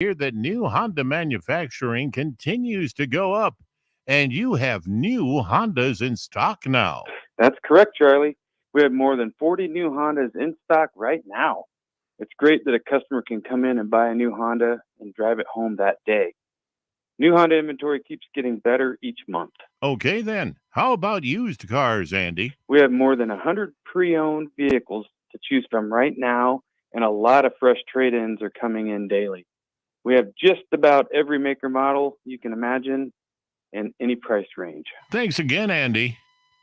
Hear that new Honda manufacturing continues to go up, and you have new Hondas in stock now. That's correct, Charlie. We have more than 40 new Hondas in stock right now. It's great that a customer can come in and buy a new Honda and drive it home that day. New Honda inventory keeps getting better each month. Okay, then. How about used cars, Andy? We have more than 100 pre-owned vehicles to choose from right now, and a lot of fresh trade-ins are coming in daily. We have just about every maker model you can imagine in any price range. Thanks again, Andy.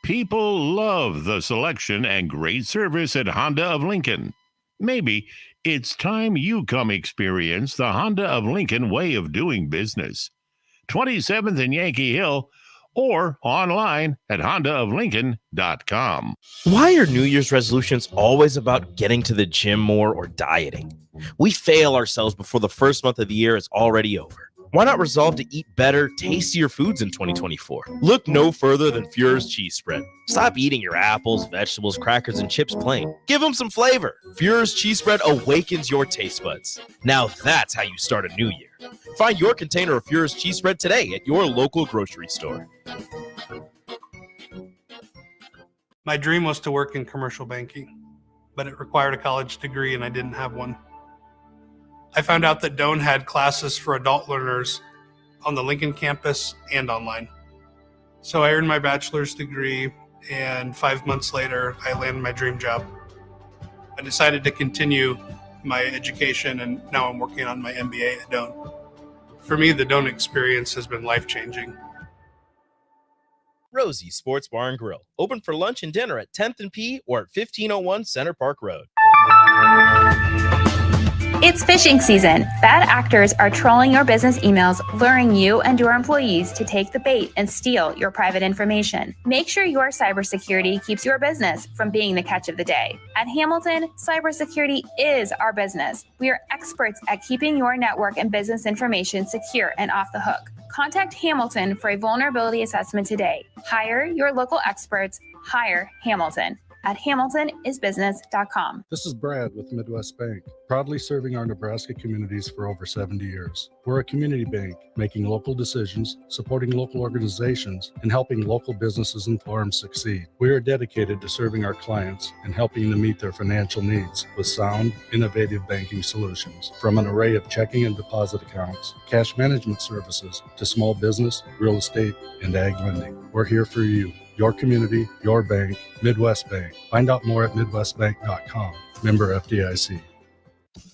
People love the selection and great service at Honda of Lincoln. Maybe it's time you come experience the Honda of Lincoln way of doing business. 27th and Yankee Hill, or online at hondaoflincoln.com. Why are New Year's resolutions always about getting to the gym more or dieting? We fail ourselves before the first month of the year is already over. Why not resolve to eat better, tastier foods in 2024? Look no further than Fuhrer's cheese spread. Stop eating your apples, vegetables, crackers, and chips plain. Give them some flavor. Fuhrer's cheese spread awakens your taste buds. Now that's how you start a new year. Find your container of Fuhrer's cheese spread today at your local grocery store. My dream was to work in commercial banking, but it required a college degree and I didn't have one. I found out that Doane had classes for adult learners on the Lincoln campus and online. So I earned my bachelor's degree, and 5 months later, I landed my dream job. I decided to continue my education, and now I'm working on my MBA at Doane. For me, the Doane experience has been life-changing. Rosie Sports Bar and Grill, open for lunch and dinner at 10th and P or at 1501 Center Park Road. It's fishing season. Bad actors are trolling your business emails, luring you and your employees to take the bait and steal your private information. Make sure your cybersecurity keeps your business from being the catch of the day. At Hamilton, cybersecurity is our business. We are experts at keeping your network and business information secure and off the hook. Contact Hamilton for a vulnerability assessment today. Hire your local experts. Hire Hamilton at hamiltonisbusiness.com. This is Brad with Midwest Bank, proudly serving our Nebraska communities for over 70 years. We're a community bank, making local decisions, supporting local organizations, and helping local businesses and farms succeed. We are dedicated to serving our clients and helping them meet their financial needs with sound, innovative banking solutions. From an array of checking and deposit accounts, cash management services, to small business, real estate, and ag lending. We're here for you. Your community, your bank, Midwest Bank. Find out more at midwestbank.com. Member FDIC.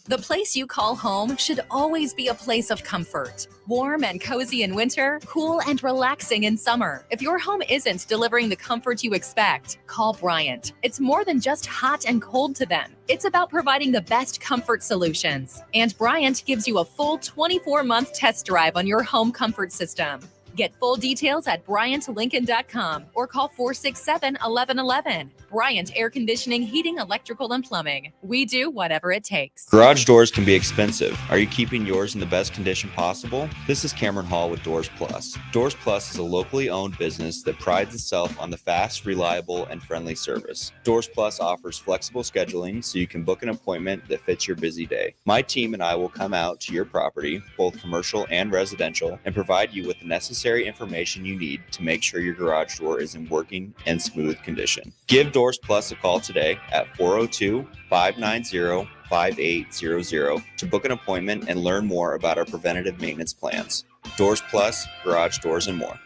The place you call home should always be a place of comfort. Warm and cozy in winter, cool and relaxing in summer. If your home isn't delivering the comfort you expect, call Bryant. It's more than just hot and cold to them. It's about providing the best comfort solutions. And Bryant gives you a full 24-month test drive on your home comfort system. Get full details at BryantLincoln.com or call 467-1111. Bryant Air Conditioning, Heating, Electrical, and Plumbing. We do whatever it takes. Garage doors can be expensive. Are you keeping yours in the best condition possible? This is Cameron Hall with Doors Plus. Doors Plus is a locally owned business that prides itself on the fast, reliable, and friendly service. Doors Plus offers flexible scheduling so you can book an appointment that fits your busy day. My team and I will come out to your property, both commercial and residential, and provide you with the necessary information you need to make sure your garage door is in working and smooth condition. Give Doors Plus a call today at 402-590-5800 to book an appointment and learn more about our preventative maintenance plans. Doors Plus, garage doors, and more.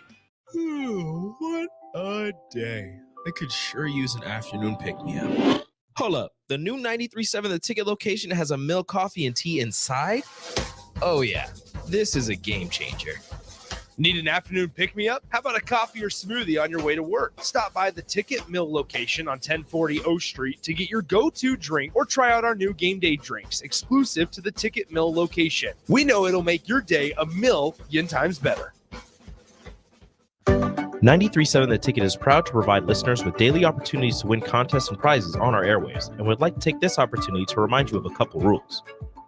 Ooh, what a day. I could sure use an afternoon pick-me-up. Hold up. The new 93.7 The Ticket location has a milk, coffee, and tea inside? Oh, yeah. This is a game changer. Need an afternoon pick-me-up? How about a coffee or smoothie on your way to work? Stop by the Ticket Mill location on 1040 O Street to get your go-to drink or try out our new game day drinks exclusive to the Ticket Mill location. We know it'll make your day a million times better. 93.7 The Ticket is proud to provide listeners with daily opportunities to win contests and prizes on our airwaves, and would like to take this opportunity to remind you of a couple rules.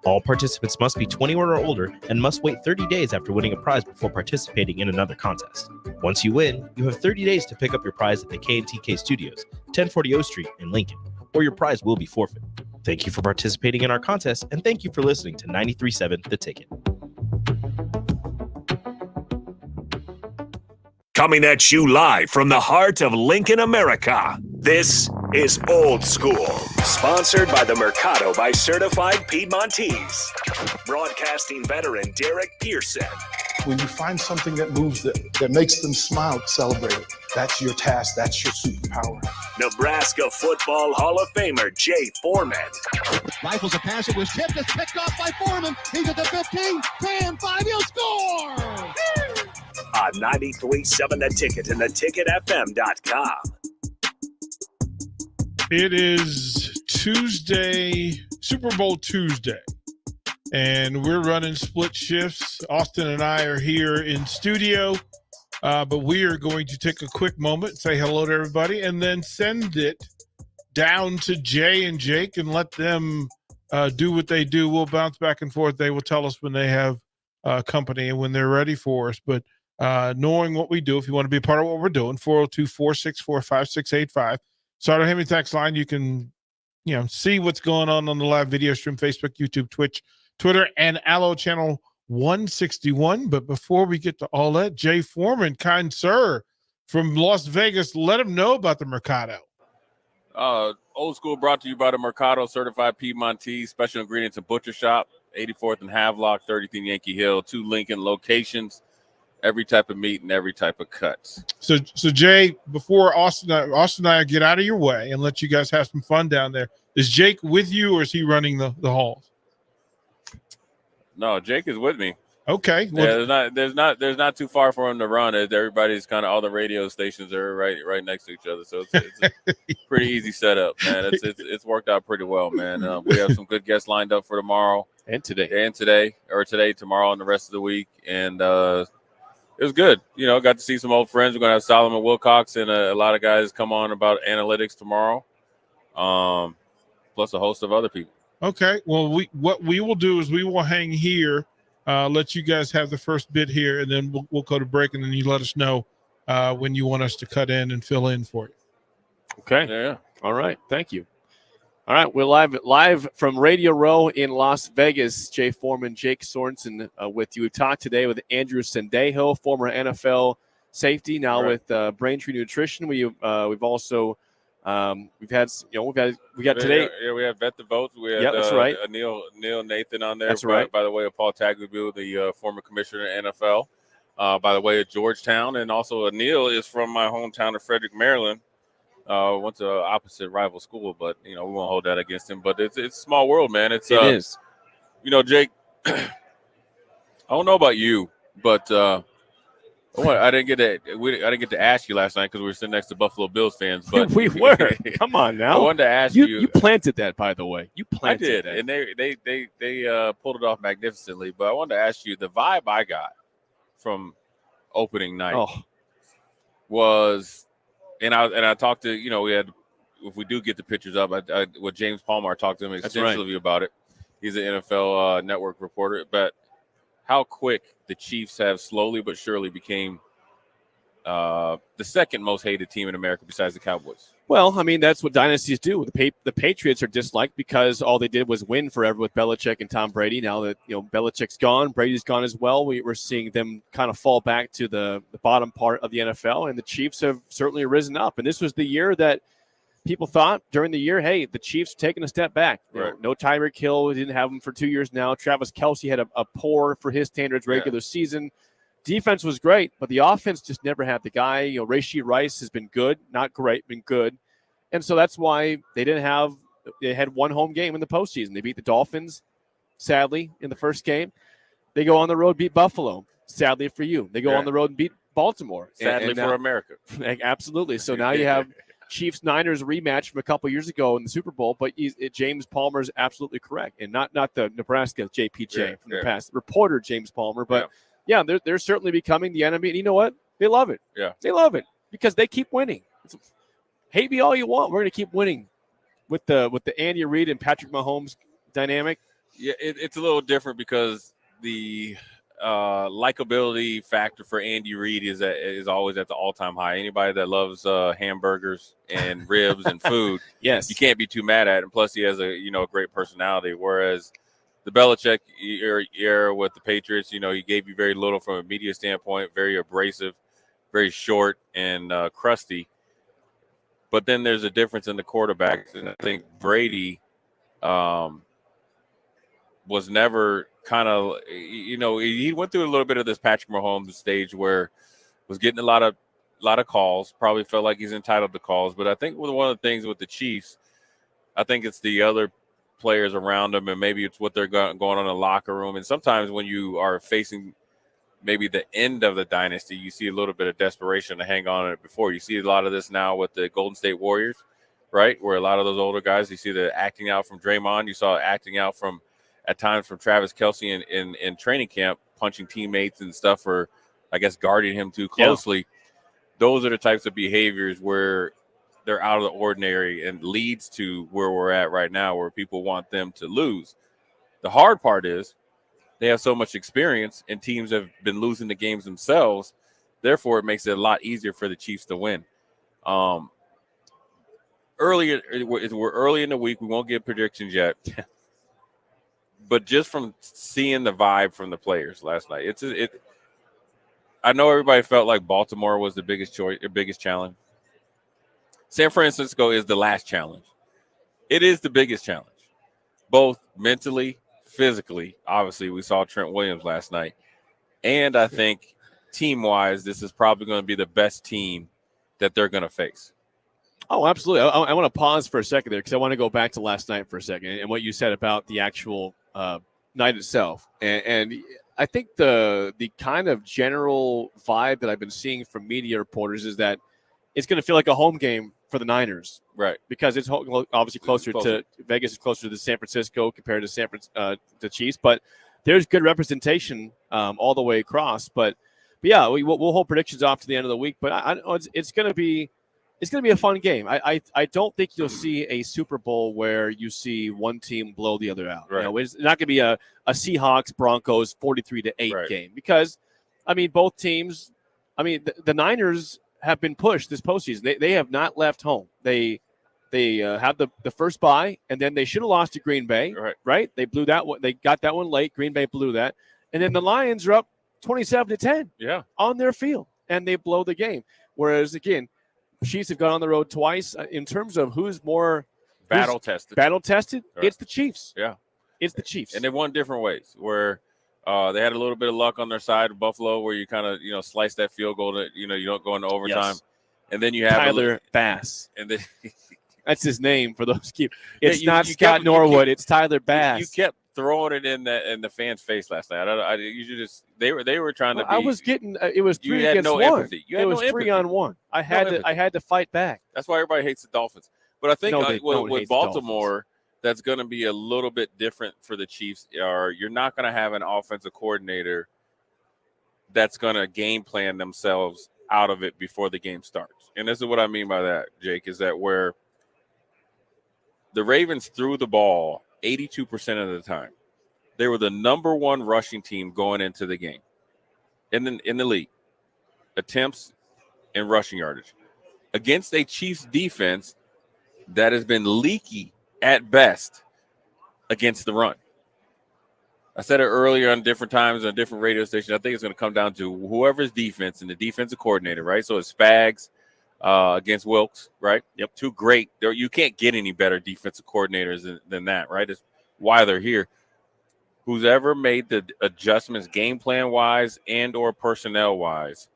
All participants must be 21 or older and must wait 30 days after winning a prize before participating in another contest. Once you win, you have 30 days to pick up your prize at the KNTK Studios, 1040 O Street in Lincoln, or your prize will be forfeit. Thank you for participating in our contest, and thank you for listening to 93.7 The Ticket. Coming at you live from the heart of Lincoln, America. This is Old School, sponsored by the Mercado by Certified Piedmontese. Broadcasting veteran Derek Pearson. When you find something that moves them, that makes them smile, celebrate it. That's your task. That's your superpower. Nebraska Football Hall of Famer Jay Foreman. Rifles a pass. It was tipped. It's picked off by Foreman. He's at the 15, 10, 5. He'll score! On 93.7 The Ticket and theticketfm.com. It is Tuesday, Super Bowl Tuesday, and we're running split shifts. Austin and I are here in studio, but we are going to take a quick moment, say hello to everybody, and then send it down to Jay and Jake and let them do what they do. We'll bounce back and forth. They will tell us when they have company and when they're ready for us. But knowing what we do, if you want to be a part of what we're doing, 402-464-5685. Sardo Hemi text line. You can, see what's going on the live video stream, Facebook, YouTube, Twitch, Twitter, and Allo channel 161. But before we get to all that, Jay Foreman, kind sir, from Las Vegas, let him know about the Mercado. Old School brought to you by the Mercado Certified Piedmontese Special Ingredients and Butcher Shop, 84th and Havelock, 30th and Yankee Hill, 2 Lincoln locations. Every type of meat and every type of cuts. So Jay, before Austin and I get out of your way and let you guys have some fun down there, is Jake with you or is he running the halls? No, Jake is with me. Okay. Well, there's not too far for him to run. Everybody's kind of, all the radio stations are right next to each other, so it's a pretty easy setup, man. It's worked out pretty well, man. We have some good guests lined up for tomorrow and today, tomorrow, and the rest of the week, and it was good. Got to see some old friends. We're going to have Solomon Wilcox and a lot of guys come on about analytics tomorrow, plus a host of other people. Okay. Well, what we will do is we will hang here, let you guys have the first bit here, and then we'll go to break, and then you let us know when you want us to cut in and fill in for you. Okay. Yeah. All right. Thank you. All right, we're live from Radio Row in Las Vegas. Jay Foreman, Jake Sorensen with you. We've talked today with Andrew Sendejo, former NFL safety, now with Braintree Nutrition. We've also we got today. Yeah, we have Vet the Votes. We had that's right. Neil Nathan on there. That's right. By the way, of Paul Tagliabue, the former commissioner of NFL. By the way, at Georgetown, and also Neil is from my hometown of Frederick, Maryland. Went to opposite rival school, but we won't hold that against him. But it's a small world, man. It is. Jake, I don't know about you, but I didn't get to ask you last night because we were sitting next to Buffalo Bills fans. But we were. Come on now. I wanted to ask you. You planted that, by the way. You planted that. And they pulled it off magnificently. But I wanted to ask you, the vibe I got from opening night was. And I talked to, we had, if we do get the pictures up, with James Palmer, I talked to him extensively about it. He's an NFL network reporter. But how quick the Chiefs have slowly but surely became the second most hated team in America besides the Cowboys. Well, I mean, that's what dynasties do. The Patriots are disliked because all they did was win forever with Belichick and Tom Brady. Now that Belichick's gone, Brady's gone as well. We're seeing them kind of fall back to the bottom part of the NFL, and the Chiefs have certainly risen up. And this was the year that people thought during the year, hey, the Chiefs are taking a step back. Right. No Tyreek Hill. We didn't have him for 2 years now. Travis Kelce had a poor, for his standards, regular season. Defense was great, but the offense just never had the guy. Rashee Rice has been good, not great, been good. And so that's why they had one home game in the postseason. They beat the Dolphins, sadly, in the first game. They go on the road, beat Buffalo, sadly for you. They go on the road and beat Baltimore. Sadly for America. Absolutely. So now you have Chiefs-Niners rematch from a couple years ago in the Super Bowl, but James Palmer is absolutely correct. And not the Nebraska JPJ from the past, reporter James Palmer, but yeah, they're certainly becoming the enemy. And you know what? They love it. Yeah. They love it because they keep winning. Hate me all you want. We're going to keep winning with the Andy Reid and Patrick Mahomes dynamic. Yeah, it's a little different because the likability factor for Andy Reid is always at the all-time high. Anybody that loves hamburgers and ribs and food, yes, you can't be too mad at him. Plus, he has a great personality. Whereas the Belichick era with the Patriots, he gave you very little from a media standpoint, very abrasive. very short and crusty. But then there's a difference in the quarterbacks, and I think Brady was never kind of, he went through a little bit of this Patrick Mahomes stage where was getting a lot of calls, probably felt like he's entitled to calls. But I think one of the things with the Chiefs, I think it's the other players around them, and maybe it's what they're going on in the locker room. And sometimes when you are facing maybe the end of the dynasty, you see a little bit of desperation to hang on to it before. You see a lot of this now with the Golden State Warriors, right, where a lot of those older guys, you see the acting out from Draymond. You saw acting out at times from Travis Kelce in training camp, punching teammates and stuff, or I guess guarding him too closely. Yeah. Those are the types of behaviors where they're out of the ordinary and leads to where we're at right now, where people want them to lose. The hard part is they have so much experience and teams have been losing the games themselves. Therefore, it makes it a lot easier for the Chiefs to win. We're early in the week. We won't get predictions yet. But just from seeing the vibe from the players last night, I know everybody felt like Baltimore was the biggest challenge. San Francisco is the last challenge. It is the biggest challenge, both mentally, physically. Obviously, we saw Trent Williams last night. And I think team-wise, this is probably going to be the best team that they're going to face. Oh, absolutely. I want to pause for a second there because I want to go back to last night for a second and what you said about the actual night itself. And I think the kind of general vibe that I've been seeing from media reporters is that it's going to feel like a home game for the Niners, right? Because it's obviously closer to Vegas, is closer to San Francisco compared to the Chiefs. But there's good representation all the way across. But yeah, we'll hold predictions off to the end of the week. But it's going to be a fun game. I don't think you'll see a Super Bowl where you see one team blow the other out. Right. It's not going to be a Seahawks Broncos 43-8 game because, both teams. The Niners have been pushed this postseason. They have not left home. They had the first bye, and then they should have lost to Green Bay. Right? They blew that one. They got that one late. Green Bay blew that, and then the Lions are up 27-10. Yeah, on their field, and they blow the game. Whereas again, Chiefs have gone on the road twice. In terms of who's more battle tested, right. It's the Chiefs. Yeah, it's the Chiefs, and they've won different ways. Where they had a little bit of luck on their side of Buffalo, where you kind of slice that field goal to you don't go into overtime, and then you have Tyler Bass, and then that's his name for those keep. It's not Scott Norwood. It's Tyler Bass. You kept throwing it in the fans' face last night. You should just they were trying to. I was getting it was 3 against no 1. Empathy. You had it was no 3 on 1. I had to fight back. That's why everybody hates the Dolphins. But I think with Baltimore, that's going to be a little bit different for the Chiefs. You're not going to have an offensive coordinator that's going to game plan themselves out of it before the game starts. And this is what I mean by that, Jake, is that where the Ravens threw the ball 82% of the time. They were the number one rushing team going into the game in the league. Attempts and rushing yardage. Against a Chiefs defense that has been leaky at best against the run. I said it earlier on different times on different radio stations. I think it's going to come down to whoever's defense and the defensive coordinator, right? So it's Spags against Wilkes, right? Yep. Two great. You can't get any better defensive coordinators than that, right? It's why they're here. Who's ever made the adjustments game plan wise and or personnel wise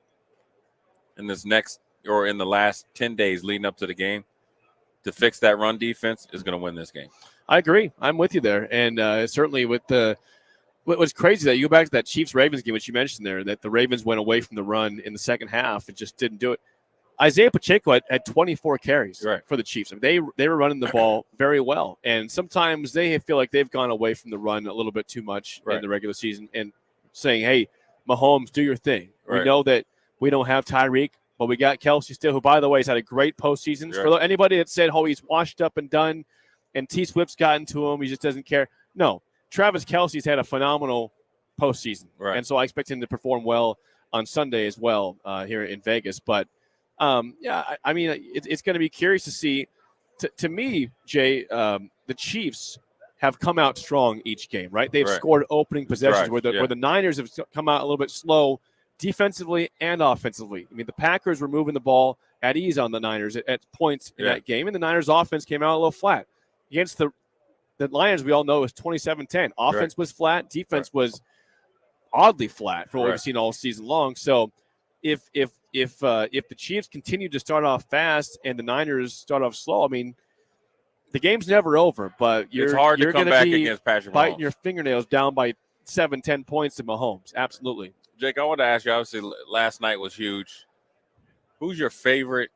in this next or in the last 10 days leading up to the game to fix that run defense is going to win this game. I agree. I'm with you there. And certainly with what was crazy that you go back to that Chiefs-Ravens game, which you mentioned there, that the Ravens went away from the run in the second half and just didn't do it. Isaiah Pacheco had 24 carries for the Chiefs. They were running the ball very well. And sometimes they feel like they've gone away from the run a little bit too much in the regular season and saying, hey, Mahomes, do your thing. We know that we don't have Tyreek, but we got Kelce still, who, by the way, has had a great postseason. For anybody that said, oh, he's washed up and done and T-Swift's gotten to him, he just doesn't care. No, Travis Kelce's had a phenomenal postseason. And so I expect him to perform well on Sunday as well here in Vegas. But, it's going to be curious to see. To me, Jay, the Chiefs have come out strong each game, right? They've scored opening possessions where the Niners have come out a little bit slow defensively and offensively. I mean, the Packers were moving the ball at ease on the Niners at points in that game, and the Niners' offense came out a little flat. Against the Lions, we all know, it was 27-10. Offense was flat. Defense was oddly flat for what we've seen all season long. So if the Chiefs continue to start off fast and the Niners start off slow, I mean, the game's never over, but it's hard to come back against Patrick Mahomes. Biting your fingernails down by 7-10 points to Mahomes. Absolutely. Jake, I want to ask you, obviously, last night was huge. Who's your favorite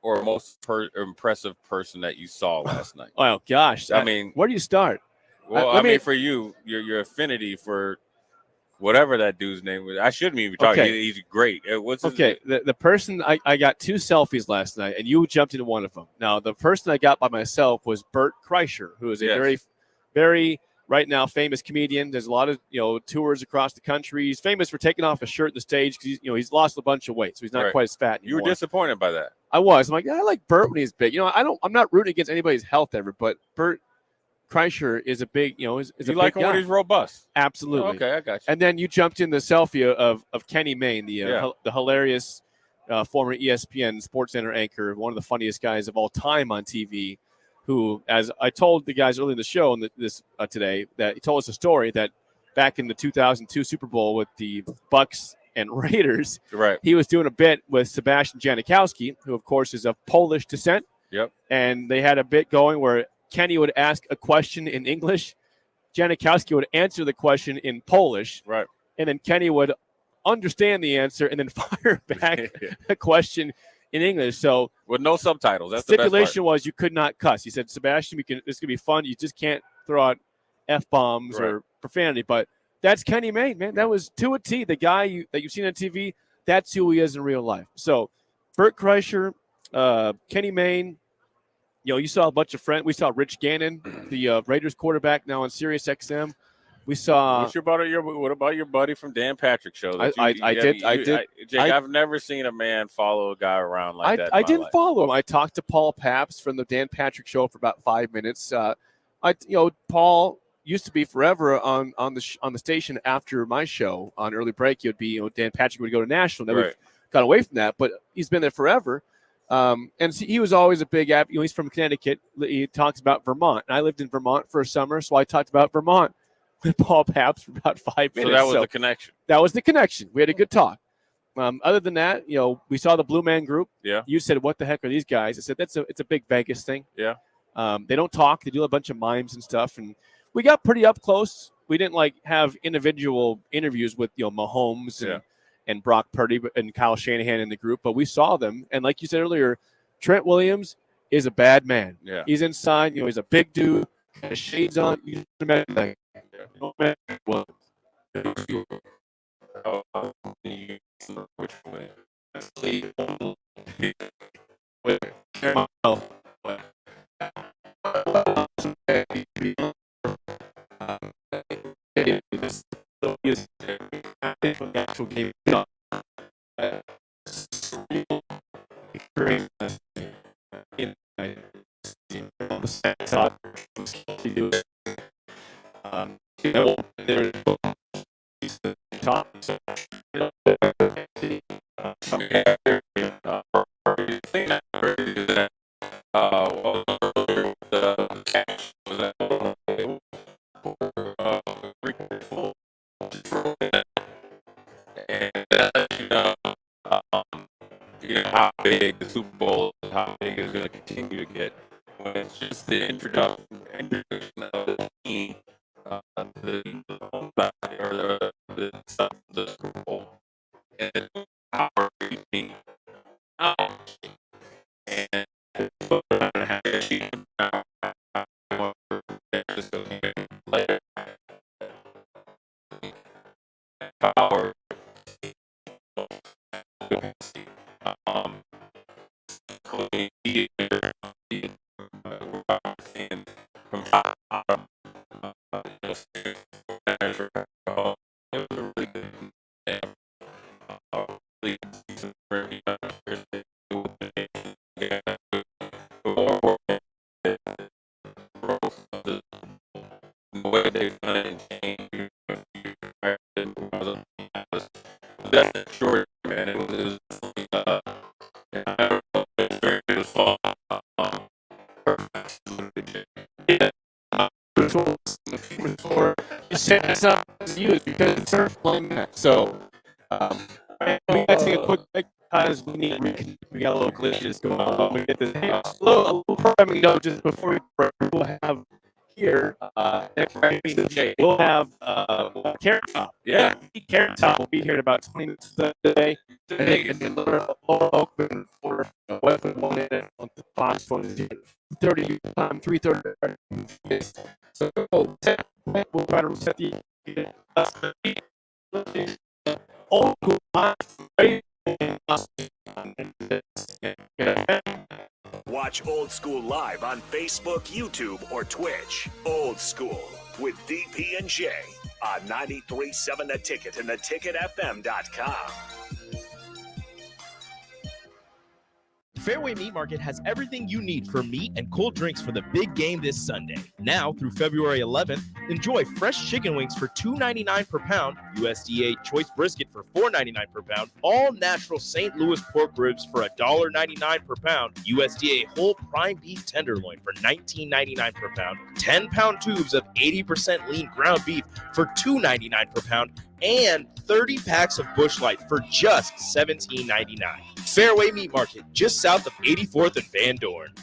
or most impressive person that you saw last night? Oh, gosh. I mean, where do you start? Well, I mean, for you, your affinity for whatever that dude's name was. I shouldn't even be talking. Okay. He's great. What's his name? The person I got 2 selfies last night, and you jumped into one of them. Now, the person I got by myself was Bert Kreischer, who is a very, very right now famous comedian. There's a lot of tours across the country. He's famous for taking off his shirt at the stage because he's lost a bunch of weight, so he's not quite as fat anymore. You were disappointed by that. I was. I'm like, I like Bert when he's big. I'm not rooting against anybody's health ever, but Bert Kreischer is a big, is you like him when he's robust? Absolutely. Oh, okay, I got you. And then you jumped in the selfie of Kenny Mayne, the hilarious former ESPN SportsCenter anchor, one of the funniest guys of all time on TV, who, as I told the guys earlier in the show today, that he told us a story that back in the 2002 Super Bowl with the Bucks and Raiders, he was doing a bit with Sebastian Janikowski, who, of course, is of Polish descent. Yep. And they had a bit going where Kenny would ask a question in English. Janikowski would answer the question in Polish. Right. And then Kenny would understand the answer and then fire back a question in English. So with no subtitles. That's stipulation the best part. was you could not cuss. He said, Sebastian, this could be fun. You just can't throw out F-bombs or profanity. But that's Kenny Mayne, man. That was to a T. The guy that you've seen on TV, that's who he is in real life. So Bert Kreischer, Kenny Mayne, you saw a bunch of friends. We saw Rich Gannon, the Raiders quarterback, now on Sirius XM. We saw. What about your buddy from Dan Patrick Show? I did. Jake, I've never seen a man follow a guy around like that. I didn't follow him. I talked to Paul Pabst from the Dan Patrick Show for about 5 minutes. Paul used to be forever on the station after my show on early break. He would be, Dan Patrick would go to Nashville. Then we've got away from that, but he's been there forever. And he was always a big advocate. He's from Connecticut. He talks about Vermont. And I lived in Vermont for a summer, so I talked about Vermont with Paul Pabst for about 5 minutes. So that was the connection. That was the connection. We had a good talk. Other than that, we saw the Blue Man Group. Yeah. You said, "What the heck are these guys?" I said, "It's a big Vegas thing." Yeah. They don't talk. They do a bunch of mimes and stuff, and we got pretty up close. We didn't have individual interviews with Mahomes and Brock Purdy and Kyle Shanahan in the group, but we saw them. And like you said earlier, Trent Williams is a bad man. Yeah. He's inside. He's a big dude, got his shades on. You can imagine how big the Super Bowl is, how big it's going to continue to get. When it's just the introduction of the team to the home side or the Super Bowl, and the power of the team. And power. definitely short, man. It was fun. It's not used because it's playing that. So we got to take a quick break because we need to reconnect. We got a little glitches going on. We get this a little programming note just before we break. We'll have here we'll have Carrot Top. Yeah, Carrot Top will be here in about 20 minutes today. And then open for weapon 1 minute on the 5:30 time 3:30. So we'll try to reset the old school. Watch Old School live on Facebook, YouTube, or Twitch. Old School with DP and J on 93.7 The Ticket and theticketfm.com. Fairway Meat Market has everything you need for meat and cold drinks for the big game this Sunday. Now through February 11th, enjoy fresh chicken wings for $2.99 per pound, USDA choice brisket for $4.99 per pound, all natural St. Louis pork ribs for $1.99 per pound, USDA whole prime beef tenderloin for $19.99 per pound, 10-pound tubes of 80% lean ground beef for $2.99 per pound, and 30 packs of Busch Light for just $17.99. Fairway Meat Market, just south of 84th and Van Dorn.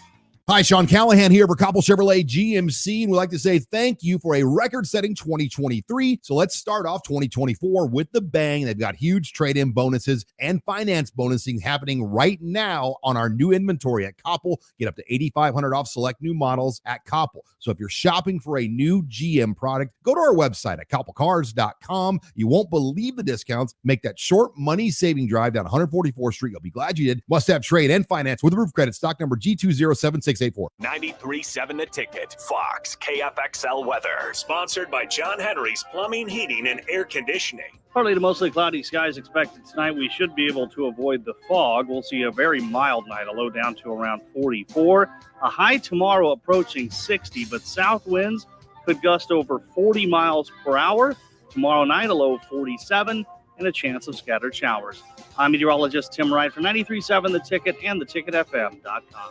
Hi, Sean Callahan here for Koppel Chevrolet GMC, and we'd like to say thank you for a record-setting 2023. So let's start off 2024 with the bang. They've got huge trade-in bonuses and finance bonusing happening right now on our new inventory at Koppel. Get up to $8,500 off select new models at Koppel. So if you're shopping for a new GM product, go to our website at koppelcars.com. You won't believe the discounts. Make that short money-saving drive down 144th Street. You'll be glad you did. Must have trade and finance with roof credit. Stock number G2076684. 93.7 The Ticket, Fox, KFXL weather. Sponsored by John Henry's Plumbing, Heating, and Air Conditioning. Partly to mostly cloudy skies expected tonight. We should be able to avoid the fog. We'll see a very mild night, a low down to around 44. A high tomorrow approaching 60, but south winds could gust over 40 miles per hour. Tomorrow night, a low of 47 and a chance of scattered showers. I'm meteorologist Tim Wright for 93.7 The Ticket and theticketfm.com.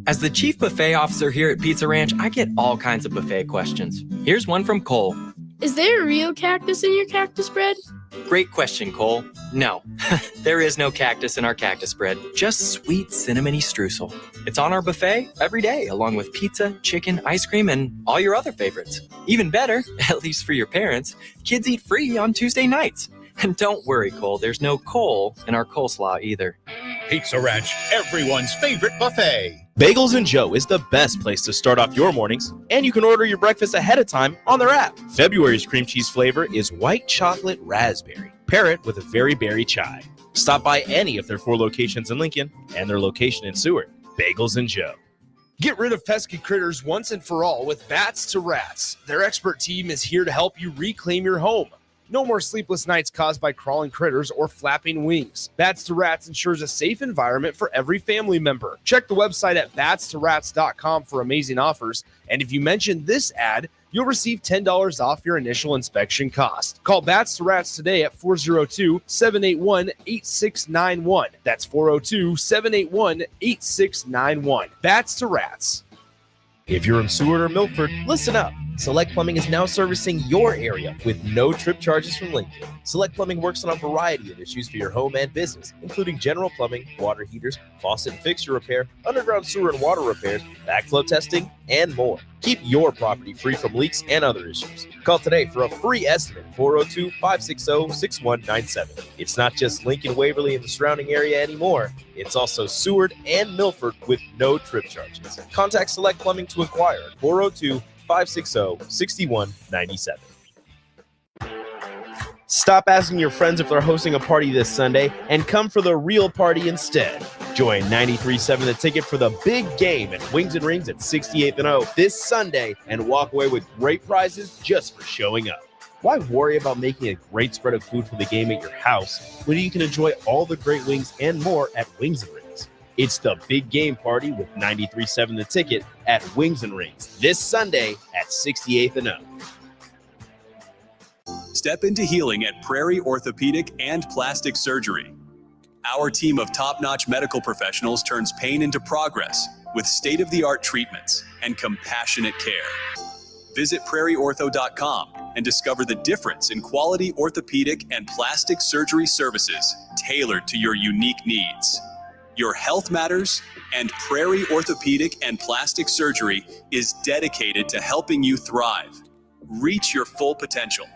As the chief buffet officer here at Pizza Ranch, I get all kinds of buffet questions. Here's one from Cole. Is there a real cactus in your cactus bread? Great question, Cole. No, there is no cactus in our cactus bread, just sweet cinnamony streusel. It's on our buffet every day, along with pizza, chicken, ice cream, and all your other favorites. Even better, at least for your parents, kids eat free on Tuesday nights. And don't worry, Cole, there's no coal in our coleslaw either. Pizza Ranch, everyone's favorite buffet. Bagels and Joe is the best place to start off your mornings, and you can order your breakfast ahead of time on their app. February's cream cheese flavor is white chocolate raspberry. Pair it with a very berry chai. Stop by any of their 4 locations in Lincoln and their location in Seward. Bagels and Joe. Get rid of pesky critters once and for all with Bats to Rats. Their expert team is here to help you reclaim your home. No more sleepless nights caused by crawling critters or flapping wings. Bats to Rats ensures a safe environment for every family member. Check the website at batstoRats.com for amazing offers. And if you mention this ad, you'll receive $10 off your initial inspection cost. Call Bats to Rats today at 402-781-8691. That's 402-781-8691. Bats to Rats. If you're in Seward or Milford, listen up. Select Plumbing is now servicing your area with no trip charges from Lincoln. Select Plumbing works on a variety of issues for your home and business, including general plumbing, water heaters, faucet and fixture repair, underground sewer and water repairs, backflow testing, and more. Keep your property free from leaks and other issues. Call today for a free estimate, 402-560-6197. It's not just Lincoln, Waverly, and the surrounding area anymore. It's also Seward and Milford with no trip charges. Contact Select Plumbing to inquire at 402-560-6197. Stop asking your friends if they're hosting a party this Sunday and come for the real party instead. Join 93.7 The Ticket for the big game at Wings and Rings at 68th and O this Sunday and walk away with great prizes just for showing up. Why worry about making a great spread of food for the game at your house when you can enjoy all the great wings and more at Wings and Rings? It's the big game party with 93.7 The Ticket at Wings and Rings this Sunday at 68th and O. Step into healing at Prairie Orthopedic and Plastic Surgery. Our team of top-notch medical professionals turns pain into progress with state-of-the-art treatments and compassionate care. Visit prairieortho.com and discover the difference in quality orthopedic and plastic surgery services tailored to your unique needs. Your health matters, and Prairie Orthopedic and Plastic Surgery is dedicated to helping you thrive. Reach your full potential.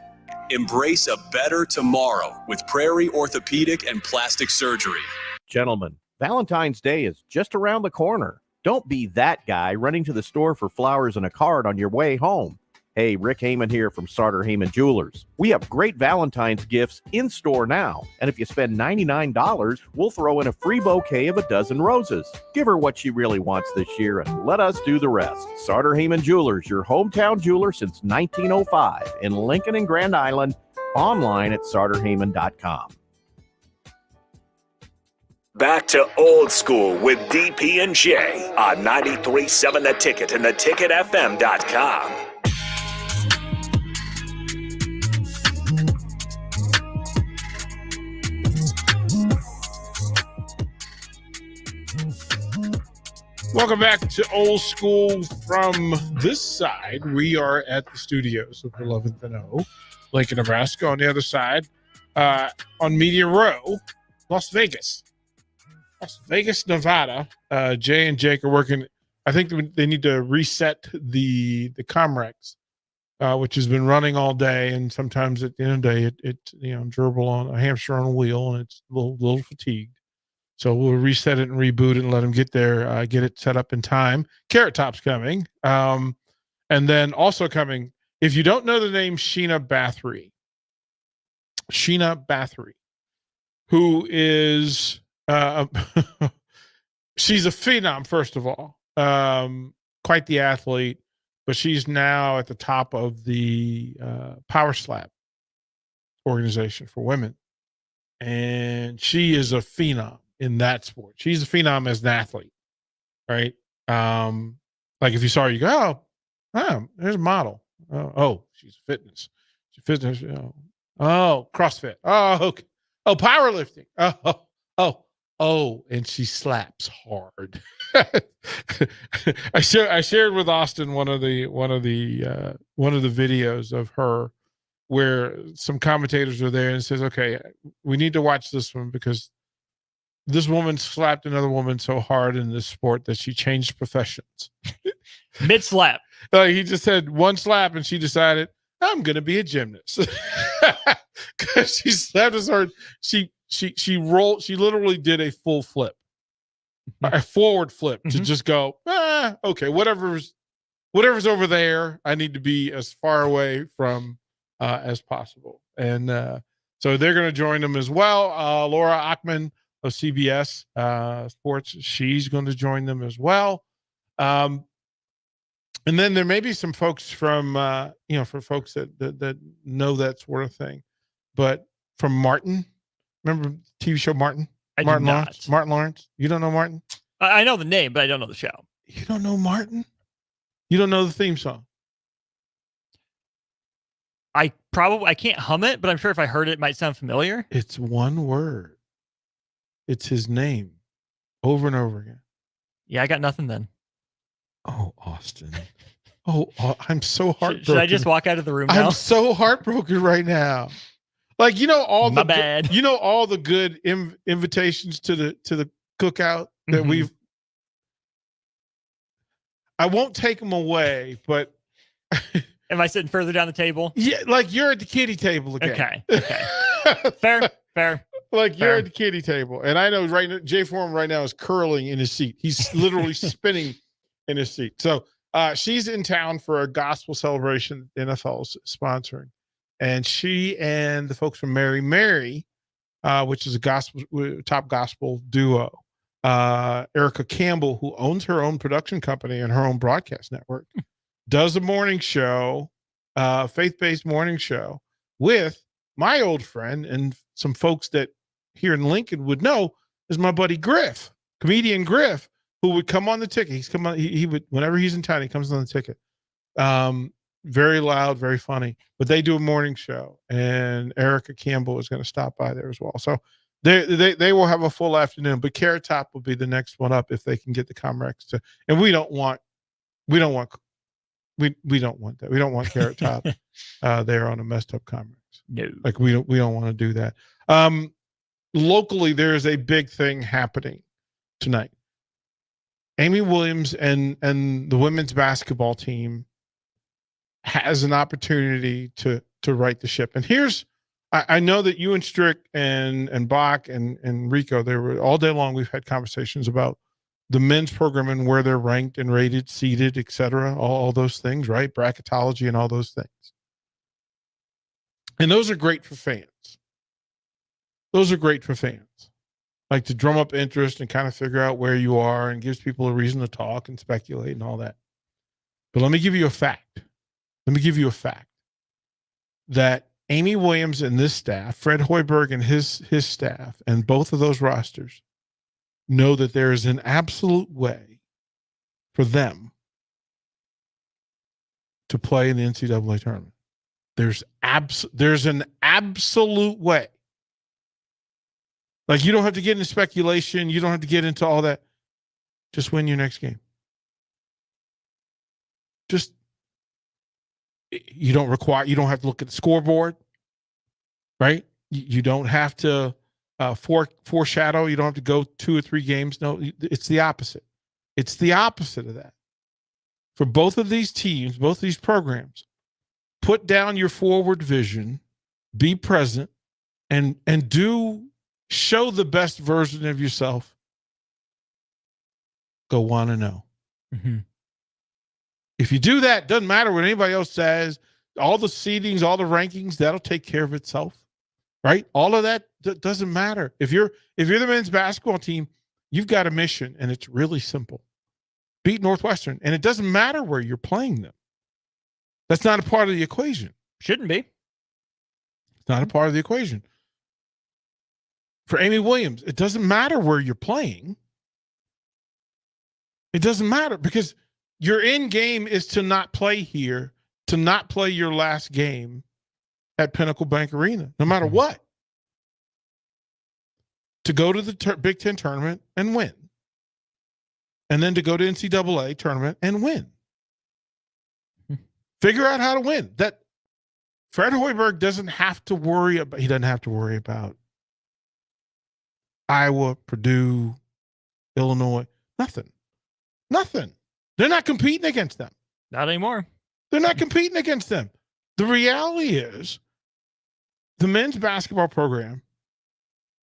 Embrace a better tomorrow with Prairie Orthopedic and Plastic Surgery. Gentlemen, Valentine's Day is just around the corner. Don't be that guy running to the store for flowers and a card on your way home. Hey, Rick Heyman here from Sartor Heyman Jewelers. We have great Valentine's gifts in store now. And if you spend $99, we'll throw in a free bouquet of a dozen roses. Give her what she really wants this year and let us do the rest. Sartor Heyman Jewelers, your hometown jeweler since 1905 in Lincoln and Grand Island. Online at sartorheyman.com. Back to Old School with DP and J on 93.7 The Ticket and theticketfm.com. Welcome back to Old School from this side. We are at the studios of 11th and O, Lincoln, Nebraska. On the other side, on Media Row, Las Vegas, Nevada. Jay and Jake are working. I think they need to reset the Comrex, which has been running all day, and sometimes at the end of the day, it gerbil on a hamster on a wheel, and it's a little fatigued. So we'll reset it and reboot it and let them get there, get it set up in time. Carrot Top's coming. And then also coming, if you don't know the name Sheena Bathory, who is, she's a phenom, first of all, quite the athlete, but she's now at the top of the Power Slap organization for women. And she is a phenom in that sport. She's a phenom as an athlete, right? Like if you saw her, you go, oh, there's a model. Oh, she's fitness. She's fitness. Oh, CrossFit. Oh, okay. Oh, powerlifting. Oh, and she slaps hard. I shared with Austin one of the videos of her where some commentators are there and says, okay, we need to watch this one because this woman slapped another woman so hard in this sport that she changed professions. Mid slap. He just had one slap and she decided, I'm going to be a gymnast. Because she slapped us hard. She rolled. She literally did a full flip, a forward flip to just go, okay, whatever's over there, I need to be as far away from as possible. And so they're going to join them as well. Laura Achman of CBS Sports, she's going to join them as well. And then there may be some folks from, for folks that know that sort of thing, but from Martin, remember TV show Martin? Martin Lawrence. Martin Lawrence. You don't know Martin? I know the name, but I don't know the show. You don't know Martin? You don't know the theme song? I can't hum it, but I'm sure if I heard it, it might sound familiar. It's one word. It's his name over and over again. Yeah, I got nothing then. Oh, Austin. Oh, I'm so heartbroken. Should I just walk out of the room now? I'm so heartbroken right now. Like, all My bad. All the good invitations to the cookout that we've. I won't take them away, but. Am I sitting further down the table? Yeah, like you're at the kiddie table again. Okay. Fair. Like you're at the kiddie table, and I know right now Jay Foreman right now is curling in his seat. He's literally spinning in his seat. So she's in town for a gospel celebration NFL's sponsoring, and she and the folks from Mary Mary, which is a top gospel duo, Erica Campbell, who owns her own production company and her own broadcast network, does a morning show, faith-based morning show with my old friend and some folks that here in Lincoln would know is my buddy Griff, comedian Griff, who would come on the ticket. He would, whenever he's in town, he comes on the ticket. very loud, very funny. But they do a morning show, and Erica Campbell is going to stop by there as well. So they will have a full afternoon. But Carrot Top will be the next one up if they can get the Comrex to. And we don't want that. We don't want Carrot Top there on a messed up Comrex. No, like we don't want to do that. Locally, there is a big thing happening tonight. Amy Williams and the women's basketball team has an opportunity to right the ship. And here's, I know that you and Strick and Bach and Rico, they were all day long. We've had conversations about the men's program and where they're ranked and rated, seeded, et cetera, all those things, right? Bracketology and all those things. And those are great for fans. Those are great for fans. Like to drum up interest and kind of figure out where you are and gives people a reason to talk and speculate and all that. But let me give you a fact. That Amy Williams and this staff, Fred Hoiberg and his staff, and both of those rosters know that there is an absolute way for them to play in the NCAA tournament. There's an absolute way. Like, you don't have to get into speculation. You don't have to get into all that. Just win your next game. Just, you don't have to look at the scoreboard, right? You don't have to foreshadow. You don't have to go 2 or 3 games. No, it's the opposite. It's the opposite of that. For both of these teams, both these programs, put down your forward vision, be present, and show the best version of yourself. Go 1-0. Mm-hmm. If you do that, doesn't matter what anybody else says. All the seedings, all the rankings, that'll take care of itself, right? All of that doesn't matter. If you're the men's basketball team, you've got a mission, and it's really simple: beat Northwestern, and it doesn't matter where you're playing them. That's not a part of the equation. Shouldn't be. It's not a part of the equation. For Amy Williams, it doesn't matter where you're playing. It doesn't matter because your end game is to not play here, to not play your last game at Pinnacle Bank Arena, no matter what. To go to the Big Ten tournament and win. And then to go to NCAA tournament and win. Figure out how to win. That Fred Hoiberg doesn't have to worry about. He doesn't have to worry about Iowa, Purdue, Illinois. Nothing. They're not competing against them. Not anymore. They're not competing against them. The reality is the men's basketball program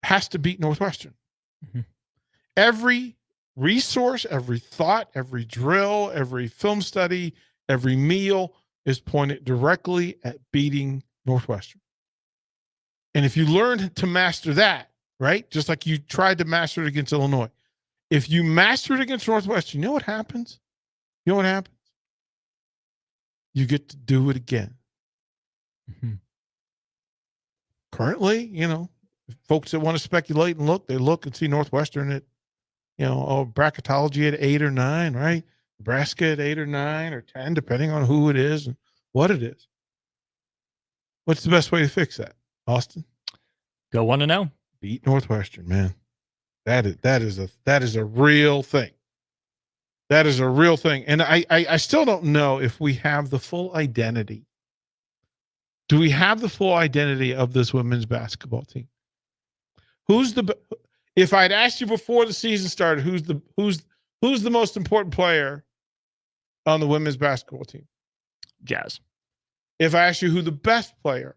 has to beat Northwestern. Mm-hmm. Every resource, every thought, every drill, every film study, every meal is pointed directly at beating Northwestern. And if you learn to master that, right, just like you tried to master it against Illinois, if you master it against Northwestern, you know what happens? You get to do it again. Mm-hmm. Currently, folks that want to speculate and look, they look and see Northwestern at, bracketology at 8 or 9, right? Nebraska at 8 or 9 or 10, depending on who it is and what it is. What's the best way to fix that, Austin? Go 1-0. Beat Northwestern, man. That is a real thing. That is a real thing. And I still don't know if we have the full identity. Do we have the full identity of this women's basketball team? If I'd asked you before the season started, who's the most important player on the women's basketball team? Jazz. If I asked you who the best player?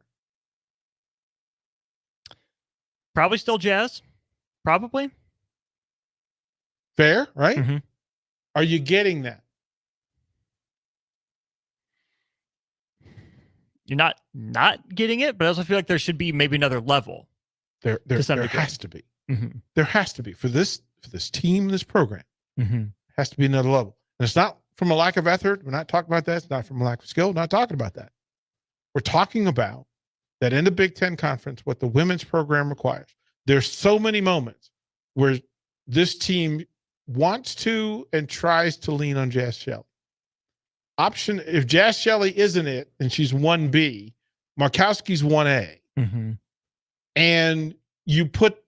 Probably still Jazz. Probably. Fair, right? Mm-hmm. Are you getting that? You're not getting it, but I also feel like there should be maybe another level. There has to be. Mm-hmm. There has to be for this team, this program. Mm-hmm. Has to be another level. And it's not from a lack of effort. We're not talking about that. It's not from a lack of skill. We're not talking about that. We're talking about that in the Big Ten Conference, what the women's program requires. There's so many moments where this team wants to and tries to lean on Jazz Shelley. option, if Jazz Shelley isn't it, and she's 1B, Markowski's 1A. Mm-hmm. And you put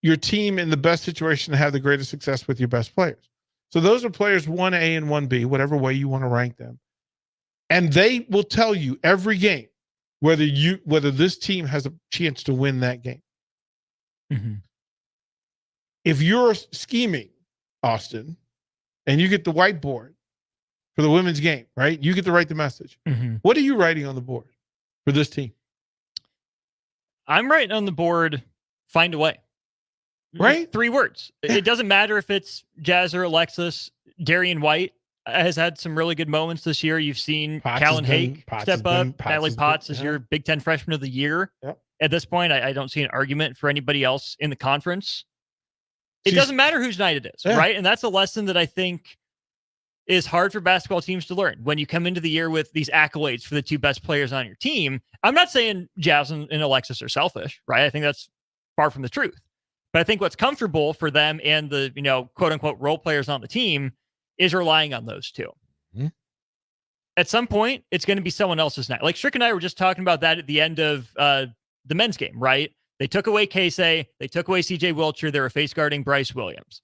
your team in the best situation to have the greatest success with your best players. So those are players 1A and 1B, whatever way you want to rank them. And they will tell you every game whether this team has a chance to win that game. Mm-hmm. If you're scheming, Austin, and you get the whiteboard for the women's game, right? You get to write the message. Mm-hmm. What are you writing on the board for this team? I'm writing on the board, find a way. Right? 3 words. It doesn't matter if it's Jazz or Alexis. Darian White has had some really good moments this year. You've seen Callan Hake step up. Natalie Potts is your Big Ten Freshman of the Year. Yep. At this point, I don't see an argument for anybody else in the conference. It doesn't matter whose night it is, right? And that's a lesson that I think is hard for basketball teams to learn. When you come into the year with these accolades for the 2 best players on your team, I'm not saying Jazz and Alexis are selfish, right? I think that's far from the truth. But I think what's comfortable for them and the, quote unquote role players on the team is relying on those 2. Mm-hmm. At some point, it's going to be someone else's night. Like Strick and I were just talking about that at the end of the men's game, right? They took away Casey. They took away CJ Wilcher. They were face guarding Bryce Williams.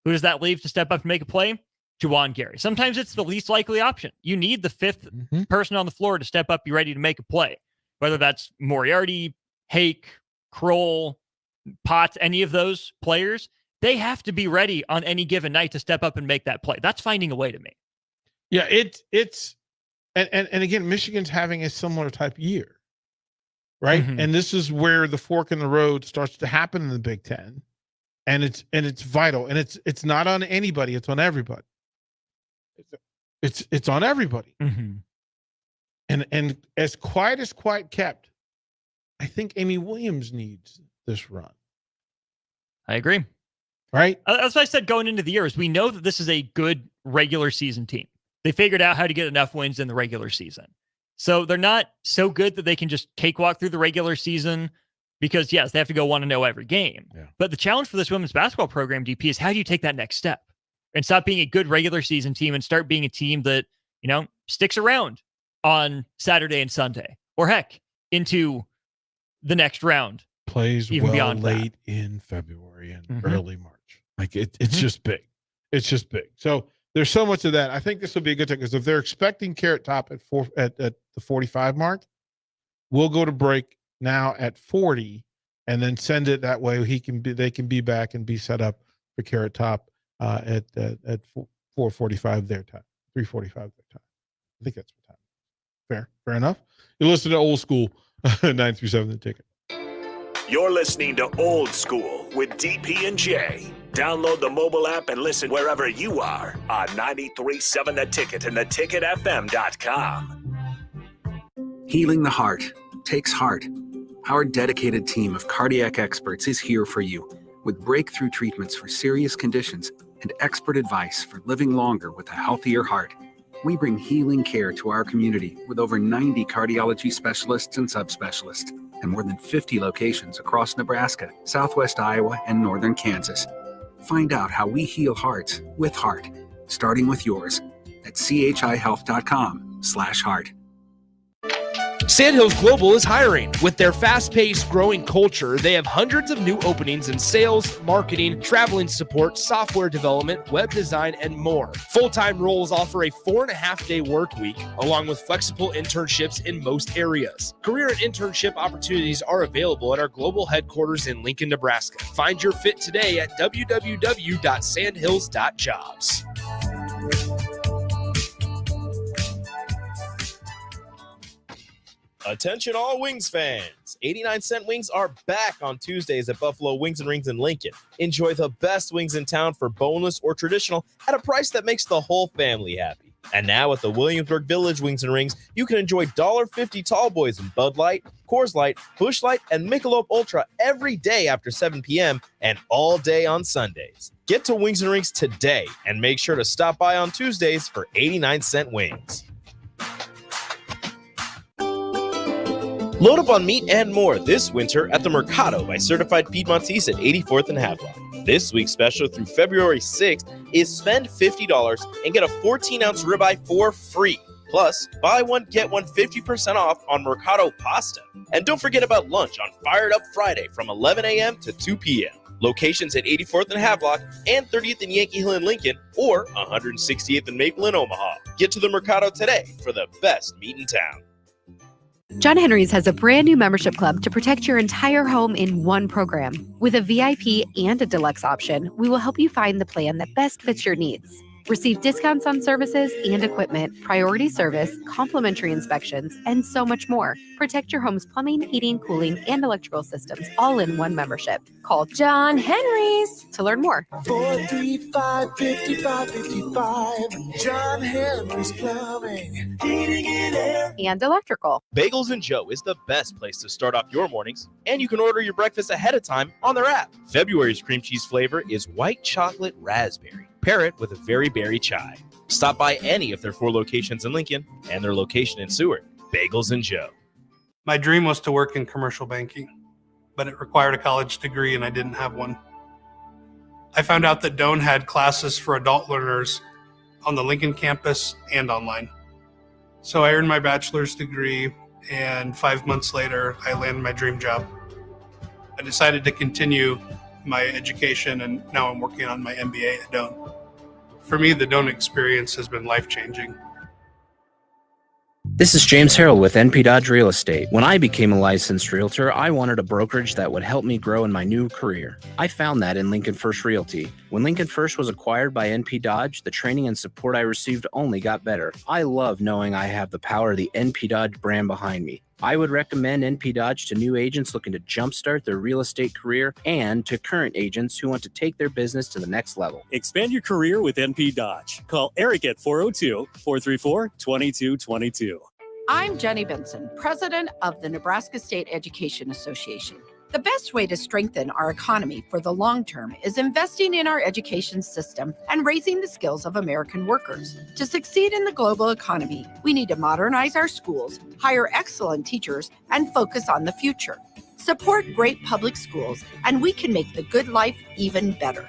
Who does that leave to step up and make a play? Juwan Gary. Sometimes it's the least likely option. You need the 5th person on the floor to step up, be ready to make a play. Whether that's Moriarty, Hake, Kroll, Potts, any of those players, they have to be ready on any given night to step up and make that play. That's finding a way to me. Yeah, it's and again, Michigan's having a similar type year, right? Mm-hmm. And this is where the fork in the road starts to happen in the Big Ten, and it's vital, and it's not on anybody; it's on everybody. It's on everybody. Mm-hmm. And as quiet kept, I think Amy Williams needs this run. I agree. Right? That's what I said going into the year is we know that this is a good regular season team. They figured out how to get enough wins in the regular season. So they're not so good that they can just cakewalk through the regular season because, yes, they have to go 1-0 every game. Yeah. But the challenge for this women's basketball program, DP, is how do you take that next step and stop being a good regular season team and start being a team that, sticks around on Saturday and Sunday or heck, into the next round. Plays even well beyond late that. in February and Mm-hmm. early March. Like it's just big. It's just big. So there's so much of that. I think this will be a good thing because if they're expecting Carrot Top at the 45 mark, we'll go to break now at 40 and then send it that way. They can be back and be set up for Carrot Top at 4:45 their time, 3:45 their time. I think that's what time. Fair enough. You listen to Old School 937 The Ticket. You're listening to Old School with DP and J. Download the mobile app and listen wherever you are on 93.7 The Ticket and theticketfm.com. Healing the heart takes heart. Our dedicated team of cardiac experts is here for you with breakthrough treatments for serious conditions and expert advice for living longer with a healthier heart. We bring healing care to our community with over 90 cardiology specialists and subspecialists and more than 50 locations across Nebraska, Southwest Iowa, and Northern Kansas. Find out how we heal hearts with heart, starting with yours at chihealth.com/heart. Sandhills Global is hiring. With their fast-paced, growing culture, they have hundreds of new openings in sales, marketing, traveling support, software development, web design, and more. Full-time roles offer a 4.5-day work week, along with flexible internships in most areas. Career and internship opportunities are available at our global headquarters in Lincoln, Nebraska. Find your fit today at www.sandhills.jobs. Attention all Wings fans. 89-cent wings are back on Tuesdays at Buffalo Wings and Rings in Lincoln. Enjoy the best wings in town for boneless or traditional at a price that makes the whole family happy. And now at the Williamsburg Village Wings and Rings, you can enjoy $1.50 tall boys in Bud Light, Coors Light, Busch Light, and Michelob Ultra every day after 7 p.m. and all day on Sundays. Get to Wings and Rings today and make sure to stop by on Tuesdays for 89-cent wings. Load up on meat and more this winter at the Mercado by Certified Piedmontese at 84th and Havelock. This week's special through February 6th is spend $50 and get a 14-ounce ribeye for free. Plus, buy one, get one 50% off on Mercado Pasta. And don't forget about lunch on Fired Up Friday from 11 a.m. to 2 p.m. Locations at 84th and Havelock and 30th and Yankee Hill in Lincoln or 168th and Maple in Omaha. Get to the Mercado today for the best meat in town. John Henry's has a brand new membership club to protect your entire home in one program. With a VIP and a deluxe option, we will help you find the plan that best fits your needs. Receive discounts on services and equipment, priority service, complimentary inspections, and so much more. Protect your home's plumbing, heating, cooling, and electrical systems all in one membership. Call John Henry's to learn more. 435-5555. John Henry's Plumbing, Heating and Air. And electrical. Bagels and Joe is the best place to start off your mornings, and you can order your breakfast ahead of time on their app. February's cream cheese flavor is white chocolate raspberry. Pair it with a very berry chai. Stop by any of their 4 locations in Lincoln and their location in Seward. Bagels and Joe. My dream was to work in commercial banking, but it required a college degree and I didn't have one. I found out that Doane had classes for adult learners on the Lincoln campus and online. So I earned my bachelor's degree, and 5 months later, I landed my dream job. I decided to continue my education, and now I'm working on my MBA at Doane. For me, the Doane experience has been life-changing. This is James Harrell with NP Dodge Real Estate. When I became a licensed realtor, I wanted a brokerage that would help me grow in my new career. I found that in Lincoln First Realty. When Lincoln First was acquired by NP Dodge, the training and support I received only got better. I love knowing I have the power of the NP Dodge brand behind me. I would recommend NP Dodge to new agents looking to jumpstart their real estate career and to current agents who want to take their business to the next level. Expand your career with NP Dodge. Call Eric at 402-434-2222. I'm Jenny Benson, president of the Nebraska State Education Association. The best way to strengthen our economy for the long term is investing in our education system and raising the skills of American workers. To succeed in the global economy, we need to modernize our schools, hire excellent teachers, and focus on the future. Support great public schools, and we can make the good life even better.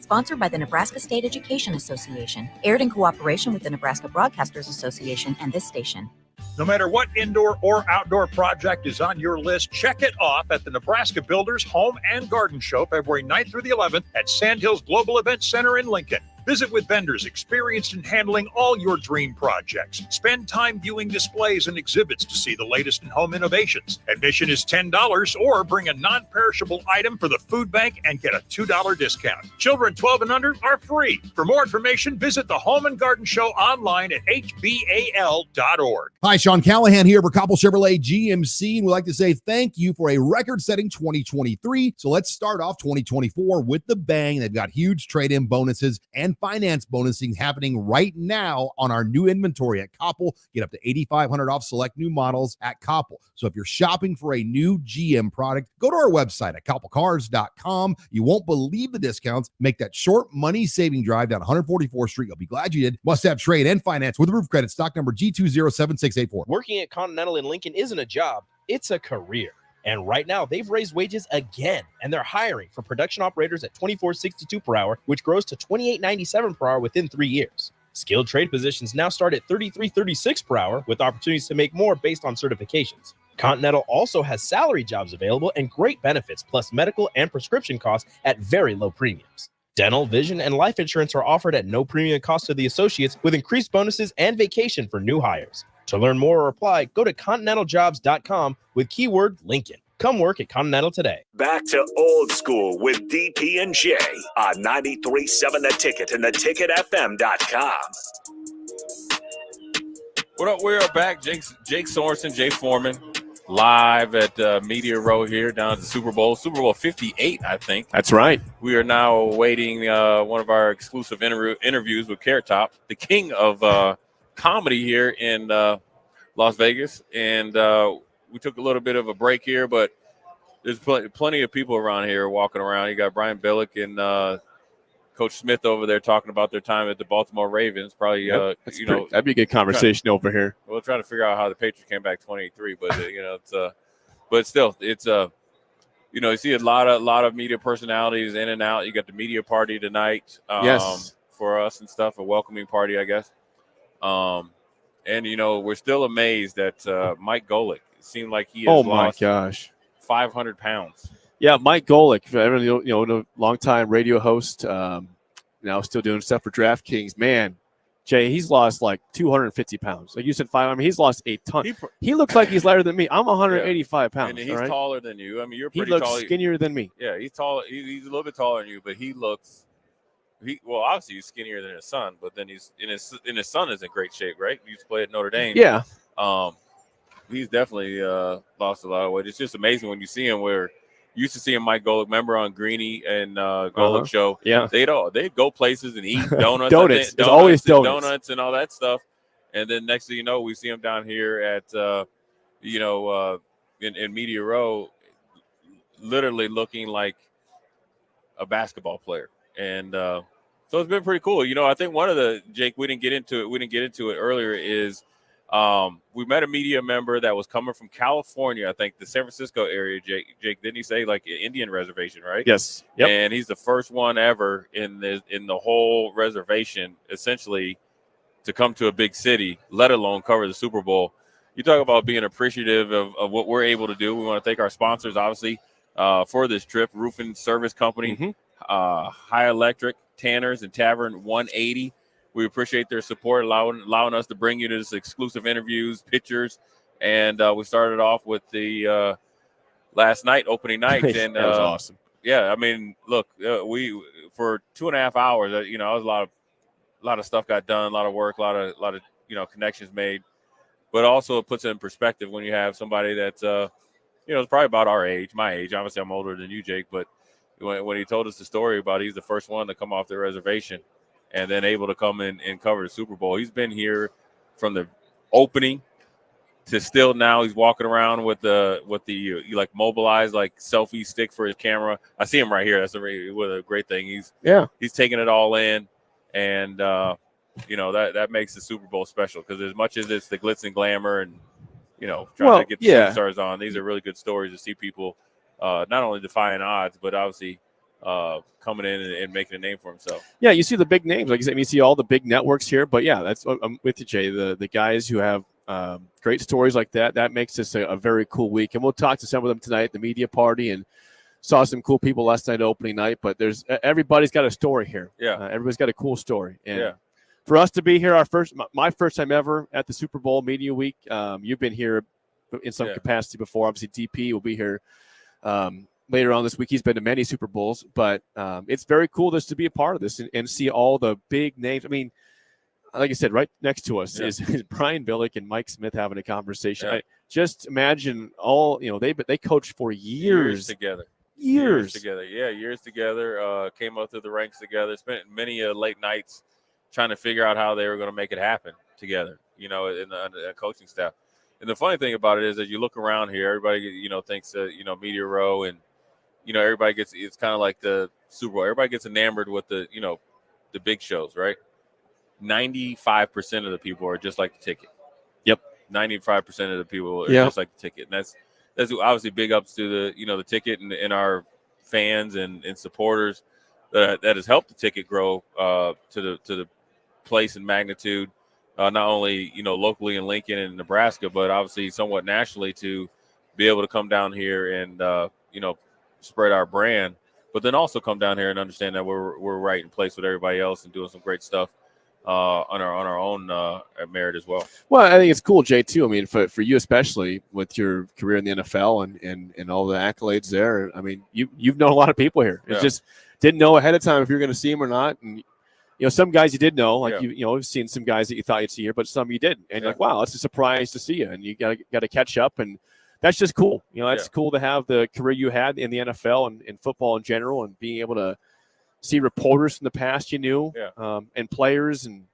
Sponsored by the Nebraska State Education Association, aired in cooperation with the Nebraska Broadcasters Association and this station. No matter what indoor or outdoor project is on your list, check it off at the Nebraska Builders Home and Garden Show, February 9th through the 11th at Sandhills Global Event Center in Lincoln. Visit with vendors experienced in handling all your dream projects. Spend time viewing displays and exhibits to see the latest in home innovations. Admission is $10 or bring a non-perishable item for the food bank and get a $2 discount. Children 12 and under are free. For more information, visit the Home and Garden Show online at hbal.org. Hi, Sean Callahan here for Coppell Chevrolet GMC, and we'd like to say thank you for a record-setting 2023. So let's start off 2024 with the bang. They've got huge trade-in bonuses and finance bonusing happening right now on our new inventory at Coppell. Get up to $8,500 off select new models at Coppell. So if you're shopping for a new GM product, go to our website at coppellcars.com. You won't believe the discounts. Make that short money-saving drive down 144th Street. You'll be glad you did. Must have trade and finance with roof credit. Stock number G207684. Working at Continental in Lincoln isn't a job, it's a career. And right now, they've raised wages again, and they're hiring for production operators at $24.62 per hour, which grows to $28.97 per hour within 3 years. Skilled trade positions now start at $33.36 per hour, with opportunities to make more based on certifications. Continental also has salary jobs available and great benefits, plus medical and prescription costs at very low premiums. Dental, vision, and life insurance are offered at no premium cost to the associates, with increased bonuses and vacation for new hires. To learn more or apply, go to continentaljobs.com with keyword Lincoln. Come work at Continental today. Back to old school with DP and J on 93.7 The Ticket and theticketfm.com. What up? We are back. Jake Sorensen, Jay Foreman, live at Media Row here down at the Super Bowl 58, I think. That's right. We are now awaiting one of our exclusive interviews with Carrot Top, the king of comedy here in Las Vegas, and we took a little bit of a break here, but there's plenty of people around here walking around. You got Brian Billick and Coach Smith over there talking about their time at the Baltimore Ravens. Probably, that'd be a good conversation over here. We're trying to figure out how the Patriots came back 23, but it's but still, it's you see a lot of media personalities in and out. You got the media party tonight, yes, for us and stuff, a welcoming party, I guess. And we're still amazed that Mike Golick. It seemed like he has Oh my lost gosh, 500 pounds. Yeah, Mike Golick, a longtime radio host, now still doing stuff for DraftKings. Man, Jay, he's lost like 250 pounds. Like you said, 5. I mean, he's lost a ton. He looks like he's lighter than me. I'm 185 pounds. And he's all right? taller than you. I mean, you're He pretty looks tall. skinnier than me. Yeah, he's tall. He's a little bit taller than you, but he looks. Obviously he's skinnier than his son, but then his son is in great shape, right? He used to play at Notre Dame. Yeah. He's definitely lost a lot of weight. It's just amazing when you see him. Where you used to see him, Mike Golick, remember on Greeny and Golick show. Yeah. They'd go places and eat donuts. Donuts. There's always donuts and all that stuff. And then next thing you know, we see him down here at in Media Row, literally looking like a basketball player. And so it's been pretty cool. I think one of the, Jake, we didn't get into it earlier, is we met a media member that was coming from California, I think the San Francisco area. Jake, didn't he say like Indian reservation, right? Yes. Yep. And he's the first one ever in the whole reservation, essentially, to come to a big city, let alone cover the Super Bowl. You talk about being appreciative of what we're able to do. We want to thank our sponsors, obviously, for this trip: Roofing Service Company, High Electric, Tanners, and Tavern 180. We appreciate their support, allowing us to bring you to this exclusive interviews, pictures, and we started off with the last night, opening night, and that was awesome. Yeah, I mean, look, we for 2.5 hours, it was a lot of stuff got done, a lot of work, a lot of connections made, but also it puts it in perspective when you have somebody that's it's probably about our age, my age. Obviously, I'm older than you, Jake, but when he told us the story about he's the first one to come off the reservation and then able to come in and cover the Super Bowl. He's been here from the opening to still now. He's walking around with the like mobilized like selfie stick for his camera. I see him right here. That's a great thing. He's taking it all in, and that makes the Super Bowl special, because as much as it's the glitz and glamour and trying to get the superstars on, these are really good stories to see people not only defying odds, but obviously coming in and making a name for himself. Yeah, you see the big names. Like you said, you see all the big networks here. But yeah, I'm with you, Jay. The guys who have great stories like that makes this a very cool week. And we'll talk to some of them tonight at the media party, and saw some cool people last night opening night. But everybody's got a story here. Yeah, everybody's got a cool story. And for us to be here, my first time ever at the Super Bowl Media Week. You've been here in some capacity before. Obviously, DP will be here later on this week. He's been to many Super Bowls, but it's very cool just to be a part of this and see all the big names. I mean, like I said, right next to us is Brian Billick and Mike Smith having a conversation. Yeah. Just imagine all, they coached for years together. Years together. Yeah, years together. Came up through the ranks together. Spent many late nights trying to figure out how they were going to make it happen together, in the coaching staff. And the funny thing about it is, as you look around here, everybody, thinks, Media Row, and, everybody it's kind of like the Super Bowl. Everybody gets enamored with the big shows, right? 95% of the people are just like the ticket. Yep. 95% of the people are just like the ticket. And that's obviously big ups to the ticket and our fans and supporters that has helped the ticket grow to the place and magnitude, not only locally in Lincoln and Nebraska, but obviously somewhat nationally, to be able to come down here and spread our brand, but then also come down here and understand that we're right in place with everybody else and doing some great stuff on our own merit as well. Well, I think it's cool, Jay, too. I mean, for you especially with your career in the NFL and all the accolades there. I mean, you've known a lot of people here. It's just didn't know ahead of time if you're going to see them or not. And some guys you did know, like you've seen some guys that you thought you'd see here, but some you didn't. And you're like, wow, it's a surprise to see you, and you got to catch up. And that's just cool. That's cool to have the career you had in the NFL and in football in general, and being able to see reporters from the past you knew, and players and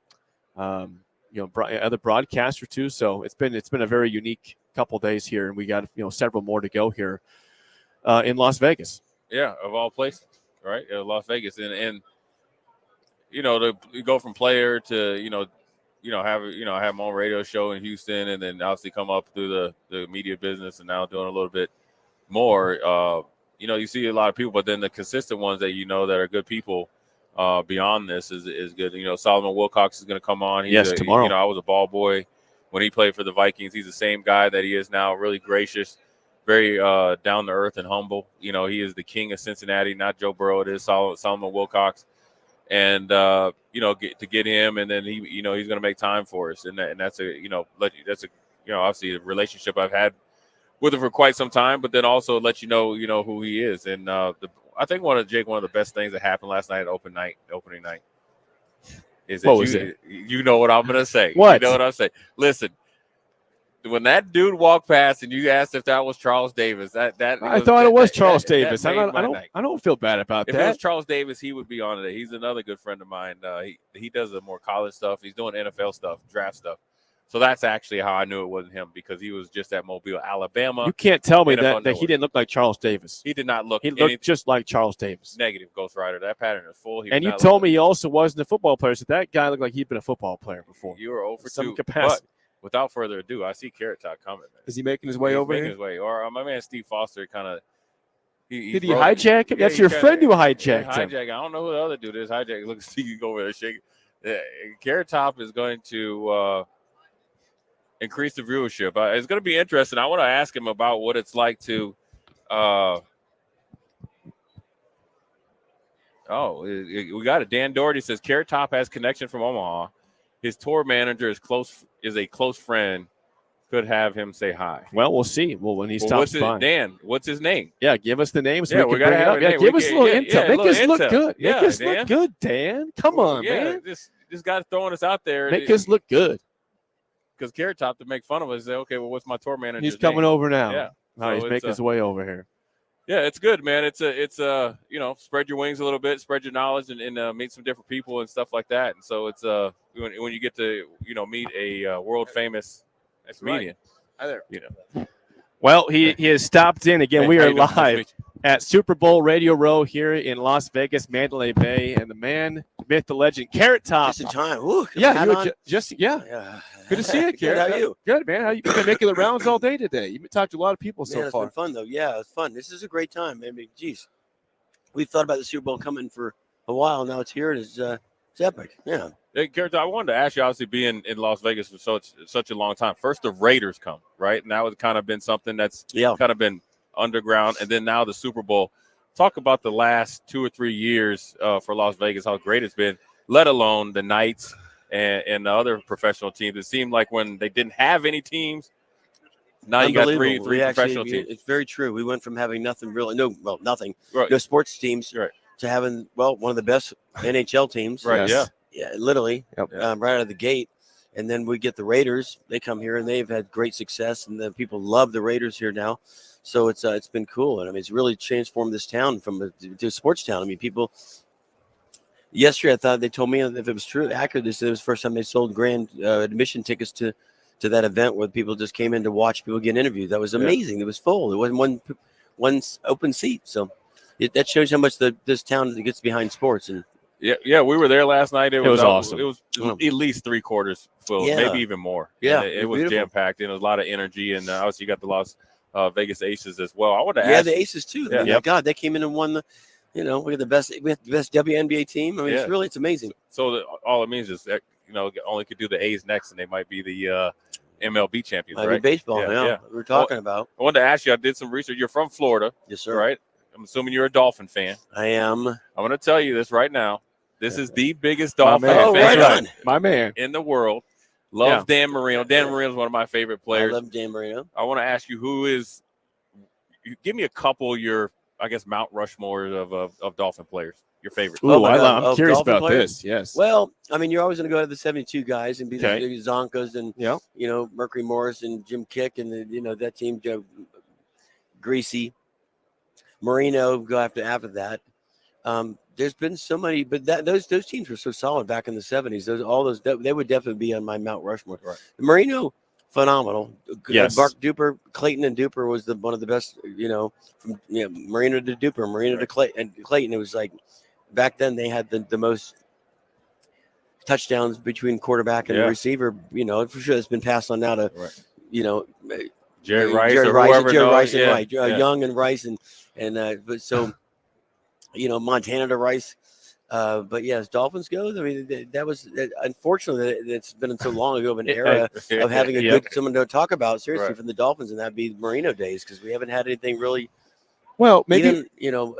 other broadcasters too. So it's been a very unique couple of days here, and we got several more to go here in Las Vegas. Yeah, of all places, right? Las Vegas, and to go from player to have my own radio show in Houston, and then obviously come up through the media business, and now doing a little bit more. You see a lot of people, but then the consistent ones that that are good people beyond this is good. Solomon Wilcox is going to come on. Tomorrow. I was a ball boy when he played for the Vikings. He's the same guy that he is now, really gracious, very down to earth and humble. You know, he is the king of Cincinnati, not Joe Burrow. It is Solomon Wilcox. And, you know, to get him, and then he's going to make time for us. And that's obviously a relationship I've had with him for quite some time, but then also let you know who he is. And I think one of the best things that happened last night at opening night is that you know what I'm going to say. What? You know what I'm saying? Listen, when that dude walked past and you asked if that was Charles Davis, I thought it was Charles Davis. I don't feel bad about if that. it was Charles Davis, he would be on it. He's another good friend of mine. He does the more college stuff. He's doing NFL stuff, draft stuff. So that's actually how I knew it wasn't him, because he was just at Mobile, Alabama. You can't tell me that he didn't look like Charles Davis. He did not look. He looked just like Charles Davis. Negative, Ghost Rider. That pattern is full. And you told me he also wasn't a football player, so that guy looked like he'd been a football player before. You were over some two. capacity. But without further ado, I see Carrot Top coming, man. Is he making his way over making here? His way. Or my man Steve Foster kind of. Did he hijack him? That's your friend who hijacked him. I don't know who the other dude is. Hijack. Look, see you go over there shaking. Carrot Top is going to increase the viewership. It's going to be interesting. I want to ask him about what it's like to. We got it. Dan Doherty says Carrot Top has connection from Omaha. His tour manager is a close friend. Could have him say hi. Well, we'll see. Well, when he stops by. Dan, what's his name? Yeah, give us the name so we we can bring it up. Yeah, give us a little intel. Make us look good. Yeah, Make us Dan. look good, Dan. Come on, man. This guy's throwing us out there. Make us look good. Because Carrot Top, to make fun of us, say, okay, well, what's my tour manager? He's coming over now. Yeah. So he's making his way over here. Yeah, it's good, man. It's spread your wings a little bit, spread your knowledge, and meet some different people and stuff like that. And so it's when you get to meet a world famous comedian. Hi there. Well, he has stopped in again. Hey, We how are you doing? Nice to live meet at Super Bowl Radio Row here in Las Vegas, Mandalay Bay, and the man, the myth, the legend, Carrot Top. Just in time. Ooh, Yeah, you were on. yeah. Good to see you, Good, Carrot. how you? Good, man. How you been making the rounds all day today? You've talked to a lot of people Man, so it's far. been fun though. Yeah, it's fun. This is a great time. I mean, geez, we've thought about the Super Bowl coming for a while. Now it's here, and it's epic. Yeah. Hey, Carrot Top, I wanted to ask you, obviously, being in Las Vegas for such a long time. First, the Raiders come, right? And that was kind of been something that's kind of been underground. And then now the Super Bowl. Talk about the last 2 or 3 years for Las Vegas, how great it's been, let alone the Knights and the other professional teams. It seemed like when they didn't have any teams, now you got three professional teams. It's very true. We went from having nothing really, nothing, right. no sports teams, to having one of the best NHL teams. Right. Yes. Yeah, literally, right out of the gate. And then we get the Raiders. They come here and they've had great success, and the people love the Raiders here now. So it's been cool, and I mean it's really transformed this town to a sports town. I mean, people. Yesterday, I thought they told me if it was true, accurate. They said it was the first time they sold grand admission tickets to that event where people just came in to watch people get interviewed. That was amazing. It was full. There wasn't one open seat. So that shows how much this town gets behind sports. And yeah, we were there last night. It was awesome. It was at least 3/4 full, maybe even more. Yeah, and it was jam packed, and it was a lot of energy. And obviously, you got the Las Vegas Aces as well. I wanted to ask the Aces too. Yeah. I mean, God, they came in and won the. We have the best WNBA team. I mean, it's amazing. So all it means is that only could do the A's next, and they might be the MLB champions, Might be right? baseball. Yeah, we're talking about. I wanted to ask you. I did some research. You're from Florida, yes, sir. Right? I'm assuming you're a Dolphin fan. I am. I'm going to tell you this right now. This is the biggest Dolphin fan right my man in the world. Love Dan Marino. Dan Marino is one of my favorite players. I love Dan Marino. I want to ask you give me a couple of your, I guess, Mount Rushmore of Dolphin players, your favorite. Ooh, I'm curious about this. Yes. Well, I mean, you're always going to go to the 72 guys and be the Zonkas and Mercury Morris and Jim Kick and that team, Joe Greasy, Marino. Go after that. There's been so many, but those teams were so solid back in the 70s. They would definitely be on my Mount Rushmore. Right. Marino. Phenomenal. Yes. Buck Duper, Clayton and Duper was one of the best, from Marino to Duper, Marino to Clayton. It was like back then they had the most touchdowns between quarterback and receiver, for sure it's been passed on now to, Jerry Rice, Young and Rice but so, Montana to Rice. But yeah, as Dolphins go, I mean, that was unfortunately it's been so long ago of an era of having a good someone to talk about seriously from the Dolphins, and that'd be Marino days because we haven't had anything really. Well, maybe even,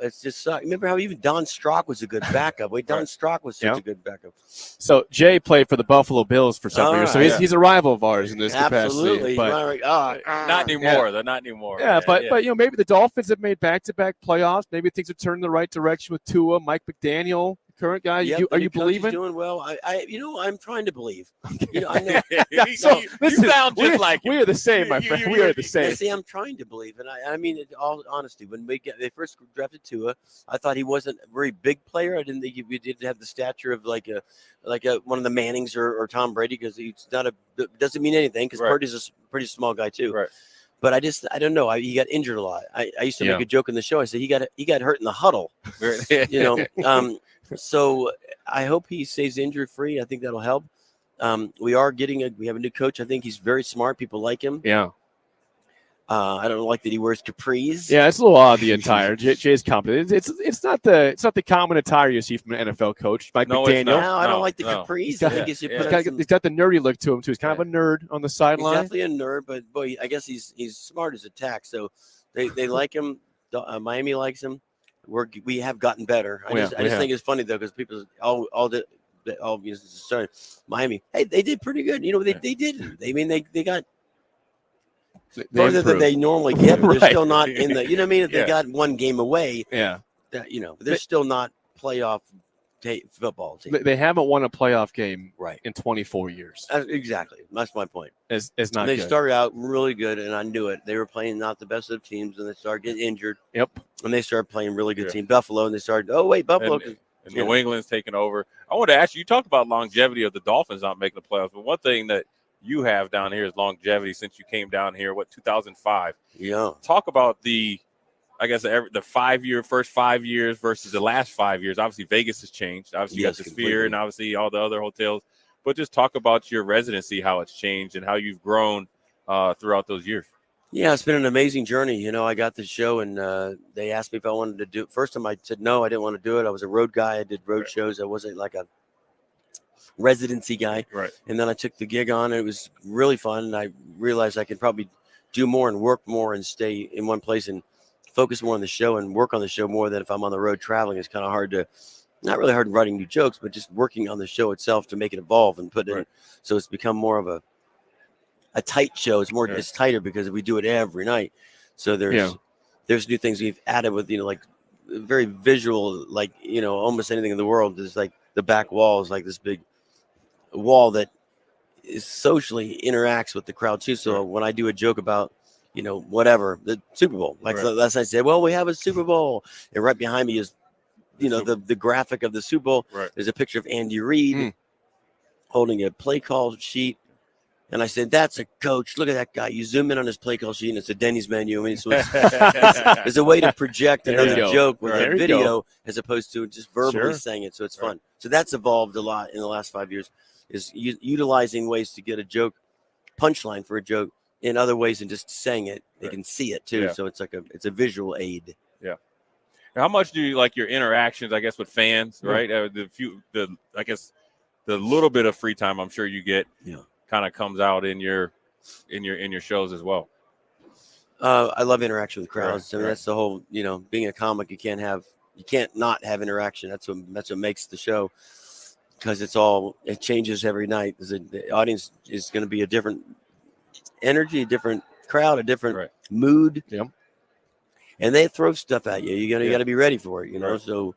it's just remember how even Don Strock was a good backup. Don Strock was such a good backup. So Jay played for the Buffalo Bills for several years, so he's a rival of ours in this Absolutely. capacity. But, not anymore. They're not anymore. Yeah, but maybe the Dolphins have made back-to-back playoffs. Maybe things have turned in the right direction with Tua, Mike McDaniel, current guy. Are you believing? Doing well. I'm trying to believe. You sound just like we are the same, my friend. We are the same. See, I'm trying to believe, and I mean, in all honesty, when they first drafted Tua, I thought he wasn't a very big player. I didn't think he didn't have the stature of like a one of the Mannings or Tom Brady because he's not doesn't mean anything because Purdy's a pretty small guy too. Right. But I don't know. He got injured a lot. I used to make a joke in the show. I said he got hurt in the huddle. So I hope he stays injury free. I think that'll help. We have a new coach. I think he's very smart. People like him. Yeah. I don't like that he wears capris. Yeah, it's a little odd. The attire, Jay's confident. It's not the common attire you see from an NFL coach. Mike McDaniel. No, I don't like the capris. He's got the nerdy look to him too. He's kind of a nerd on the sideline. He's definitely a nerd, but boy, I guess he's smart as a tack. So they like him. Miami likes him. We have gotten better. I just think it's funny though because people sorry, Miami. Hey, they did pretty good. They did. They got further than they normally get. But they're still not in the. You know what I mean? If they got one game away. Yeah. They're still not playoff football team. They haven't won a playoff game in 24 years. Exactly. That's my point. It's not. They good. started out really good, and I knew it. They were playing not the best of teams, and they started getting injured. Yep. And they started playing really good team, Buffalo, and they started. Oh wait, Buffalo. And New England's taking over. I want to ask you talked about longevity of the Dolphins not making the playoffs, but one thing that you have down here is longevity since you came down here, 2005. Yeah. Talk about the 5 year, first 5 years versus the last 5 years. Obviously, Vegas has changed. Obviously, you got the Sphere and obviously all the other hotels. But just talk about your residency, how it's changed and how you've grown throughout those years. Yeah, it's been an amazing journey. I got the show, and they asked me if I wanted to do it. First time I said no, I didn't want to do it. I was a road guy. I did road shows. I wasn't like a residency guy. Right. And then I took the gig on. And it was really fun, and I realized I could probably do more and work more and stay in one place and focus more on the show and work on the show more than if I'm on the road traveling. It's kind of hard to, not really hard writing new jokes, but just working on the show itself to make it evolve and put it in. So it's become more of a tight show. It's tighter because we do it every night. So there's new things we've added with, like very visual, like, almost anything in the world is like the back wall is like this big wall that is socially interacts with the crowd too. So when I do a joke about, whatever, the Super Bowl, last night I said, well, we have a Super Bowl. And right behind me is, the graphic of the Super Bowl. Right. There's a picture of Andy Reid holding a play call sheet. And I said, that's a coach. Look at that guy. You zoom in on his play call sheet, and it's a Denny's menu. I mean, it's a way to project another joke with a video as opposed to just verbally saying it. So it's fun. So that's evolved a lot in the last 5 years, is utilizing ways to get a joke, punchline for a joke in other ways than just saying it. They can see it too. So it's like it's a visual aid. Yeah. How much do you like your interactions, I guess, with fans, right? The little bit of free time I'm sure you get. Yeah. Kind of comes out in your shows as well. I love interaction with crowds. I mean, that's the whole, being a comic, you can't not have interaction. That's what makes the show, because it changes every night. The audience is going to be a different energy, a different crowd, a different mood. Yeah. And they throw stuff at you. You got to be ready for it, So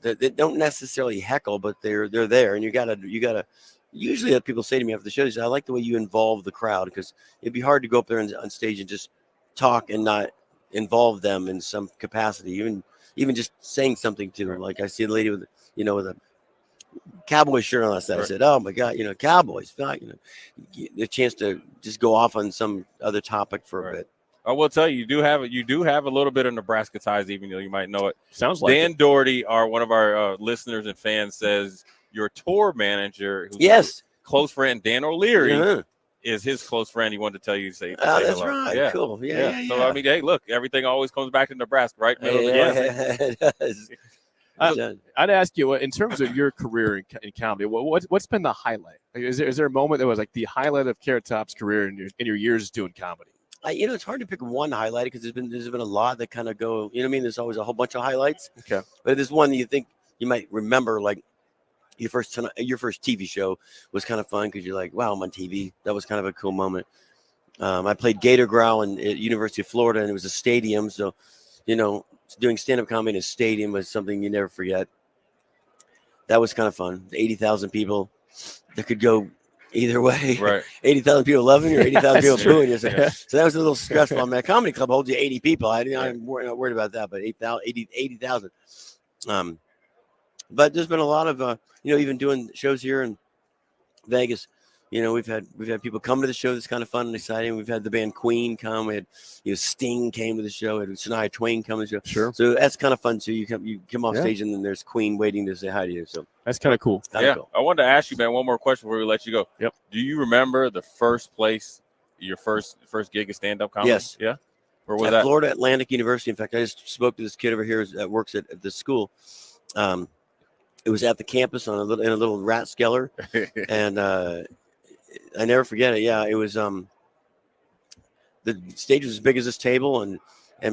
they don't necessarily heckle, but they're there, and you gotta. Usually people say to me after the show, they say, I like the way you involve the crowd, because it'd be hard to go up there on stage and just talk and not involve them in some capacity, even just saying something to them. Like I see a lady with a Cowboy shirt on last night. I said, oh my God, Cowboys, the chance to just go off on some other topic for a bit. I will tell you, you do have a little bit of Nebraska ties, even though you might know it. Sounds like Dan Doherty, one of our listeners and fans, says your tour manager, who's close friend Dan O'Leary, is his close friend. He wanted to tell you to say that's hello. right. Yeah. Cool. Yeah. So I mean, hey, look, everything always comes back to Nebraska, right? Middle of the it does. I'd ask you, in terms of your career in comedy, what's been the highlight? Like, is there a moment that was like the highlight of Carrot Top's career in your years doing comedy? It's hard to pick one highlight because there's been a lot that kind of go. You know what I mean? There's always a whole bunch of highlights. Okay. But there's one that you think you might remember, like your first TV show was kind of fun because you're like, wow, I'm on TV. That was kind of a cool moment. I played Gator Growl at University of Florida, and it was a stadium. So, doing stand-up comedy in a stadium was something you never forget. That was kind of fun. 80,000 people that could go either way. Right. 80,000 people loving you or 80,000 people true. booing you. So, Yeah. so that was a little stressful. I mean, a comedy club holds you 80 people. I'm not worried about that, but 80,000. But there's been a lot of, even doing shows here in Vegas. We've had people come to the show. That's kind of fun and exciting. We've had the band Queen come. We had, Sting came to the show. We had Shania Twain come to the show. Sure. So that's kind of fun too. You come off Yeah. stage and then there's Queen waiting to say hi to you. So That's kind of cool. kinda cool. I wanted to ask you, man, one more question before we let you go. Yep. Do you remember the first place, your first gig of stand-up comedy? Yes. Yeah. Where was At that? Florida Atlantic University. In fact, I just spoke to this kid over here that works at the school. It was at the campus in a little rat skeller, and I never forget it. Yeah, it was. The stage was as big as this table, and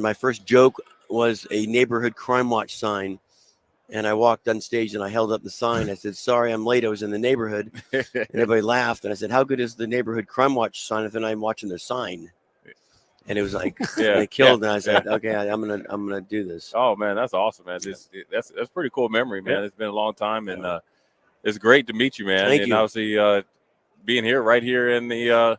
my first joke was a neighborhood crime watch sign. And I walked on stage and I held up the sign. I said, "Sorry, I'm late. I was in the neighborhood." And everybody laughed. And I said, "How good is the neighborhood crime watch sign if I'm watching their sign?" And it was like, and it killed. And I said, "Okay, I'm gonna do this." Oh man, that's awesome, man. That's pretty cool memory, man. Yeah. It's been a long time, and it's great to meet you, man. Thank and you. obviously, being right here in the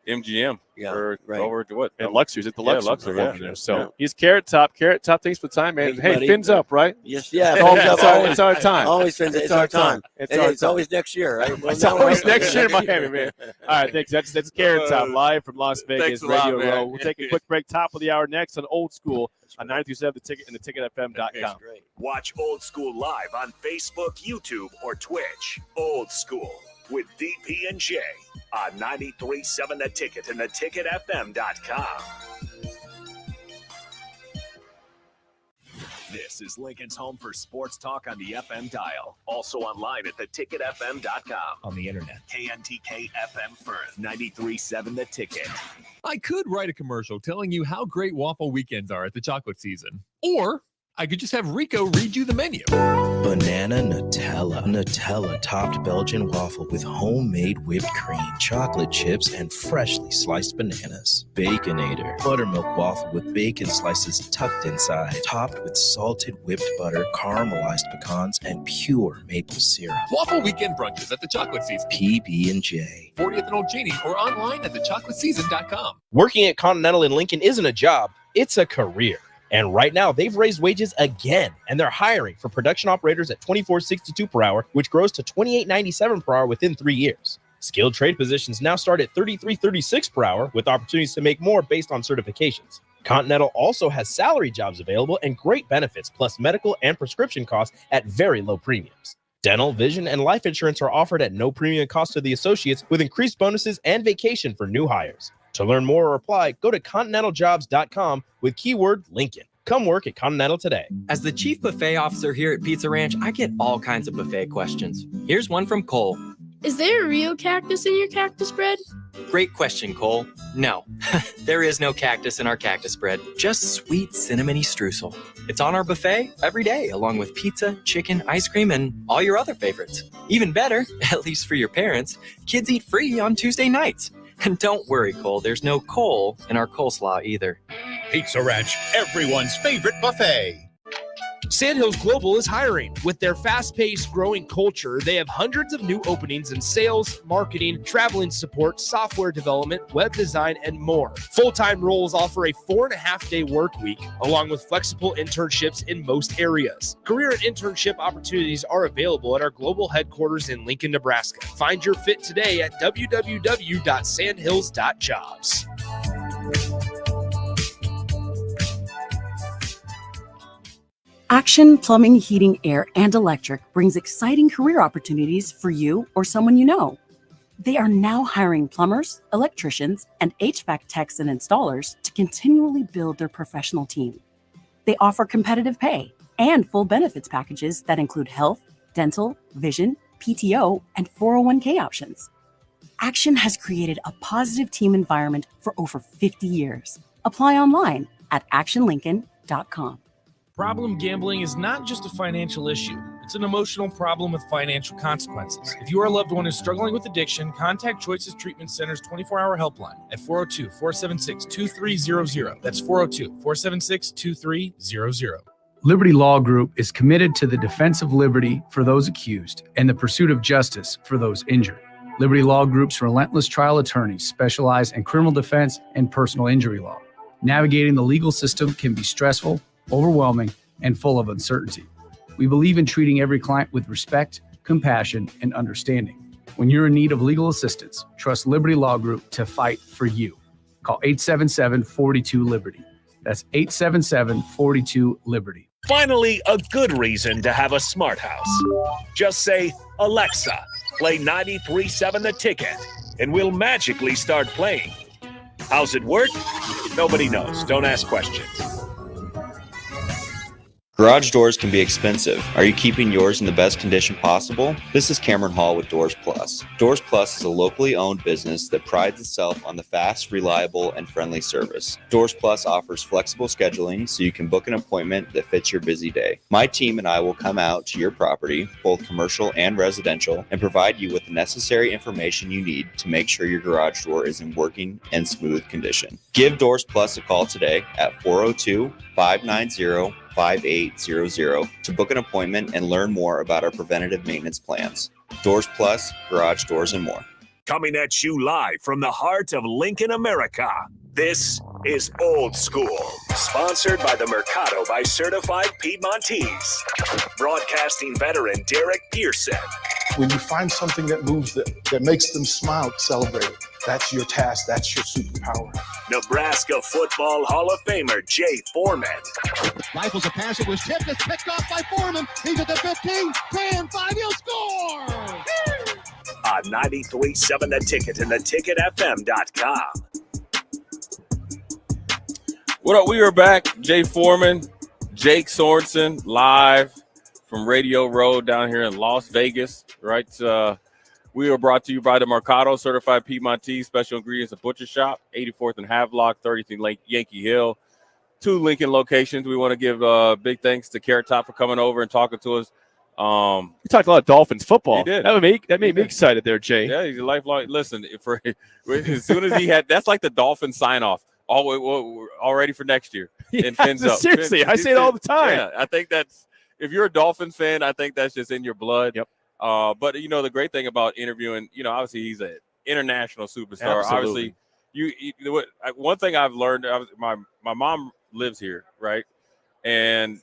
MGM. Yeah, for right. Over to what? And Luxor's at the Luxor. Luxor, yeah. So he's Carrot Top. Carrot Top, thanks for the time, man. Thank you, Hey, buddy. fins up, right? Yes, yeah. It's our time. Always fins. It's our time. It's always next year, right? It's always next year in Miami, man. All right, thanks. That's Carrot Top live from Las Vegas Thanks a lot, Radio man. Row. We'll take a quick break. Top of the hour next on Old School on 937 The Ticket and theticketfm.com. Watch Old School live on Facebook, YouTube, or Twitch. Old School with DP and J on 93.7 The Ticket and theticketfm.com. This is Lincoln's home for sports talk on the FM dial. Also online at theticketfm.com. On the internet. KNTK FM Firth, 93.7 The Ticket. I could write a commercial telling you how great waffle weekends are at the chocolate season. Or I could just have Rico read you the menu. Banana Nutella. Nutella topped Belgian waffle with homemade whipped cream, chocolate chips, and freshly sliced bananas. Baconator. Buttermilk waffle with bacon slices tucked inside, topped with salted whipped butter, caramelized pecans, and pure maple syrup. Waffle weekend brunches at the chocolate season. PB&J. 40th and Old Cheney or online at thechocolateseason.com. Working at Continental in Lincoln isn't a job, it's a career. And right now, they've raised wages again, and they're hiring for production operators at $24.62 per hour, which grows to $28.97 per hour within 3 years. Skilled trade positions now start at $33.36 per hour, with opportunities to make more based on certifications. Continental also has salary jobs available and great benefits, plus medical and prescription costs at very low premiums. Dental, vision, and life insurance are offered at no premium cost to the associates, with increased bonuses and vacation for new hires. To learn more or apply, go to continentaljobs.com with keyword Lincoln. Come work at Continental today. As the chief buffet officer here at Pizza Ranch, I get all kinds of buffet questions. Here's one from Cole. Is there a real cactus in your cactus bread? Great question, Cole. No, there is no cactus in our cactus bread, just sweet cinnamony streusel. It's on our buffet every day, along with pizza, chicken, ice cream, and all your other favorites. Even better, at least for your parents, kids eat free on Tuesday nights. And don't worry, Cole, there's no coal in our coleslaw either. Pizza Ranch, everyone's favorite buffet. Sandhills Global is hiring. With their fast-paced, growing culture, they have hundreds of new openings in sales, marketing, traveling support, software development, web design, and more. Full-time roles offer a 4.5-day work week, along with flexible internships in most areas. Career and internship opportunities are available at our global headquarters in Lincoln, Nebraska. Find your fit today at www.sandhills.jobs. Action Plumbing, Heating, Air, and Electric brings exciting career opportunities for you or someone you know. They are now hiring plumbers, electricians, and HVAC techs and installers to continually build their professional team. They offer competitive pay, and full benefits packages that include health, dental, vision, PTO, and 401k options. Action has created a positive team environment for over 50 years. Apply online at actionlincoln.com. Problem gambling is not just a financial issue. It's an emotional problem with financial consequences. If you are a loved one who's struggling with addiction, contact Choices Treatment Center's 24-hour helpline at 402-476-2300. That's 402-476-2300. Liberty Law Group is committed to the defense of liberty for those accused and the pursuit of justice for those injured. Liberty Law Group's relentless trial attorneys specialize in criminal defense and personal injury law. Navigating the legal system can be stressful, overwhelming, and full of uncertainty. We believe in treating every client with respect, compassion, and understanding. When you're in need of legal assistance, trust Liberty Law Group to fight for you. Call 877-42-LIBERTY. That's 877-42-LIBERTY. Finally, a good reason to have a smart house. Just say, Alexa, play 93.7 The Ticket, and we'll magically start playing. How's it work? Nobody knows. Don't ask questions. Garage doors can be expensive. Are you keeping yours in the best condition possible? This is Cameron Hall with Doors Plus. Doors Plus is a locally owned business that prides itself on the fast, reliable, and friendly service. Doors Plus offers flexible scheduling so you can book an appointment that fits your busy day. My team and I will come out to your property, both commercial and residential, and provide you with the necessary information you need to make sure your garage door is in working and smooth condition. Give Doors Plus a call today at 402-590-5800 to book an appointment and learn more about our preventative maintenance plans. Doors Plus, garage doors, and more. Coming at you live from the heart of Lincoln, America. This is Old School, sponsored by the Mercado by Certified Piedmontese. Broadcasting veteran Derek Pearson. When you find something that moves them, that makes them smile, celebrate it. That's your task. That's your superpower. Nebraska Football Hall of Famer Jay Foreman. Rifles a pass. It was tipped. It's picked off by Foreman. He's at the 15, 10, 5. He'll score! On 93.7 The Ticket and theticketfm.com. What up? We are back. Jay Foreman, Jake Sorensen, live from Radio Road down here in Las Vegas, right? We are brought to you by the Mercado Certified Piedmontese Special Ingredients and Butcher Shop, 84th and Havelock, 30th and Yankee Hill. 2 Lincoln locations. We want to give big thanks to Carrot Top for coming over and talking to us. We talked a lot of Dolphins football. He did. That made me excited there, Jay. Yeah, he's a lifelong. Listen, as soon as he had, that's like the Dolphin sign off. All ready for next year. And fins up. Seriously, I say it all the time. Yeah, I think that's, if you're a Dolphins fan, I think that's just in your blood. Yep. But the great thing about interviewing, obviously he's an international superstar. Absolutely. Obviously, one thing I've learned, my mom lives here, right? And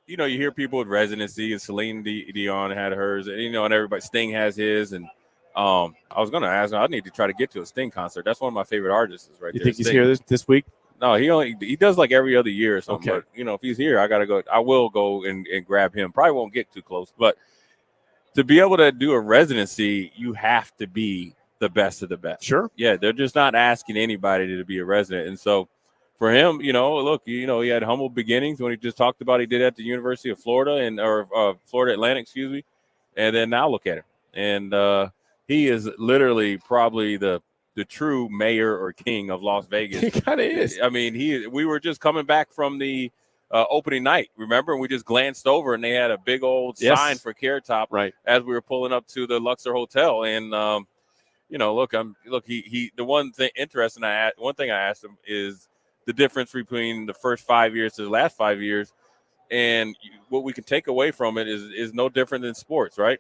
you hear people with residency, and Celine Dion had hers, and and everybody, Sting has his, and I was gonna ask him, I need to try to get to a Sting concert. That's one of my favorite artists, right? You there. think he's Sting. here this week? No, he does like every other year or something. Okay. But, if he's here, I gotta go. I will go and grab him. Probably won't get too close, but to be able to do a residency, you have to be the best of the best. Sure. Yeah, they're just not asking anybody to be a resident. And so for him, look, he had humble beginnings when he just talked about he did at the University of Florida or Florida Atlantic, excuse me. And then now look at him. And he is literally probably the true mayor or king of Las Vegas. He kind of is. I mean, we were just coming back from the opening night, remember? And we just glanced over and they had a big old sign for Carrot Top right as we were pulling up to the Luxor Hotel. And the one thing interesting one thing I asked him is the difference between the first 5 years to the last 5 years, and what we can take away from it is no different than sports, right?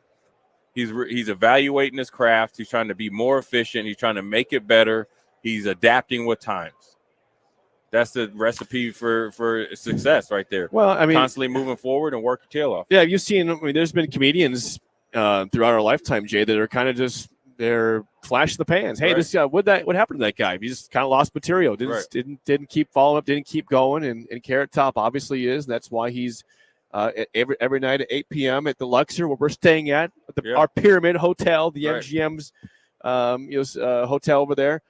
He's evaluating his craft. He's trying to be more efficient. He's trying to make it better. He's adapting with times. That's the recipe for success right there. Well, I mean, constantly moving forward and work your tail off. Yeah, you've seen. There's been comedians throughout our lifetime, Jay, that are kind of just they're flash the pans. Hey, Right. this what happened to that guy? He just kind of lost material. Didn't keep following up. Didn't keep going. And Carrot Top obviously is. That's why he's every night at 8 p.m. at the Luxor where we're staying at our Pyramid Hotel, the MGM's hotel over there.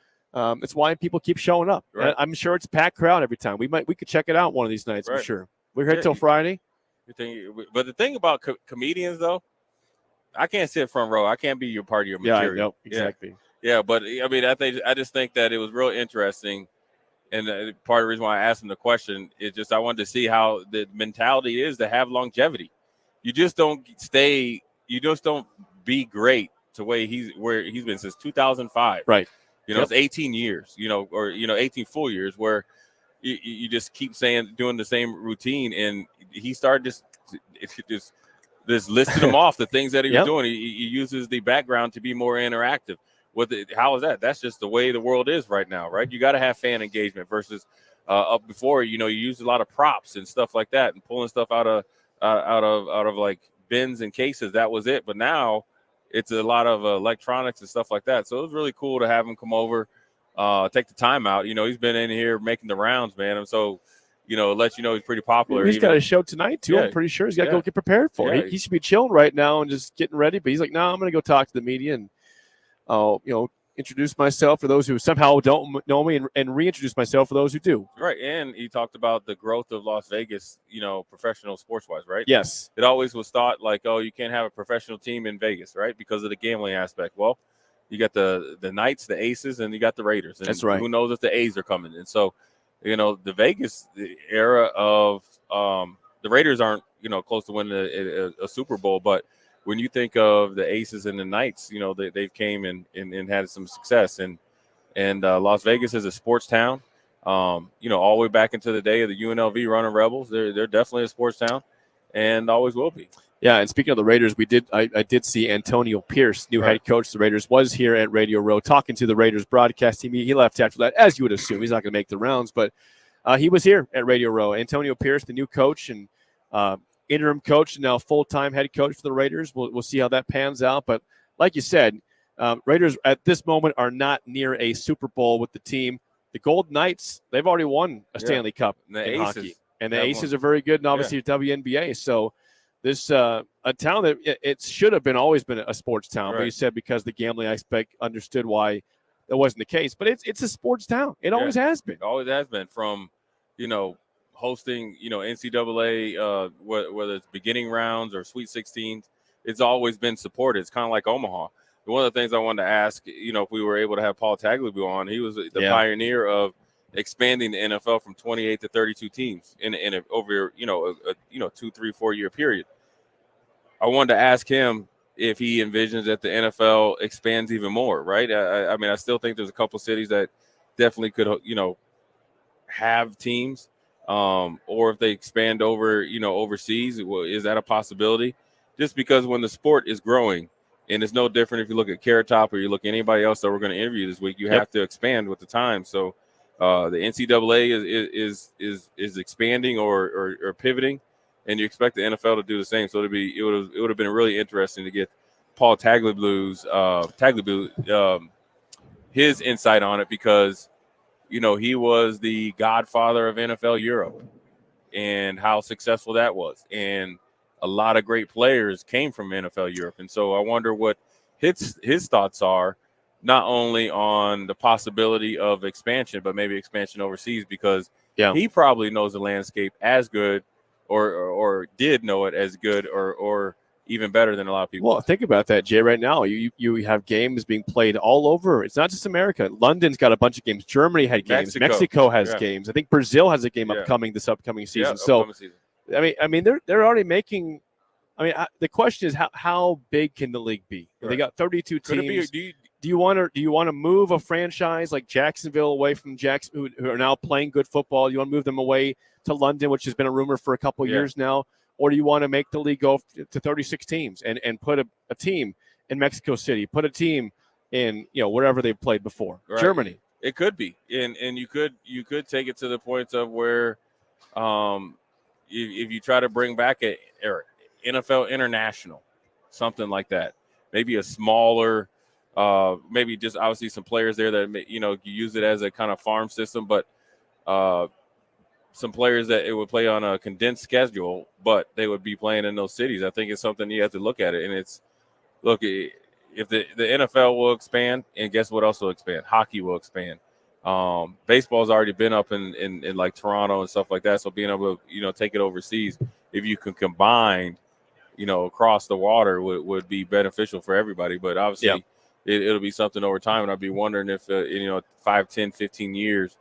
It's why people keep showing up. Right. I'm sure it's a packed crowd every time. We could check it out one of these nights for Right. sure. We're here Yeah, till Friday. But the thing about comedians, though, I can't sit front row. I can't be your part of your material. Yeah, I know. Exactly. Yeah, but I mean, I just think that it was real interesting. And part of the reason why I asked him the question is just I wanted to see how the mentality is to have longevity. You just don't stay. You just don't be great to where he's been since 2005. Right. It's 18 years. 18 full years where you just keep doing the same routine, and he started just listing them off the things that he was doing. He uses the background to be more interactive. How is that? That's just the way the world is right now, right? You got to have fan engagement versus up before. You use a lot of props and stuff like that, and pulling stuff out of like bins and cases. That was it. But now it's a lot of electronics and stuff like that. So it was really cool to have him come over, take the time out. He's been in here making the rounds, man. And so, let you know he's pretty popular. He's got a show tonight too. Yeah. I'm pretty sure he's got to go get prepared for Yeah. it. He should be chilling right now and just getting ready. But he's like, no, I'm going to go talk to the media and introduce myself for those who somehow don't know me and reintroduce myself for those who do. Right. And he talked about the growth of Las Vegas, professional sports-wise, right? Yes. It always was thought like, oh, you can't have a professional team in Vegas, right? Because of the gambling aspect. Well, you got the Knights, the Aces, and you got the Raiders. And that's right. Who knows if the A's are coming. And so, the Vegas era of the Raiders aren't, close to winning a Super Bowl, but when you think of the Aces and the Knights, they've came and had some success. And Las Vegas is a sports town. All the way back into the day of the UNLV running Rebels, they're definitely a sports town, and always will be. Yeah, and speaking of the Raiders, I did see Antonio Pierce, new head coach of the Raiders, was here at Radio Row talking to the Raiders broadcast team. He left after that, as you would assume. He's not going to make the rounds, but he was here at Radio Row. Antonio Pierce, the new coach and interim coach, and now full-time head coach for the Raiders. We'll see how that pans out. But like you said, Raiders at this moment are not near a Super Bowl with the team. The Golden Knights, they've already won a Stanley Cup in hockey. And the Aces are very good, and obviously WNBA. So this a town that it should have always been a sports town. But you said because the gambling aspect understood why that wasn't the case. But it's a sports town. It always has been. It always has been from, hosting, NCAA, whether it's beginning rounds or Sweet 16s, it's always been supported. It's kind of like Omaha. One of the things I wanted to ask, if we were able to have Paul Tagliabue on, he was the pioneer of expanding the NFL from 28 to 32 teams over 2, 3, 4 year period. I wanted to ask him if he envisions that the NFL expands even more, right? I mean, I still think there's a couple cities that definitely could, have teams. Or if they expand over, overseas, is that a possibility? Just because when the sport is growing, and it's no different if you look at Carrot Top or you look at anybody else that we're going to interview this week, you have to expand with the time. So the NCAA is expanding or pivoting, and you expect the NFL to do the same. So it would have been really interesting to get Paul Tagliabue's his insight on it, because he was the godfather of NFL Europe and how successful that was. And a lot of great players came from NFL Europe. And so I wonder what his thoughts are, not only on the possibility of expansion, but maybe expansion overseas, because he probably knows the landscape as good or did know it as good or even better than a lot of people. Well, think about that, Jay. Right now, you have games being played all over. It's not just America. London's got a bunch of games. Germany had games. Mexico has games. I think Brazil has a game upcoming this upcoming season. Season. I mean, they're already making. I mean, the question is how big can the league be? They got 32 teams. Do you want to move a franchise like Jacksonville away from who are now playing good football? You want to move them away to London, which has been a rumor for a couple years now? Or do you want to make the league go to 36 teams and put a team in Mexico City, put a team in wherever they've played before, Germany? It could be, and you could take it to the point of where, if you try to bring back a NFL International, something like that, maybe a smaller, maybe just obviously some players there that you use it as a kind of farm system, but some players that it would play on a condensed schedule, but they would be playing in those cities. I think it's something you have to look at it. And if the NFL will expand, and guess what else will expand? Hockey will expand. Baseball's already been up in like Toronto and stuff like that. So being able to, take it overseas, if you can combine, across the water would be beneficial for everybody. But obviously, it'll be something over time. And I'd be wondering if, 5, 10, 15 years,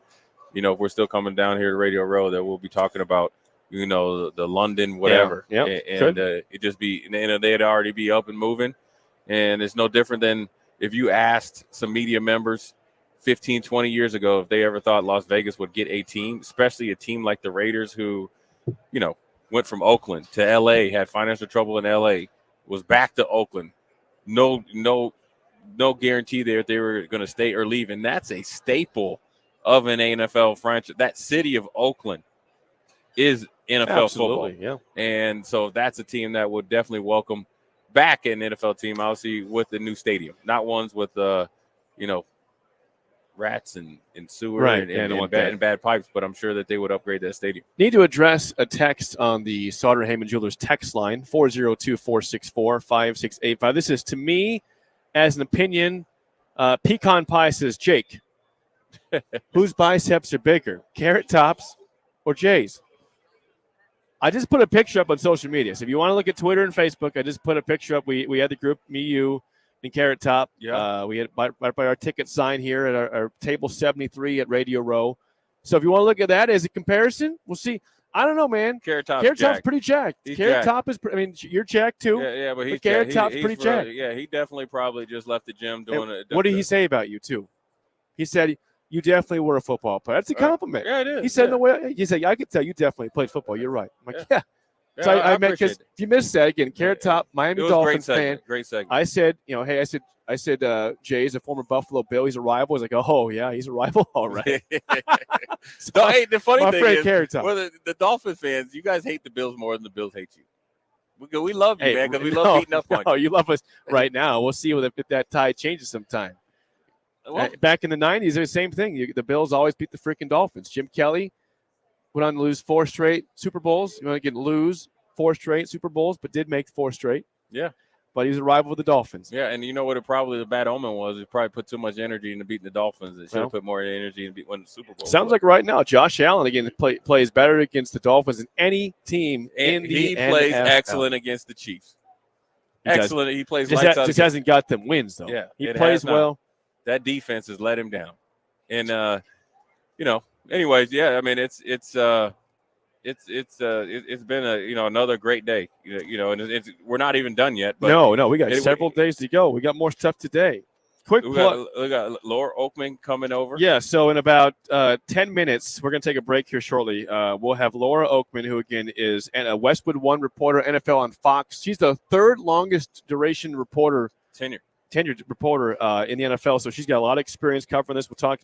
if we're still coming down here to Radio Row, that we'll be talking about, the London whatever. Yeah. And it just be, they'd already be up and moving. And it's no different than if you asked some media members 15, 20 years ago if they ever thought Las Vegas would get a team, especially a team like the Raiders who, went from Oakland to L.A., had financial trouble in L.A., was back to Oakland. No guarantee there that they were going to stay or leave. And that's a staple of an NFL franchise. That city of Oakland is NFL football. Yeah. And so that's a team that would definitely welcome back an NFL team, obviously, with the new stadium. Not ones with, rats and sewer and bad pipes, but I'm sure that they would upgrade that stadium. Need to address a text on the Sauter Heyman Jewelers text line, 402-464-5685. This is, to me, as an opinion, Pecan Pie says, Jake, whose biceps are bigger, Carrot Top's or Jay's? I just put a picture up on social media. So if you want to look at Twitter and Facebook, I just put a picture up. We had the group, me, you, and Carrot Top. Yeah. We had right by our ticket sign here at our table 73 at Radio Row. So if you want to look at that as a comparison, we'll see. I don't know, man. Carrot Top's pretty jacked. Carrot Top is, you're jacked too. Yeah, but Carrot Top's pretty jacked. Yeah, he definitely probably just left the gym doing it. What did he say about you too? He said you definitely were a football player. That's a compliment. Yeah, it is. He said, "No way." He said, "I could tell you definitely played football." You're right. I'm like, yeah. So I meant, because if you missed that again, Carrot Top, Miami Dolphins fan. Great segment. I said, hey, I said, Jay's a former Buffalo Bill. He's a rival. He's like, oh yeah, he's a rival. All right. So, hey, the funny thing is, Carrot Top. well, the Dolphin fans, you guys hate the Bills more than the Bills hate you. We love you, man, because we love beating up on you. No, you love us right now. We'll see if that tide changes sometime. Well, back in the 90s, it was the same thing. The Bills always beat the freaking Dolphins. Jim Kelly went on to lose 4 straight Super Bowls. You want to lose 4 straight Super Bowls, but did make 4 straight. Yeah. But he was a rival with the Dolphins. Yeah, and you know what? Probably the bad omen was. He probably put too much energy into beating the Dolphins. It should have put more energy into winning the Super Bowl. Sounds like right now, Josh Allen again plays better against the Dolphins than any team in the He NFL. plays excellent against the Chiefs. Excellent. He plays just, lights out. just hasn't got them wins though. Yeah, he plays well. That defense has let him down, and anyways, yeah. I mean, it's been another great day. And we're not even done yet. But no, we got several days to go. We got more stuff today. Quick plug. We got Laura Oakman coming over. Yeah, so in about 10 minutes, we're going to take a break here shortly. We'll have Laura Oakman, who, again, is a Westwood One reporter, NFL on Fox. She's the 3rd longest duration reporter. Tenured reporter in the NFL, so she's got a lot of experience covering this. We'll talk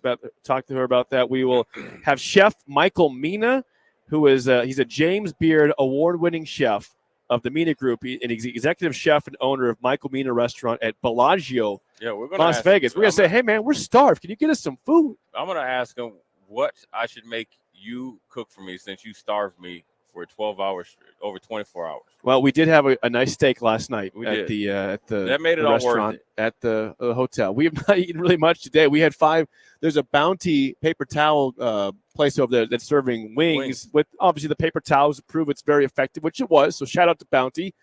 to her about that. We will have Chef Michael Mina, who is he's a James Beard award-winning chef of the Mina Group, and he's executive chef and owner of Michael Mina Restaurant at Bellagio, Las Vegas. We're going to say, hey, man, we're starved. Can you get us some food? I'm going to ask him what I should make you cook for me since you starved me for 12 hours, over 24 hours. Well, we did have a nice steak last night at the that made it all restaurant worth it. at the hotel. We have not eaten really much today. We had 5. There's a Bounty paper towel place over there that's serving wings with obviously the paper towels to prove it's very effective, which it was. So shout out to Bounty.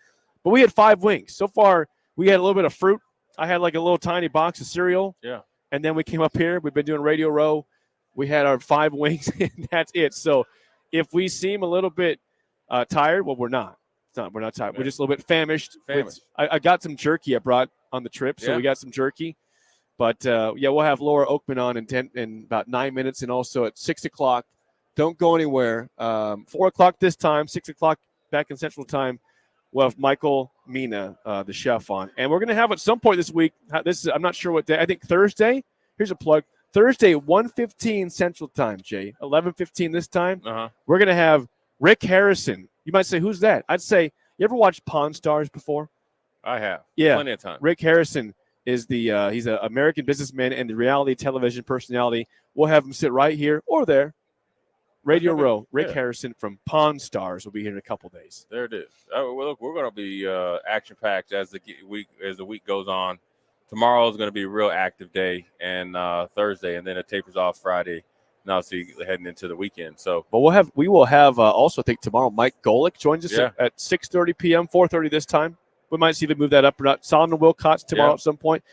But we had 5 wings. So far, we had a little bit of fruit. I had like a little tiny box of cereal. Yeah. And then we came up here. We've been doing Radio Row. We had our 5 wings, and that's it. So if we seem a little bit tired, well, we're not. We're not tired. We're just a little bit famished. I got some jerky I brought on the trip, so we got some jerky. But, we'll have Laura Oakman on in about 9 minutes, and also at 6 o'clock. Don't go anywhere. 4 o'clock this time, 6 o'clock back in Central Time. We'll have Michael Mina, the chef, on. And we're going to have at some point this week, I'm not sure what day, I think Thursday. Here's a plug. Thursday, 1:15 Central Time, Jay. 11:15 this time. We're going to have Rick Harrison. You might say, who's that? I'd say, you ever watched Pawn Stars before? I have. Yeah. Plenty of time. Rick Harrison is he's an American businessman and the reality television personality. We'll have him sit right here or there. Radio Row. Rick Harrison from Pawn Stars will be here in a couple days. There it is. Well, look, we're going to be action-packed as the week goes on. Tomorrow is going to be a real active day, and Thursday, and then it tapers off Friday. Now see heading into the weekend. So, but we will have also I think tomorrow Mike Golick joins us at 6:30 p.m., 4:30 this time. We might see if we move that up or not. Solomon Wilcox tomorrow at some point.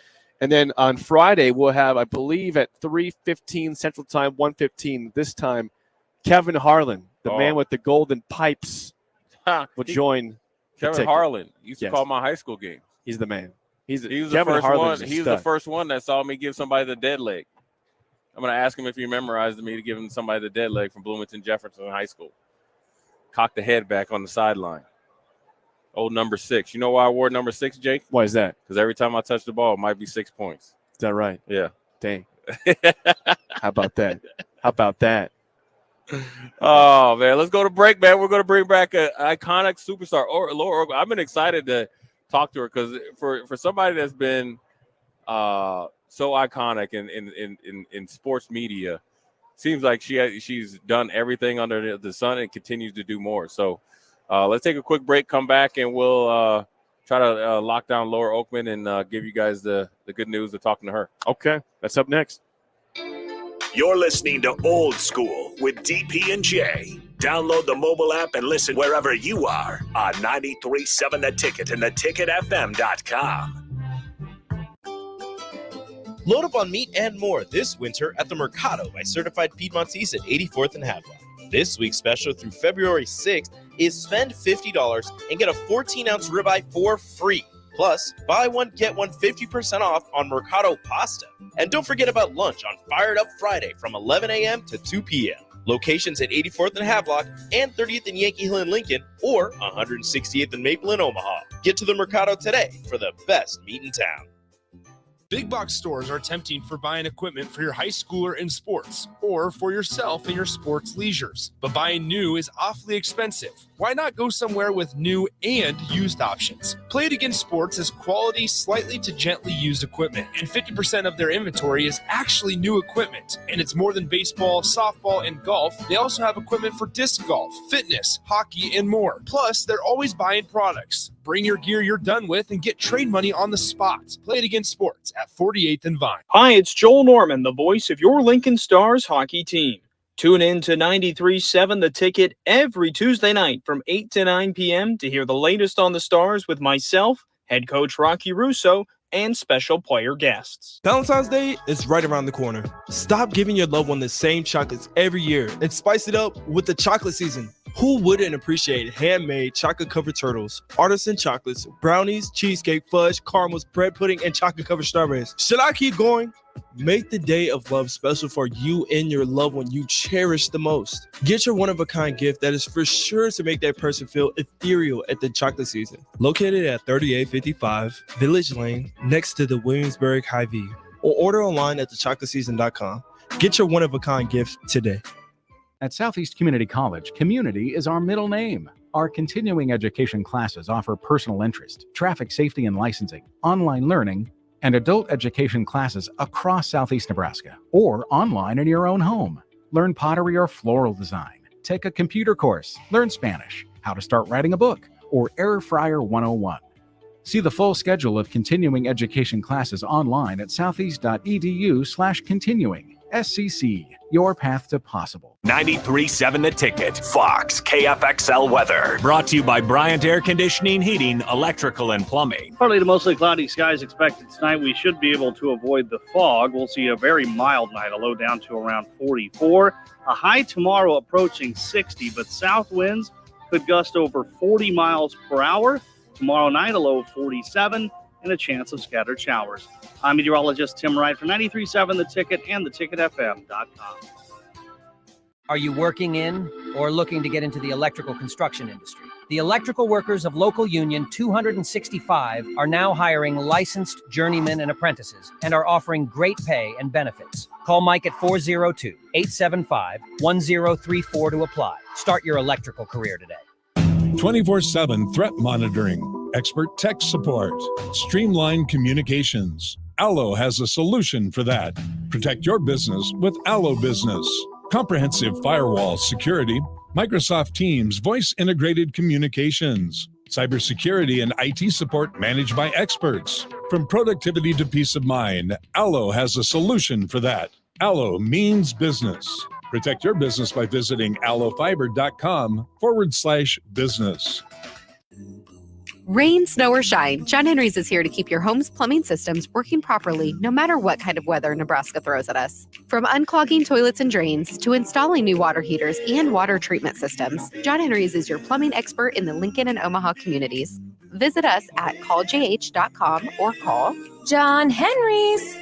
And then on Friday, we'll have, I believe, at 3:15 Central Time, 1:15 this time, Kevin Harlan, the man with the golden pipes, will join. Kevin Harlan used to call my high school game. He's the man. He was the first one. He was the first one that saw me give somebody the dead leg. I'm going to ask him if he memorized me to give him somebody the dead leg from Bloomington Jefferson High School. Cock the head back on the sideline. Old number 6. You know why I wore number 6, Jake? Why is that? Because every time I touch the ball, it might be 6 points. Is that right? Yeah. Dang. How about that? How about that? Oh, man. Let's go to break, man. We're going to bring back an iconic superstar, Laura Oakman. I've been excited to talk to her because for somebody that's been so iconic in sports media, seems like she's done everything under the sun and continues to do more. So let's take a quick break, come back, and we'll try to lock down Laura Oakman and give you guys the good news of talking to her. Okay, that's up next. You're listening to Old School with DP and J. Download the mobile app and listen wherever you are on 93.7 The Ticket and theticketfm.com. Load up on meat and more this winter at the Mercado by Certified Piedmontese at 84th and Havelock. This week's special through February 6th is spend $50 and get a 14-ounce ribeye for free. Plus, buy one, get one 50% off on Mercado pasta. And don't forget about lunch on Fired Up Friday from 11 a.m. to 2 p.m. Locations at 84th and Havelock and 30th and Yankee Hill in Lincoln or 168th and Maple in Omaha. Get to the Mercado today for the best meat in town. Big box stores are tempting for buying equipment for your high schooler in sports or for yourself in your sports leisures. But buying new is awfully expensive. Why not go somewhere with new and used options? Play It Again Sports has quality, slightly to gently used equipment, and 50% of their inventory is actually new equipment. And it's more than baseball, softball, and golf. They also have equipment for disc golf, fitness, hockey, and more. Plus, they're always buying products. Bring your gear you're done with and get trade money on the spot. Play It Again Sports at 48th and Vine. Hi, it's Joel Norman, the voice of your Lincoln Stars hockey team. Tune in to 93.7 The Ticket every Tuesday night from 8 to 9 p.m. to hear the latest on the Stars with myself, head coach Rocky Russo, and special player guests. Valentine's Day is right around the corner. Stop giving your loved one the same chocolates every year and spice it up with the chocolate season. Who wouldn't appreciate handmade chocolate-covered turtles, artisan chocolates, brownies, cheesecake, fudge, caramels, bread pudding, and chocolate-covered strawberries? Should I keep going? Make the day of love special for you and your loved one you cherish the most. Get your one-of-a-kind gift that is for sure to make that person feel ethereal at the chocolate season. Located at 3855 Village Lane, next to the Williamsburg Hy-Vee, or order online at thechocolateseason.com. Get your one-of-a-kind gift today. At Southeast Community College, community is our middle name. Our continuing education classes offer personal interest, traffic safety and licensing, online learning, and adult education classes across Southeast Nebraska or online in your own home. Learn pottery or floral design, take a computer course, learn Spanish, how to start writing a book, or Air Fryer 101. See the full schedule of continuing education classes online at southeast.edu/continuing. SCC, your path to possible. 93.7 The Ticket, Fox, KFXL weather. Brought to you by Bryant Air Conditioning, Heating, Electrical, and Plumbing. Partly to mostly cloudy skies expected tonight. We should be able to avoid the fog. We'll see a very mild night, a low down to around 44. A high tomorrow approaching 60, but south winds could gust over 40 miles per hour. Tomorrow night, a low of 47 and a chance of scattered showers. I'm meteorologist Tim Wright from 93.7 The Ticket and theticketfm.com. Are you working in or looking to get into the electrical construction industry? The electrical workers of Local Union 265 are now hiring licensed journeymen and apprentices and are offering great pay and benefits. Call Mike at 402-875-1034 to apply. Start your electrical career today. 24/7 threat monitoring, expert tech support, streamlined communications. Allo has a solution for that. Protect your business with Allo Business. Comprehensive firewall security, Microsoft Teams voice-integrated communications, cybersecurity and IT support managed by experts. From productivity to peace of mind, Allo has a solution for that. Allo means business. Protect your business by visiting allofiber.com/business. Rain, snow, or shine, John Henry's is here to keep your home's plumbing systems working properly no matter what kind of weather Nebraska throws at us. From unclogging toilets and drains to installing new water heaters and water treatment systems, John Henry's is your plumbing expert in the Lincoln and Omaha communities. Visit us at calljh.com or call John Henry's.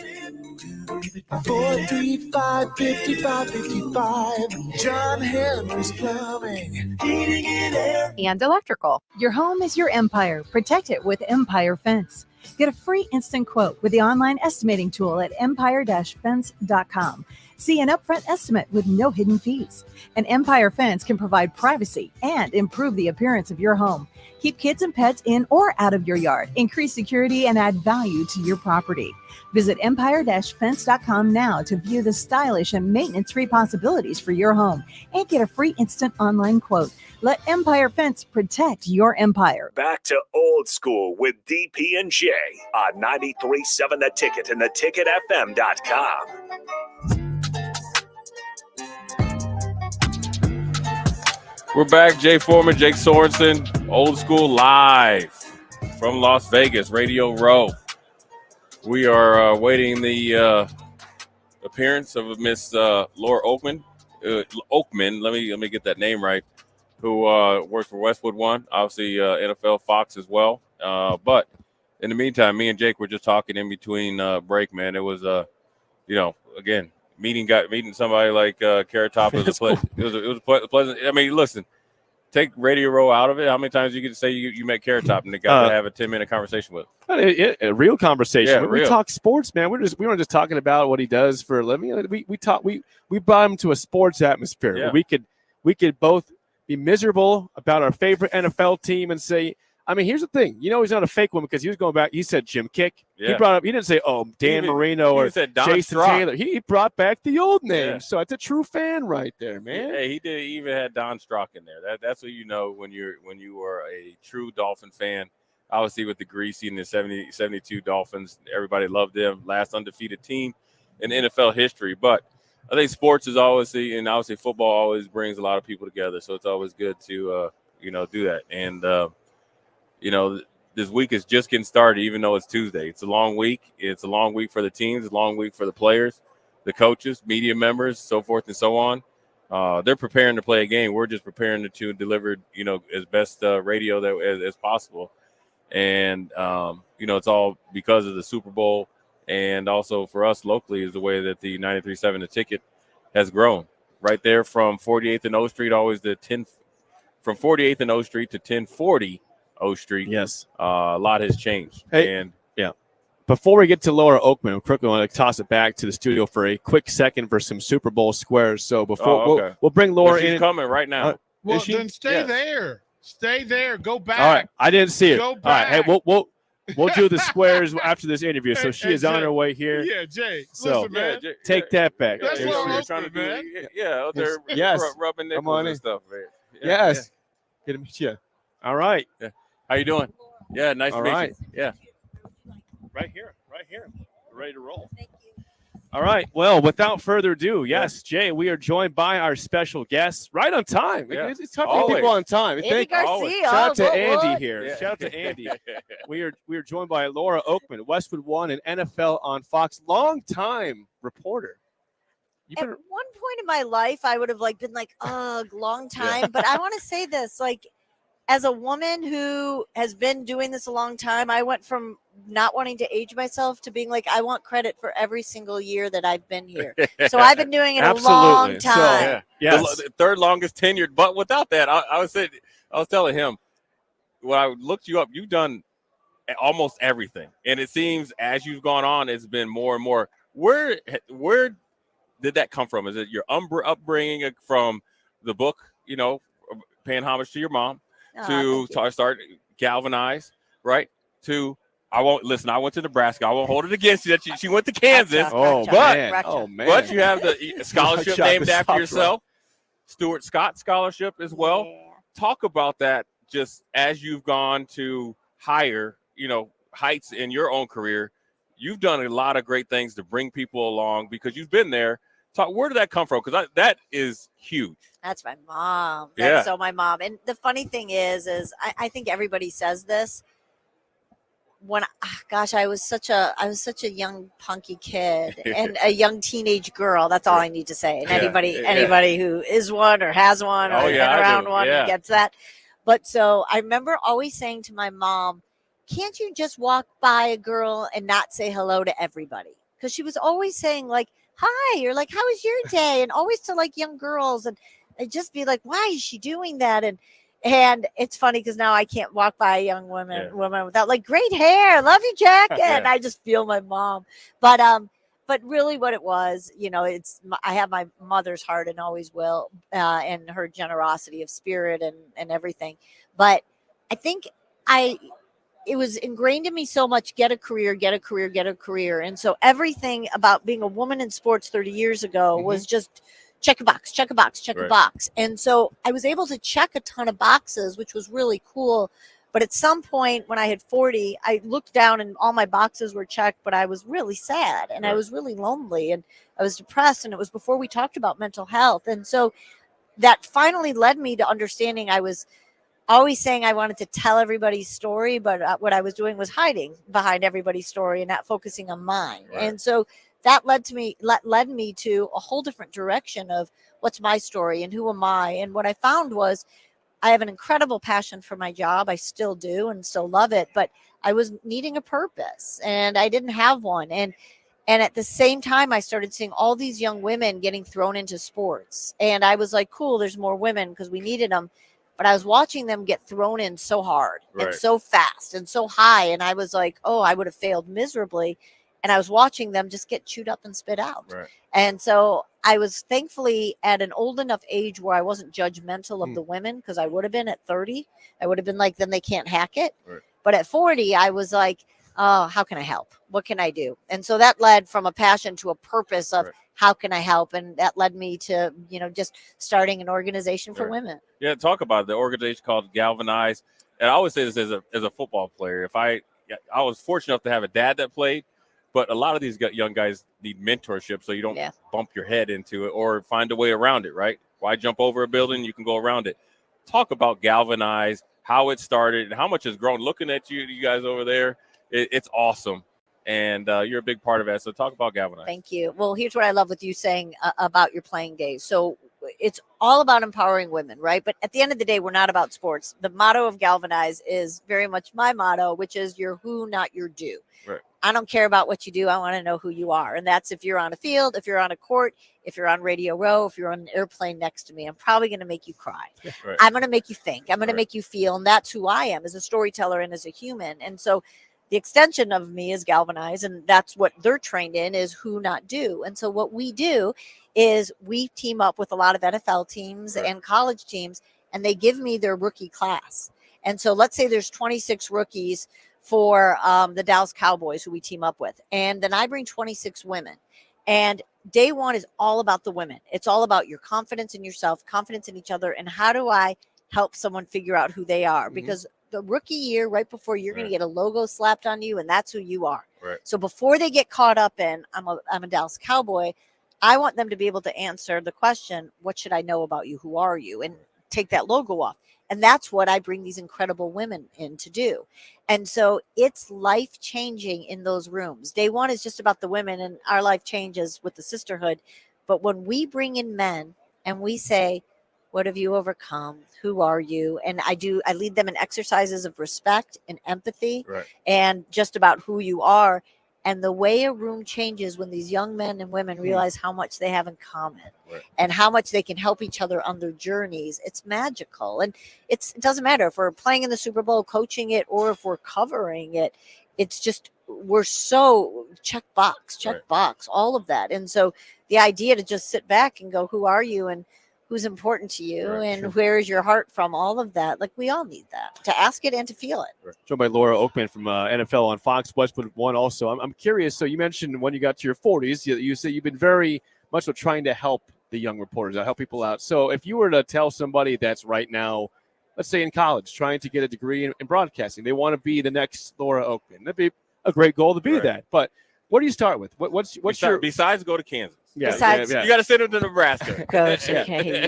435-5555. John Henry's Plumbing, Heating and Air. And electrical. Your home is your empire. Protect it with Empire Fence. Get a free instant quote with the online estimating tool at empire-fence.com. See an upfront estimate with no hidden fees. An Empire Fence can provide privacy and improve the appearance of your home. Keep kids and pets in or out of your yard. Increase security and add value to your property. Visit empire-fence.com now to view the stylish and maintenance-free possibilities for your home and get a free instant online quote. Let Empire Fence protect your empire. Back to Old School with DP and J on 93.7 The Ticket and theticketfm.com. We're back. Jay Foreman, Jake Sorensen, Old School live from Las Vegas, Radio Row. We are waiting the appearance of Miss Laura Oakman. Oakman, let me get that name right. Who works for Westwood One, obviously NFL Fox as well. But in the meantime, me and Jake were just talking in between break. Man, it was again. Meeting somebody like Carrot Top was it was pleasant. I mean, listen, take Radio Row out of it. How many times you get to say you met Carrot Top and the guy to have a 10-minute conversation with? A real conversation. Yeah, we talk sports, man. We weren't just talking about what he does for a living. We brought him to a sports atmosphere where we could both be miserable about our favorite NFL team and say, I mean, here's the thing. You know, he's not a fake one because he was going back. He said Jim Kick. Yeah. He brought up. He didn't say, Dan Marino or Jason Taylor. He brought back the old name. Yeah. So it's a true fan right there, man. Yeah, he did. He even had Don Strock in there. That's what you know when you are a true Dolphin fan. Obviously, with the Greasy and the 72 Dolphins, everybody loved them. Last undefeated team in NFL history. But I think sports is obviously football always brings a lot of people together. So it's always good to do that. And this week is just getting started, even though it's Tuesday. It's a long week. It's a long week for the teams, a long week for the players, the coaches, media members, so forth and so on. They're preparing to play a game. We're just preparing to deliver, as best radio as possible. And, it's all because of the Super Bowl. And also for us locally is the way that the 93.7 The Ticket has grown. Right there from 48th and O Street, always from 48th and O Street to 1040 O Street. Yes. A lot has changed. Hey, yeah. Before we get to Laura Oakman, I quickly want to toss it back to the studio for a quick second for some Super Bowl squares. So before we'll bring Laura in. She's coming right now. Well, then stay there. Stay there. Go back. All right. I didn't see it. Go All back. right. Hey, we'll do the squares after this interview. So she is on her way here. Yeah, Jay. So listen, man. take that back. That's what I'm trying to do. Man. Yeah, they're rubbing nickels and stuff. Man. Yeah, yes. Good to meet you. All right. Yeah. How you doing? Yeah, nice to meet you. Yeah. Right here. We're ready to roll. Thank you. All right. Well, without further ado, yes, Jay, we are joined by our special guest right on time. Yeah. It's tough to get people on time. Andy Garcia. Shout out to Andy What? here. Yeah. Shout out to Andy. We are joined by Laura Oakman, Westwood One and NFL on Fox, longtime reporter. At one point in my life, I would have been ugh, long time. But I want to say this, as a woman who has been doing this a long time, I went from not wanting to age myself to being I want credit for every single year that I've been here. So I've been doing it a long time. The third longest tenured. But without that, I was telling him, when I looked you up, you've done almost everything. And it seems as you've gone on, it's been more and more. Where did that come from? Is it your upbringing from the book, paying homage to your mom? To start galvanize, right? I went to Nebraska. I won't hold it against you that she went to Kansas. Man. But you have the scholarship named after yourself, Stuart Scott Scholarship as well. Yeah. Talk about that just as you've gone to higher, heights in your own career. You've done a lot of great things to bring people along because you've been there Talk. Where did that come from? Because that is huge. That's my mom. Yeah. That's so my mom. And the funny thing is I think everybody says this. When I was such a young punky kid and a young teenage girl. That's all I need to say. And anybody who is one or has one or been around one gets that. But so I remember always saying to my mom, "Can't you just walk by a girl and not say hello to everybody?" Because she was always saying like, "Hi," or like, "How was your day?" And always to like young girls, and I'd just be like, "Why is she doing that?" And it's funny because now I can't walk by a young woman without like, "Great hair, love your jacket." And I just feel my mom. But really what it was, I have my mother's heart and always will, and her generosity of spirit and everything. But I think it was ingrained in me so much, get a career. And so everything about being a woman in sports 30 years ago was just check a box. And so I was able to check a ton of boxes, which was really cool. But at some point when I had 40, I looked down and all my boxes were checked, but I was really sad and I was really lonely and I was depressed. And it was before we talked about mental health. And so that finally led me to understanding I was always saying I wanted to tell everybody's story, but what I was doing was hiding behind everybody's story and not focusing on mine. Right. And so that led me to a whole different direction of what's my story and who am I. And what I found was I have an incredible passion for my job. I still do and still love it, but I was needing a purpose and I didn't have one. And at the same time, I started seeing all these young women getting thrown into sports. And I was like, cool, there's more women because we needed them. But I was watching them get thrown in so hard and so fast and so high. And I was like, oh, I would have failed miserably. And I was watching them just get chewed up and spit out. Right. And so I was thankfully at an old enough age where I wasn't judgmental of the women, because I would have been at 30. I would have been like, then they can't hack it. Right. But at 40, I was like, oh, how can I help? What can I do? And so that led from a passion to a purpose of how can I help? And that led me to, just starting an organization for women. Yeah, talk about the organization called Galvanize. And I always say this as a football player. If I was fortunate enough to have a dad that played, but a lot of these young guys need mentorship so you don't bump your head into it or find a way around it, right? Why jump over a building? You can go around it. Talk about Galvanize, how it started, and how much has grown. Looking at you guys over there, it's awesome. And you're a big part of it. So talk about Galvanize. Thank you. Well, here's what I love with you saying about your playing days. So it's all about empowering women, right? But at the end of the day, we're not about sports. The motto of Galvanize is very much my motto, which is your who, not your do. Right. I don't care about what you do. I want to know who you are. And that's if you're on a field, if you're on a court, if you're on Radio Row, if you're on an airplane next to me, I'm probably going to make you cry. Right. I'm going to make you think. I'm going to make you feel. And that's who I am as a storyteller and as a human. And so the extension of me is Galvanize, and that's what they're trained in is who, not do. And so what we do is we team up with a lot of NFL teams and college teams, and they give me their rookie class. And so let's say there's 26 rookies for the Dallas Cowboys who we team up with. And then I bring 26 women. And day one is all about the women. It's all about your confidence in yourself, confidence in each other, and how do I help someone figure out who they are? Because the rookie year, right before you're going to get a logo slapped on you, and that's who you are. Right. So before they get caught up in, I'm a Dallas Cowboy, I want them to be able to answer the question, what should I know about you? Who are you? And take that logo off. And that's what I bring these incredible women in to do. And so it's life changing in those rooms. Day one is just about the women, and our life changes with the sisterhood. But when we bring in men and we say, what have you overcome? Who are you? And I lead them in exercises of respect and empathy and just about who you are. And the way a room changes when these young men and women realize how much they have in common and how much they can help each other on their journeys, it's magical. And it doesn't matter if we're playing in the Super Bowl, coaching it, or if we're covering it. It's just, we're so check box, all of that. And so the idea to just sit back and go, who are you? And who's important to you and where is your heart from, all of that. Like, we all need that, to ask it and to feel it. Joined by Laura Oakman from NFL on Fox, Westwood One also. I'm curious, so you mentioned when you got to your 40s, you said you've been very much so trying to help the young reporters, help people out. So if you were to tell somebody that's right now, let's say in college, trying to get a degree in broadcasting, they want to be the next Laura Oakman, that'd be a great goal to be that. But what do you start with? What's your... Besides go to Kansas. Yeah, Besides- yeah. You got to send him to Nebraska. Coach, Yeah. okay.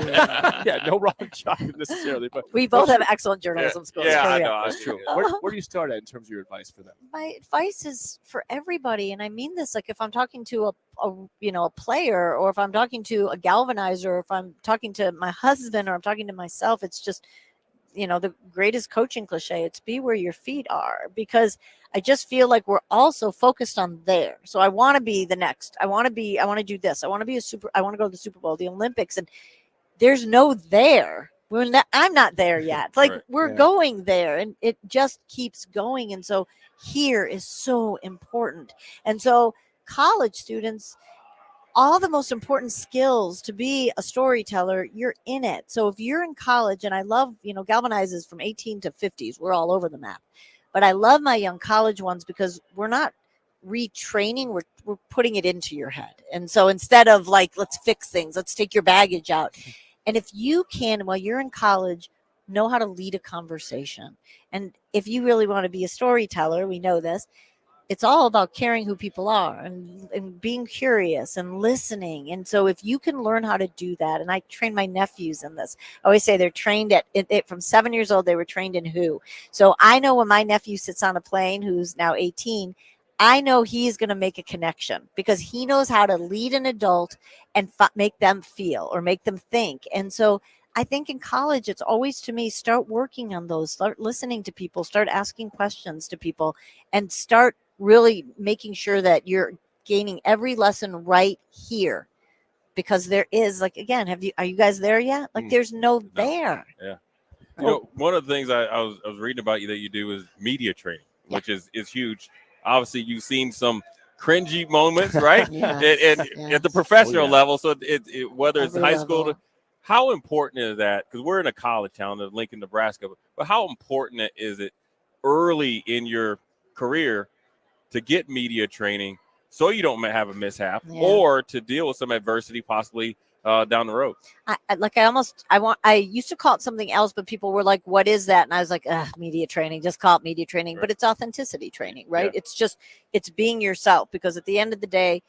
Yeah, no wrong job necessarily, but We both have excellent journalism schools. Yeah, for I real. know. that's true. Where do you start at in terms of your advice for them? My advice is for everybody, and I mean this. Like if I'm talking to a player, or if I'm talking to a galvanizer, or if I'm talking to my husband, or I'm talking to myself, it's just the greatest coaching cliche. It's be where your feet are, because I just feel like we're also focused on there. So I want to be the next. I want to do this. I want to go to the Super Bowl, the Olympics, and there's no there. I'm not there yet. Like Right. we're going there, and it just keeps going. And so here is so important. And so college students, all the most important skills to be a storyteller, you're in it. So if you're in college, and I love, Galvanizes from 18 to 50s, we're all over the map. But I love my young college ones because we're not retraining, we're putting it into your head. And so instead of like, let's fix things, let's take your baggage out. And if you can, while you're in college, know how to lead a conversation. And if you really want to be a storyteller, we know this, it's all about caring who people are and being curious and listening. And so if you can learn how to do that, and I train my nephews in this, I always say they're trained at it from 7 years old, they were trained in who. So I know when my nephew sits on a plane, who's now 18, I know he's going to make a connection because he knows how to lead an adult and make them feel or make them think. And so I think in college, it's always, to me, start working on those, start listening to people, start asking questions to people, and start really making sure that you're gaining every lesson right here. Because there is, like, again, are you guys there yet? Like, there's no there. Yeah. One of the things I was reading about you that you do is media training, which is huge. Obviously, you've seen some cringy moments, right? Yes, and at the professional level. So whether it's Every high school, level. how important is that? Because we're in a college town of Lincoln, Nebraska. But how important is it early in your career to get media training so you don't have a mishap or to deal with some adversity possibly down the road? I used to call it something else, but people were like, what is that? And I was like, media training, just call it media training. Right. But it's authenticity training, right? Yeah. It's being yourself, because at the end of the day,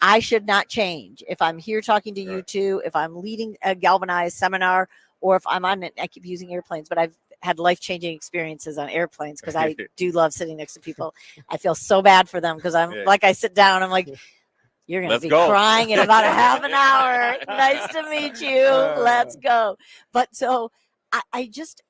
I should not change. If I'm here talking to you two, if I'm leading a galvanized seminar, or if I'm on it, I keep using airplanes, but I've had life-changing experiences on airplanes because I do love sitting next to people. I feel so bad for them because I'm like, I sit down, I'm like, you're going to be crying in about a half an hour. Nice to meet you. Let's go. But so I just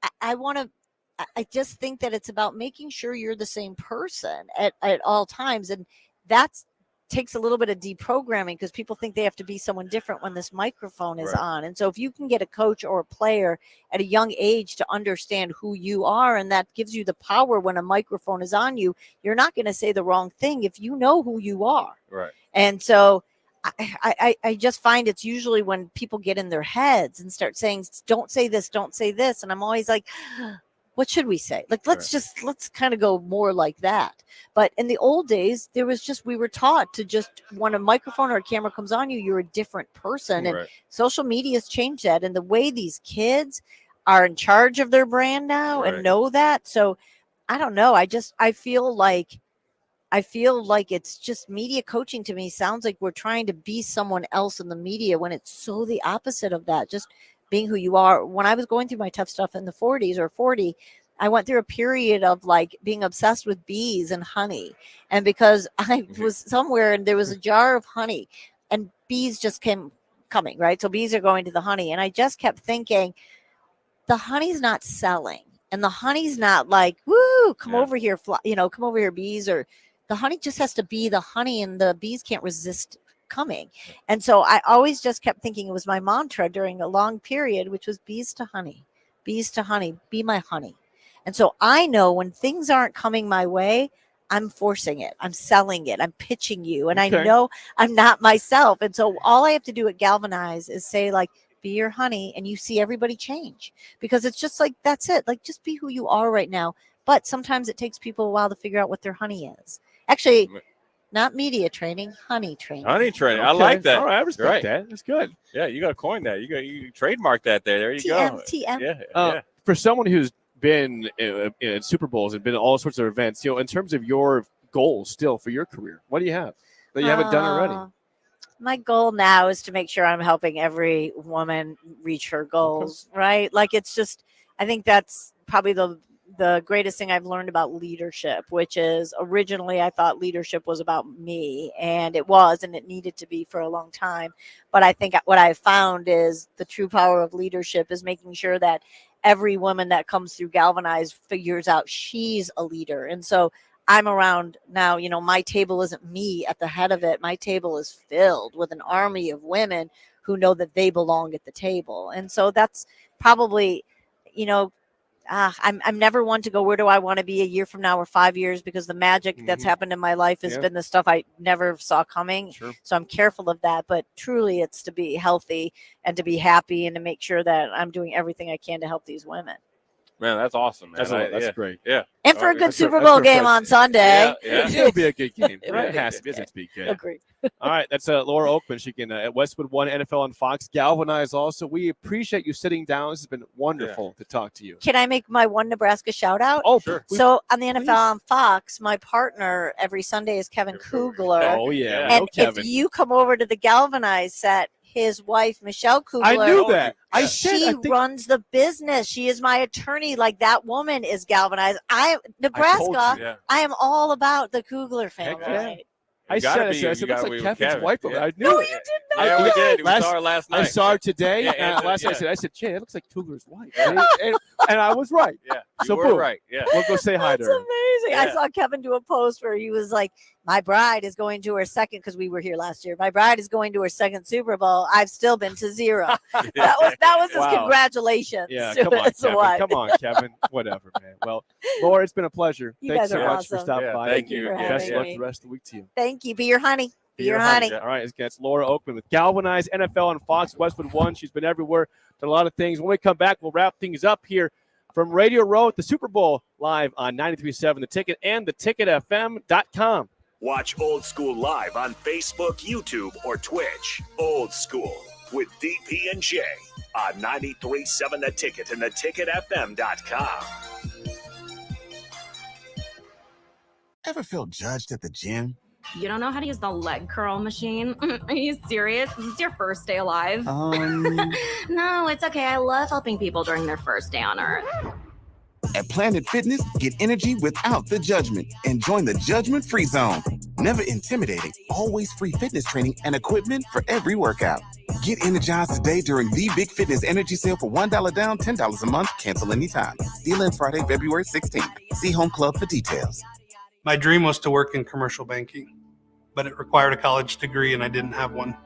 think that it's about making sure you're the same person at all times. And that's takes a little bit of deprogramming, because people think they have to be someone different when this microphone is on. And so if you can get a coach or a player at a young age to understand who you are, and that gives you the power when a microphone is on you, you're not going to say the wrong thing if you know who you are. Right. And so I just find it's usually when people get in their heads and start saying, don't say this, don't say this. And I'm always like, what should we say? Like, let's kind of go more like that. But in the old days, we were taught to just, when a microphone or a camera comes on you, you're a different person. And social media has changed that. And the way these kids are in charge of their brand now and know that. So I don't know. I feel like it's just media coaching to me sounds like we're trying to be someone else in the media when it's so the opposite of that. Just being who you are. When I was going through my tough stuff in the 40s or 40, I went through a period of like being obsessed with bees and honey. And because I was somewhere and there was a jar of honey and bees just coming, right? So bees are going to the honey. And I just kept thinking, the honey's not selling. And the honey's not like, woo, come over here, come over here, bees. Or the honey just has to be the honey, and the bees can't resist coming. And so I always just kept thinking, it was my mantra during a long period, which was bees to honey, be my honey. And so I know when things aren't coming my way, I'm forcing it, I'm selling it, I'm pitching you, and I know I'm not myself. And so all I have to do at Galvanize is say, like, be your honey, and you see everybody change, because it's just like, that's it. Like, just be who you are right now. But sometimes it takes people a while to figure out what their honey is. Actually, not media training, honey training. Honey training. I like that. All right, I respect that. That's good. Yeah, you got to coin that. You trademark that there. There you go. TM. For someone who's been in Super Bowls and been in all sorts of events, in terms of your goals still for your career, what do you have that you haven't done already? My goal now is to make sure I'm helping every woman reach her goals, right? Like it's just, I think that's probably the greatest thing I've learned about leadership, which is originally I thought leadership was about me, and it was, and it needed to be for a long time. But I think what I've found is the true power of leadership is making sure that every woman that comes through Galvanize figures out she's a leader. And so I'm around now, my table isn't me at the head of it. My table is filled with an army of women who know that they belong at the table. And so that's probably, I'm never one to go, where do I want to be a year from now or 5 years? Because the magic that's happened in my life has been the stuff I never saw coming. Sure. So I'm careful of that. But truly, it's to be healthy and to be happy and to make sure that I'm doing everything I can to help these women. Man, that's awesome, man. That's great. Yeah. And for a good Super Bowl game on Sunday. Yeah. It'll be a good game. Right? It has to be. It has to be good. Agree. All right, that's Laura Oakman. She can at Westwood One, NFL on Fox, Galvanize also. We appreciate you sitting down. This has been wonderful to talk to you. Can I make my one Nebraska shout out? Oh, sure. So on the NFL on Fox, my partner every Sunday is Kevin Kugler. Oh, yeah. And No, Kevin. if you come over to the Galvanize set, his wife, Michelle Kugler. I knew that. She runs the business. She is my attorney. Like that woman is Galvanized. Nebraska, I am all about the Kugler family. Right? I said, it looks like Kevin's wife. Yeah. I knew No, it. you did not. Yeah, we did. We saw her last night. I saw her today. Yeah, last night yeah. I said, Jay, it looks like Kugler's wife. and I was right. Yeah, you so were boom. right. Yeah. We'll go say hi to That's her. amazing. I Yeah. saw Kevin do a post where he was like, my bride is going to her second, because we were here last year. My bride is going to her second Super Bowl. I've still been to 0. That was his Wow. congratulations. Yeah, to come on, his Kevin. wife. Come on, Kevin. Whatever, man. Well, Laura, it's been a pleasure. You Thanks guys so are much for awesome. stopping Yeah, by. thank you. for Best having luck me. the rest of the week to you. Thank you. Be your honey. Be your honey. All right, it's Laura Oakman with Galvanize NFL on Fox, Westwood One. She's been everywhere, done a lot of things. When we come back, we'll wrap things up here from Radio Row at the Super Bowl live on 93.7 The Ticket and theticketfm.com. Watch Old School live on Facebook, YouTube, or Twitch. Old School with DP and J on 93.7 The Ticket and theticketfm.com. Ever feel judged at the gym? You don't know how to use the leg curl machine? Are you serious? Is this your first day alive? No, it's okay. I love helping people during their first day on Earth. At Planet Fitness, get energy without the judgment and join the judgment-free zone. Never intimidating, always free fitness training and equipment for every workout. Get energized today during the Big Fitness Energy Sale for $1 down, $10 a month. Cancel anytime. Deal ends Friday, February 16th. See Home Club for details. My dream was to work in commercial banking, but it required a college degree and I didn't have one.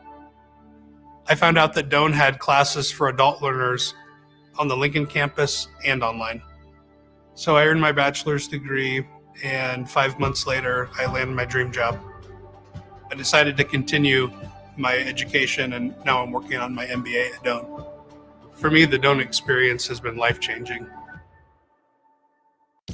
I found out that Doane had classes for adult learners on the Lincoln campus and online. So I earned my bachelor's degree, and 5 months later, I landed my dream job. I decided to continue my education, and now I'm working on my MBA at Doane. For me, the Doane experience has been life-changing.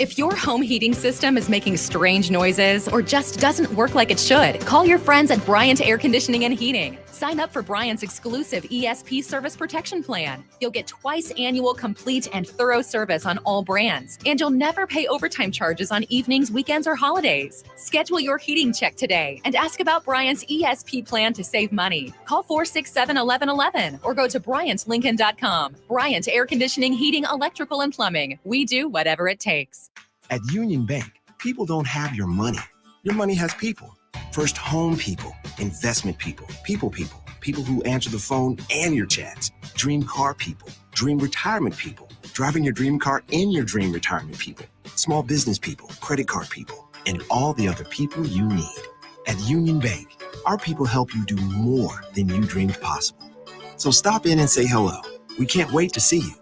If your home heating system is making strange noises or just doesn't work like it should, call your friends at Bryant Air Conditioning and Heating. Sign up for Bryant's exclusive ESP service protection plan. You'll get twice annual complete and thorough service on all brands, and you'll never pay overtime charges on evenings, weekends, or holidays. Schedule your heating check today and ask about Bryant's ESP plan to save money. Call 467-1111 or go to BryantLincoln.com. Bryant Air Conditioning, Heating, Electrical, and Plumbing. We do whatever it takes. At Union Bank, people don't have your money. Your money has people. First home people, investment people, people who answer the phone and your chats, dream car people, dream retirement people, driving your dream car in your dream retirement people, small business people, credit card people, and all the other people you need. At Union Bank, our people help you do more than you dreamed possible. So stop in and say hello. We can't wait to see you.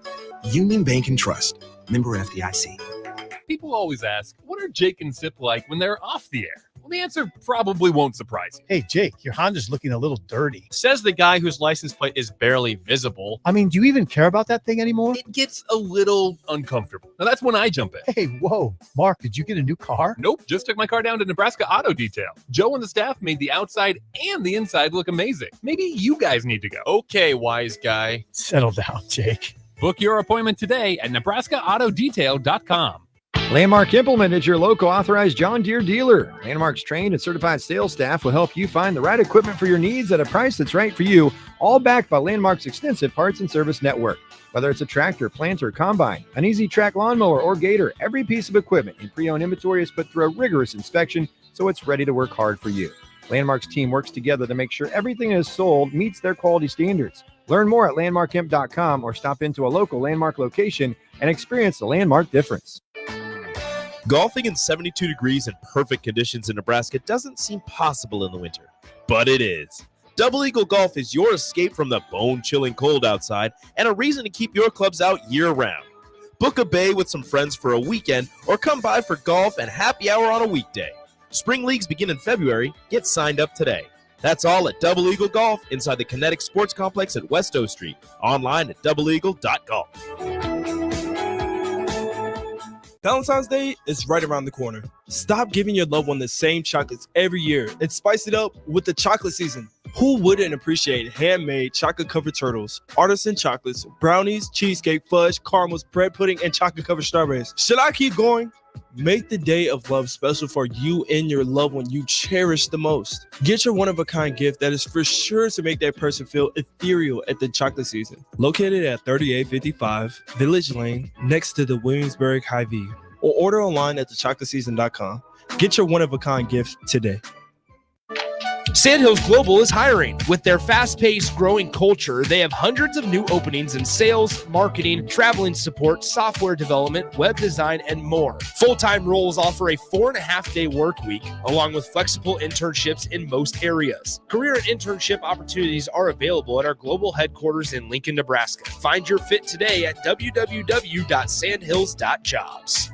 Union Bank and Trust, member FDIC. People always ask, what are Jake and Zip like when they're off the air? Well, the answer probably won't surprise you. Hey, Jake, your Honda's looking a little dirty. Says the guy whose license plate is barely visible. I mean, do you even care about that thing anymore? It gets a little uncomfortable. Now, that's when I jump in. Hey, whoa. Mark, did you get a new car? Nope, just took my car down to Nebraska Auto Detail. Joe and the staff made the outside and the inside look amazing. Maybe you guys need to go. Okay, wise guy. Settle down, Jake. Book your appointment today at NebraskaAutoDetail.com. Landmark Implement is your local authorized John Deere dealer. Landmark's trained and certified sales staff will help you find the right equipment for your needs at a price that's right for you, all backed by Landmark's extensive parts and service network. Whether it's a tractor, planter, combine, an easy track lawnmower, or gator, every piece of equipment in pre-owned inventory is put through a rigorous inspection so it's ready to work hard for you. Landmark's team works together to make sure everything is sold meets their quality standards. Learn more at landmarkimp.com or stop into a local Landmark location and experience the Landmark difference. Golfing in 72 degrees and perfect conditions in Nebraska doesn't seem possible in the winter, but it is. Double Eagle Golf is your escape from the bone-chilling cold outside and a reason to keep your clubs out year-round. Book a bay with some friends for a weekend or come by for golf and happy hour on a weekday. Spring leagues begin in February. Get signed up today. That's all at Double Eagle Golf inside the Kinetic Sports Complex at West O Street. Online at doubleeagle.golf. Valentine's Day is right around the corner. Stop giving your loved one the same chocolates every year and spice it up with the chocolate season. Who wouldn't appreciate handmade chocolate-covered turtles, artisan chocolates, brownies, cheesecake, fudge, caramels, bread pudding, and chocolate-covered strawberries? Should I keep going? Make the day of love special for you and your loved one you cherish the most. Get your one-of-a-kind gift that is for sure to make that person feel ethereal at the chocolate season. Located at 3855 Village Lane, next to the Williamsburg Hy-Vee, or order online at thechocolateseason.com. Get your one-of-a-kind gift today. Sandhills Global is hiring. With their fast-paced, growing culture, they have hundreds of new openings in sales, marketing, traveling support, software development, web design, and more. Full-time roles offer a 4.5-day work week, along with flexible internships in most areas. Career and internship opportunities are available at our global headquarters in Lincoln, Nebraska. Find your fit today at www.sandhills.jobs.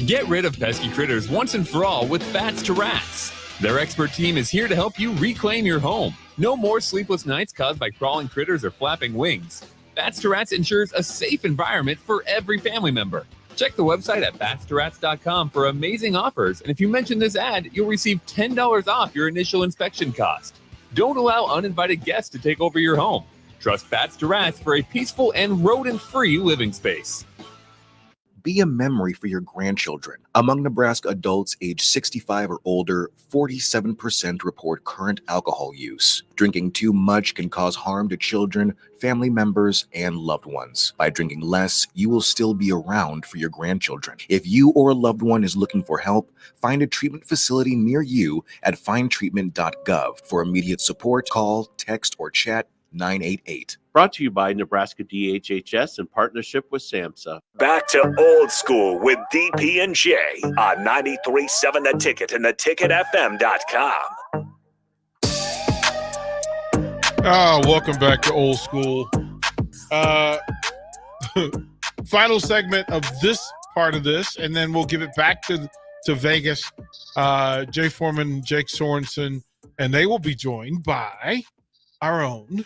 Get rid of pesky critters once and for all with Bats to Rats. Their expert team is here to help you reclaim your home. No more sleepless nights caused by crawling critters or flapping wings. Bats to Rats ensures a safe environment for every family member. Check the website at batstorats.com for amazing offers, and if you mention this ad, you'll receive $10 off your initial inspection cost. Don't allow uninvited guests to take over your home. Trust Bats to Rats for a peaceful and rodent-free living space. Be a memory for your grandchildren. Among Nebraska adults age 65 or older, 47% report current alcohol use. Drinking too much can cause harm to children, family members, and loved ones. By drinking less, you will still be around for your grandchildren. If you or a loved one is looking for help, find a treatment facility near you at findtreatment.gov. For immediate support, call, text, or chat 988. Brought to you by Nebraska DHHS in partnership with SAMHSA. Back to old school with DP and J on 93.7 The Ticket and theticketfm.com. Welcome back to old school. Final segment of this part of this, and then we'll give it back to Vegas. Jay Foreman, Jake Sorensen, and they will be joined by our own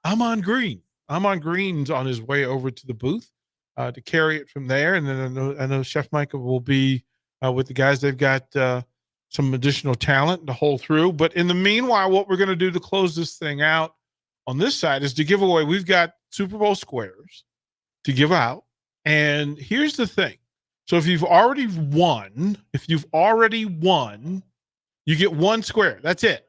Amon Green. Amon Green's on his way over to the booth to carry it from there. And then I know Chef Micah will be with the guys. They've got some additional talent to hold through. But in the meanwhile, what we're going to do to close this thing out on this side is to give away. We've got Super Bowl squares to give out. And here's the thing. So if you've already won, you get one square. That's it.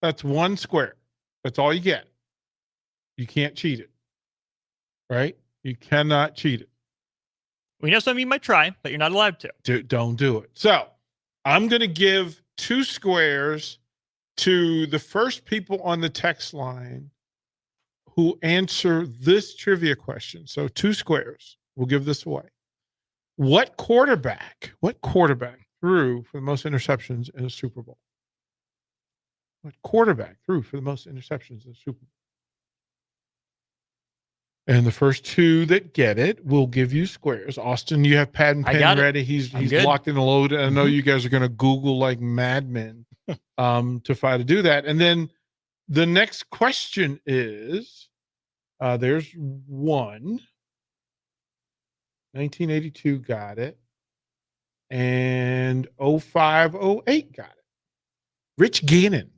That's one square. That's all you get. You can't cheat it. Right? You cannot cheat it. We know some of you might try, but you're not allowed to. Don't do it. So I'm going to give 2 squares to the first people on the text line who answer this trivia question. So 2 squares. We'll give this away. What quarterback threw for the most interceptions in a Super Bowl? What quarterback threw for the most interceptions in the Super Bowl? And the first 2 that get it will give you squares. Austin, you have pad and pen ready. He's locked in the load. I know you guys are going to Google like madmen to try to do that. And then the next question is, there's one. 1982 got it. And 05-08 got it. Rich Gannon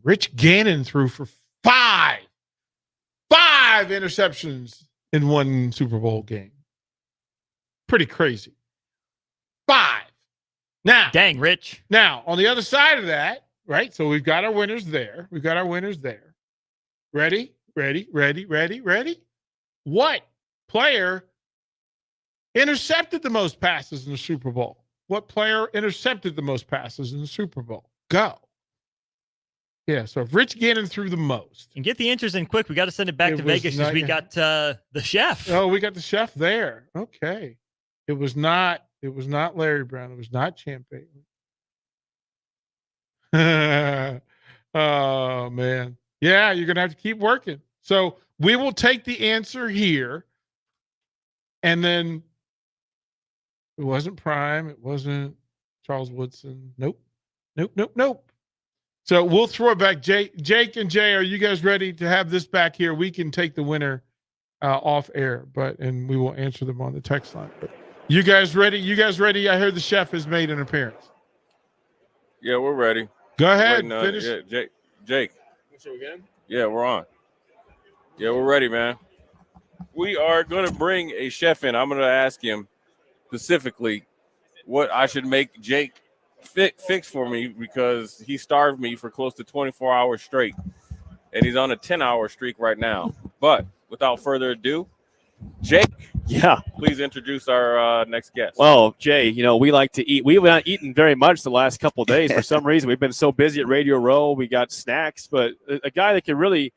threw for 5 5 interceptions in one Super Bowl game. Pretty crazy. 5. Now, dang, Rich. Now, on the other side of that, right? So we've got our winners there. Ready? What player intercepted the most passes in the Super Bowl? What player intercepted the most passes in the Super Bowl? Go. Yeah, so if Rich Gannon threw the most. And get the answers in quick. We got to send it back to Vegas because we got the chef. Oh, we got the chef there. Okay. It was not Larry Brown. It was not Champ Bailey. Oh, man. Yeah, you're going to have to keep working. So we will take the answer here. And then it wasn't Prime. It wasn't Charles Woodson. Nope. So we'll throw it back. Jake and Jay, are you guys ready to have this back here? We can take the winner off air, and we will answer them on the text line. But you guys ready? I heard the chef has made an appearance. Yeah, we're ready. Go ahead. Finish. Yeah, Jake. Yeah, we're on. Yeah, we're ready, man. We are going to bring a chef in. I'm going to ask him specifically what I should make Jake fix for me because he starved me for close to 24 hours straight, and he's on a 10-hour streak right now. But without further ado, Jake, please introduce our next guest. Well, Jay, we like to eat. We have not eaten very much the last couple of days for some reason. We've been so busy at Radio Row. We got snacks, but a guy that can really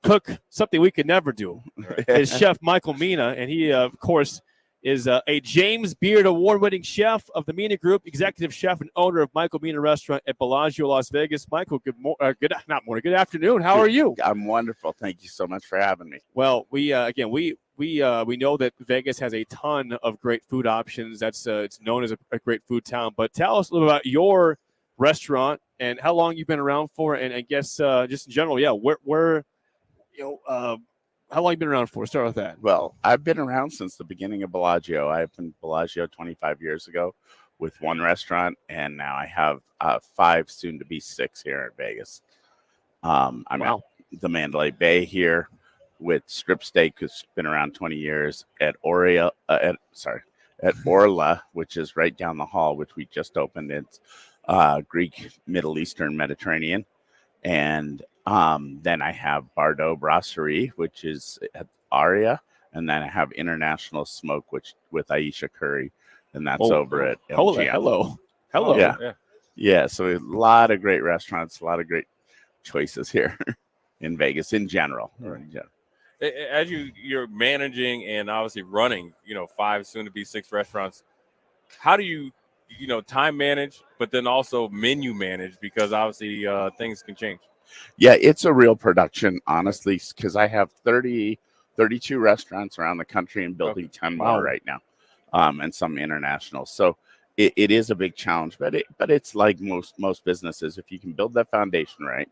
cook something we could never do is Chef Michael Mina, and he, of course, is a James Beard Award-winning chef of the Mina Group, executive chef and owner of Michael Mina Restaurant at Bellagio, Las Vegas. Michael, good afternoon. How are you? I'm wonderful. Thank you so much for having me. Well, we know that Vegas has a ton of great food options. It's known as a great food town. But tell us a little about your restaurant and how long you've been around for, and I guess just in general, where how long have you been around for? Start with that. Well, I've been around since the beginning of Bellagio. I opened Bellagio 25 years ago with one restaurant, and now I have 5, soon to be 6 here in Vegas. I'm at the Mandalay Bay here with Strip Steak, who's been around 20 years, at Orla, which is right down the hall, which we just opened. It's Greek, Middle Eastern, Mediterranean. And then I have Bardot Brasserie, which is at Aria, and then I have International Smoke, which with Aisha Curry, and that's over at LGM. Hello. Yeah. So a lot of great restaurants, a lot of great choices here in Vegas in general. As you're managing and obviously running, 5, soon to be 6 restaurants, how do you time manage, but then also menu manage, because obviously things can change? Yeah, it's a real production, honestly, because I have 32 restaurants around the country and building 10 more right now, and some international. So it is a big challenge, but it's like most businesses. If you can build that foundation right,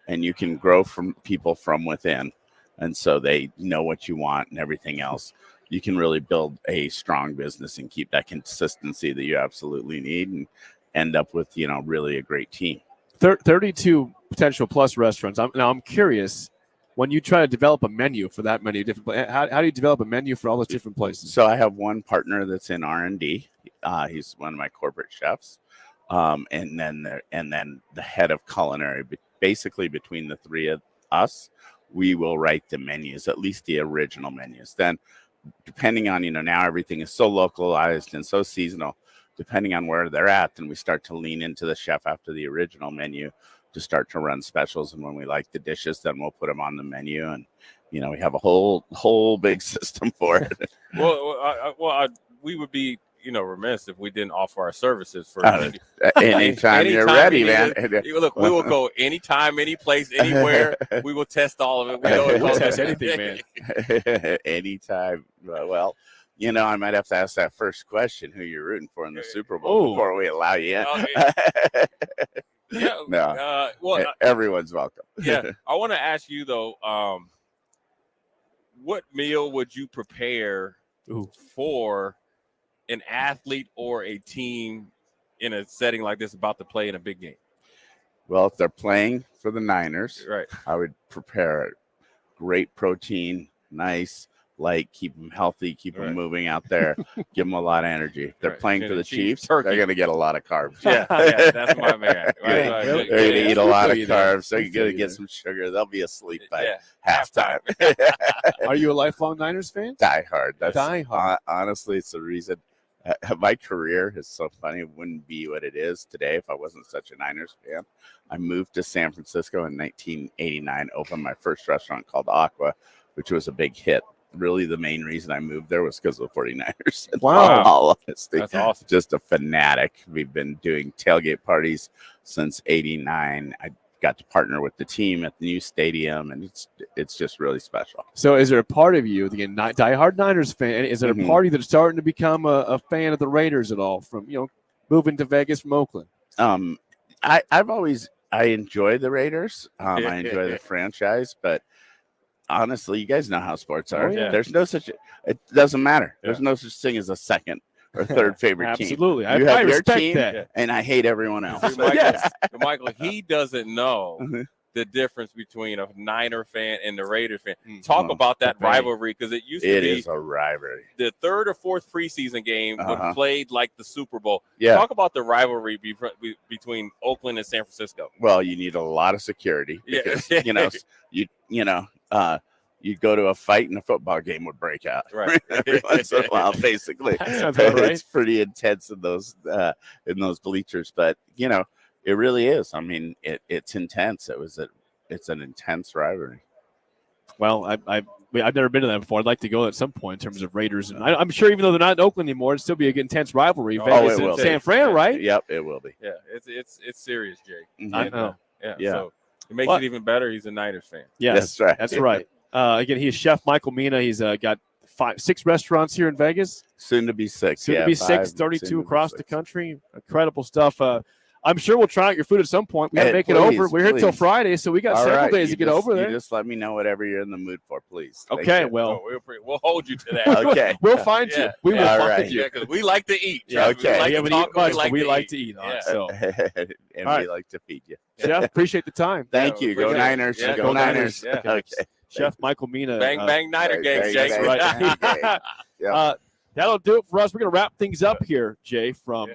and you can grow from people from within, and so they know what you want and everything else, you can really build a strong business and keep that consistency that you absolutely need and end up with, really a great team. 32 potential plus restaurants. I'm curious, when you try to develop a menu for that many different places, how do you develop a menu for all those different places? So I have one partner that's in R&D. He's one of my corporate chefs. And then the head of culinary. Basically, between the three of us, we will write the menus, at least the original menus. Then, depending on, now everything is so localized and so seasonal, depending on where they're at, then we start to lean into the chef after the original menu to start to run specials. And when we like the dishes, then we'll put them on the menu. And, we have a whole big system for it. We would be, remiss if we didn't offer our services for anytime you're ready, man. Look, we will go anytime, any place, anywhere. We will test all of it. We'll test anything, man. Anytime. Well, I might have to ask that first question, who you're rooting for in the Super Bowl before we allow you in. No, everyone's welcome. Yeah, I want to ask you though, what meal would you prepare for an athlete or a team in a setting like this about to play in a big game? Well, if they're playing for the Niners, right, I would prepare a great protein nice, light, keep them healthy, keep them moving out there, give them a lot of energy. If they're playing for the Chiefs, they're going to get a lot of carbs. Yeah, that's my man. They're going to eat a lot of carbs. They're going to get some sugar. They'll be asleep by halftime. Are you a lifelong Niners fan? Die hard. That's Die hard. Honestly, it's the reason. My career is so funny. It wouldn't be what it is today if I wasn't such a Niners fan. I moved to San Francisco in 1989, opened my first restaurant called Aqua, which was a big hit. Really, the main reason I moved there was because of the 49ers. Wow. All honesty. That's awesome. Just a fanatic. We've been doing tailgate parties since 89. I got to partner with the team at the new stadium, and it's just really special. So is there a part of you, again, diehard Niners fan, is there a part of you that's starting to become a fan of the Raiders at all from, moving to Vegas from Oakland? I've always enjoy the Raiders. I enjoy the franchise, but honestly, you guys know how sports are. There's no such. It doesn't matter. There's no such thing as a second or third favorite team. Absolutely, you have I your respect team, that. and I hate everyone else. Michael, he doesn't know the difference between a Niner fan and the Raiders fan. Talk about that rivalry, because it used to be. It is a rivalry. The third or fourth preseason game was played like the Super Bowl. Yeah. Talk about the rivalry between Oakland and San Francisco. Well, you need a lot of security because you'd go to a fight and a football game would break out every once in a while. Basically, it's pretty intense in those bleachers, but it really is. I mean, it's intense. It's an intense rivalry. Well, I've never been to that before. I'd like to go at some point in terms of Raiders, and I'm sure even though they're not in Oakland anymore, it'd still be an intense rivalry. Vegas and San Fran, right? Yep, it will be. Yeah, it's serious, Jake. I know. Yeah. So it makes it even better. He's a Niners fan. Yes, that's right. That's right. Again, he's Chef Michael Mina. He's got 6 restaurants here in Vegas. Soon to be 6. Soon to be 6, 32 across the country. Incredible stuff. I'm sure we'll try out your food at some point. We got to make it over. We're here till Friday, so we got several days to get over there. You just let me know whatever you're in the mood for, please. Okay, well. We'll hold you to that. Okay. We'll find you. We will find you. Because we like to eat. Yeah, okay. We like to eat. So. And we like to feed you. Chef, apprate the time. Thank you. Go Niners. Go Niners. Okay. Chef Michael Mina. Bang, bang, Niner gang, Jake. Right. That'll do it for us. We're going to wrap things up here, Jay, from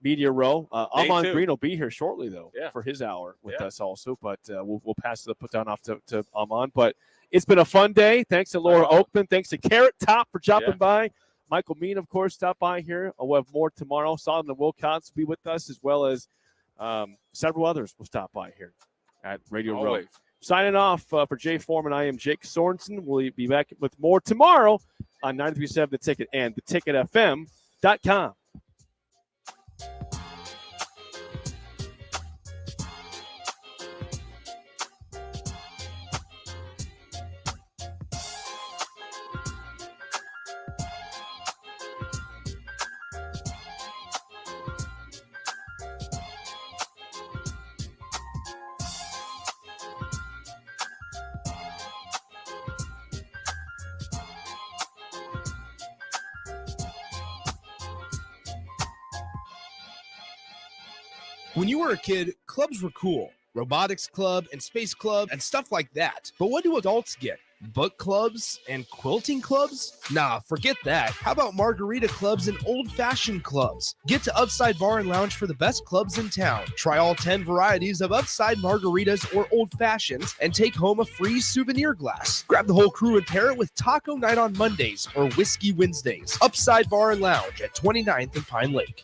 Media Row. Amon Green will be here shortly, though, for his hour with us also. But we'll pass the put down off to Amon. But it's been a fun day. Thanks to Laura Oakman. Thanks to Carrot Top for dropping by. Michael Mean, of course, stopped by here. We'll have more tomorrow. Solomon Wilcox will be with us, as well as several others will stop by here at Radio Row. Signing off for Jay Foreman, I am Jake Sorensen. We'll be back with more tomorrow on 93.7 The Ticket and theticketfm.com. When you were a kid, clubs were cool. Robotics club and space club and stuff like that. But what do adults get? Book clubs and quilting clubs? Nah, forget that. How about margarita clubs and old-fashioned clubs? Get to Upside Bar and Lounge for the best clubs in town. Try all 10 varieties of Upside margaritas or old fashions and take home a free souvenir glass. Grab the whole crew and pair it with Taco Night on Mondays or Whiskey Wednesdays. Upside Bar and Lounge at 29th and Pine Lake.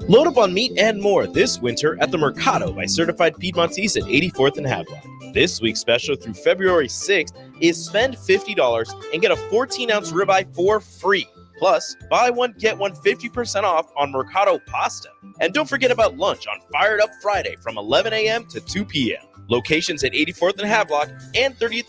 Load up on meat and more this winter at the Mercado by Certified Piedmontese at 84th and Havelock. This week's special through February 6th is spend $50 and get a 14-ounce ribeye for free. Plus, buy one, get one 50% off on Mercado pasta. And don't forget about lunch on Fired Up Friday from 11 a.m. to 2 p.m. Locations at 84th and Havelock and 30th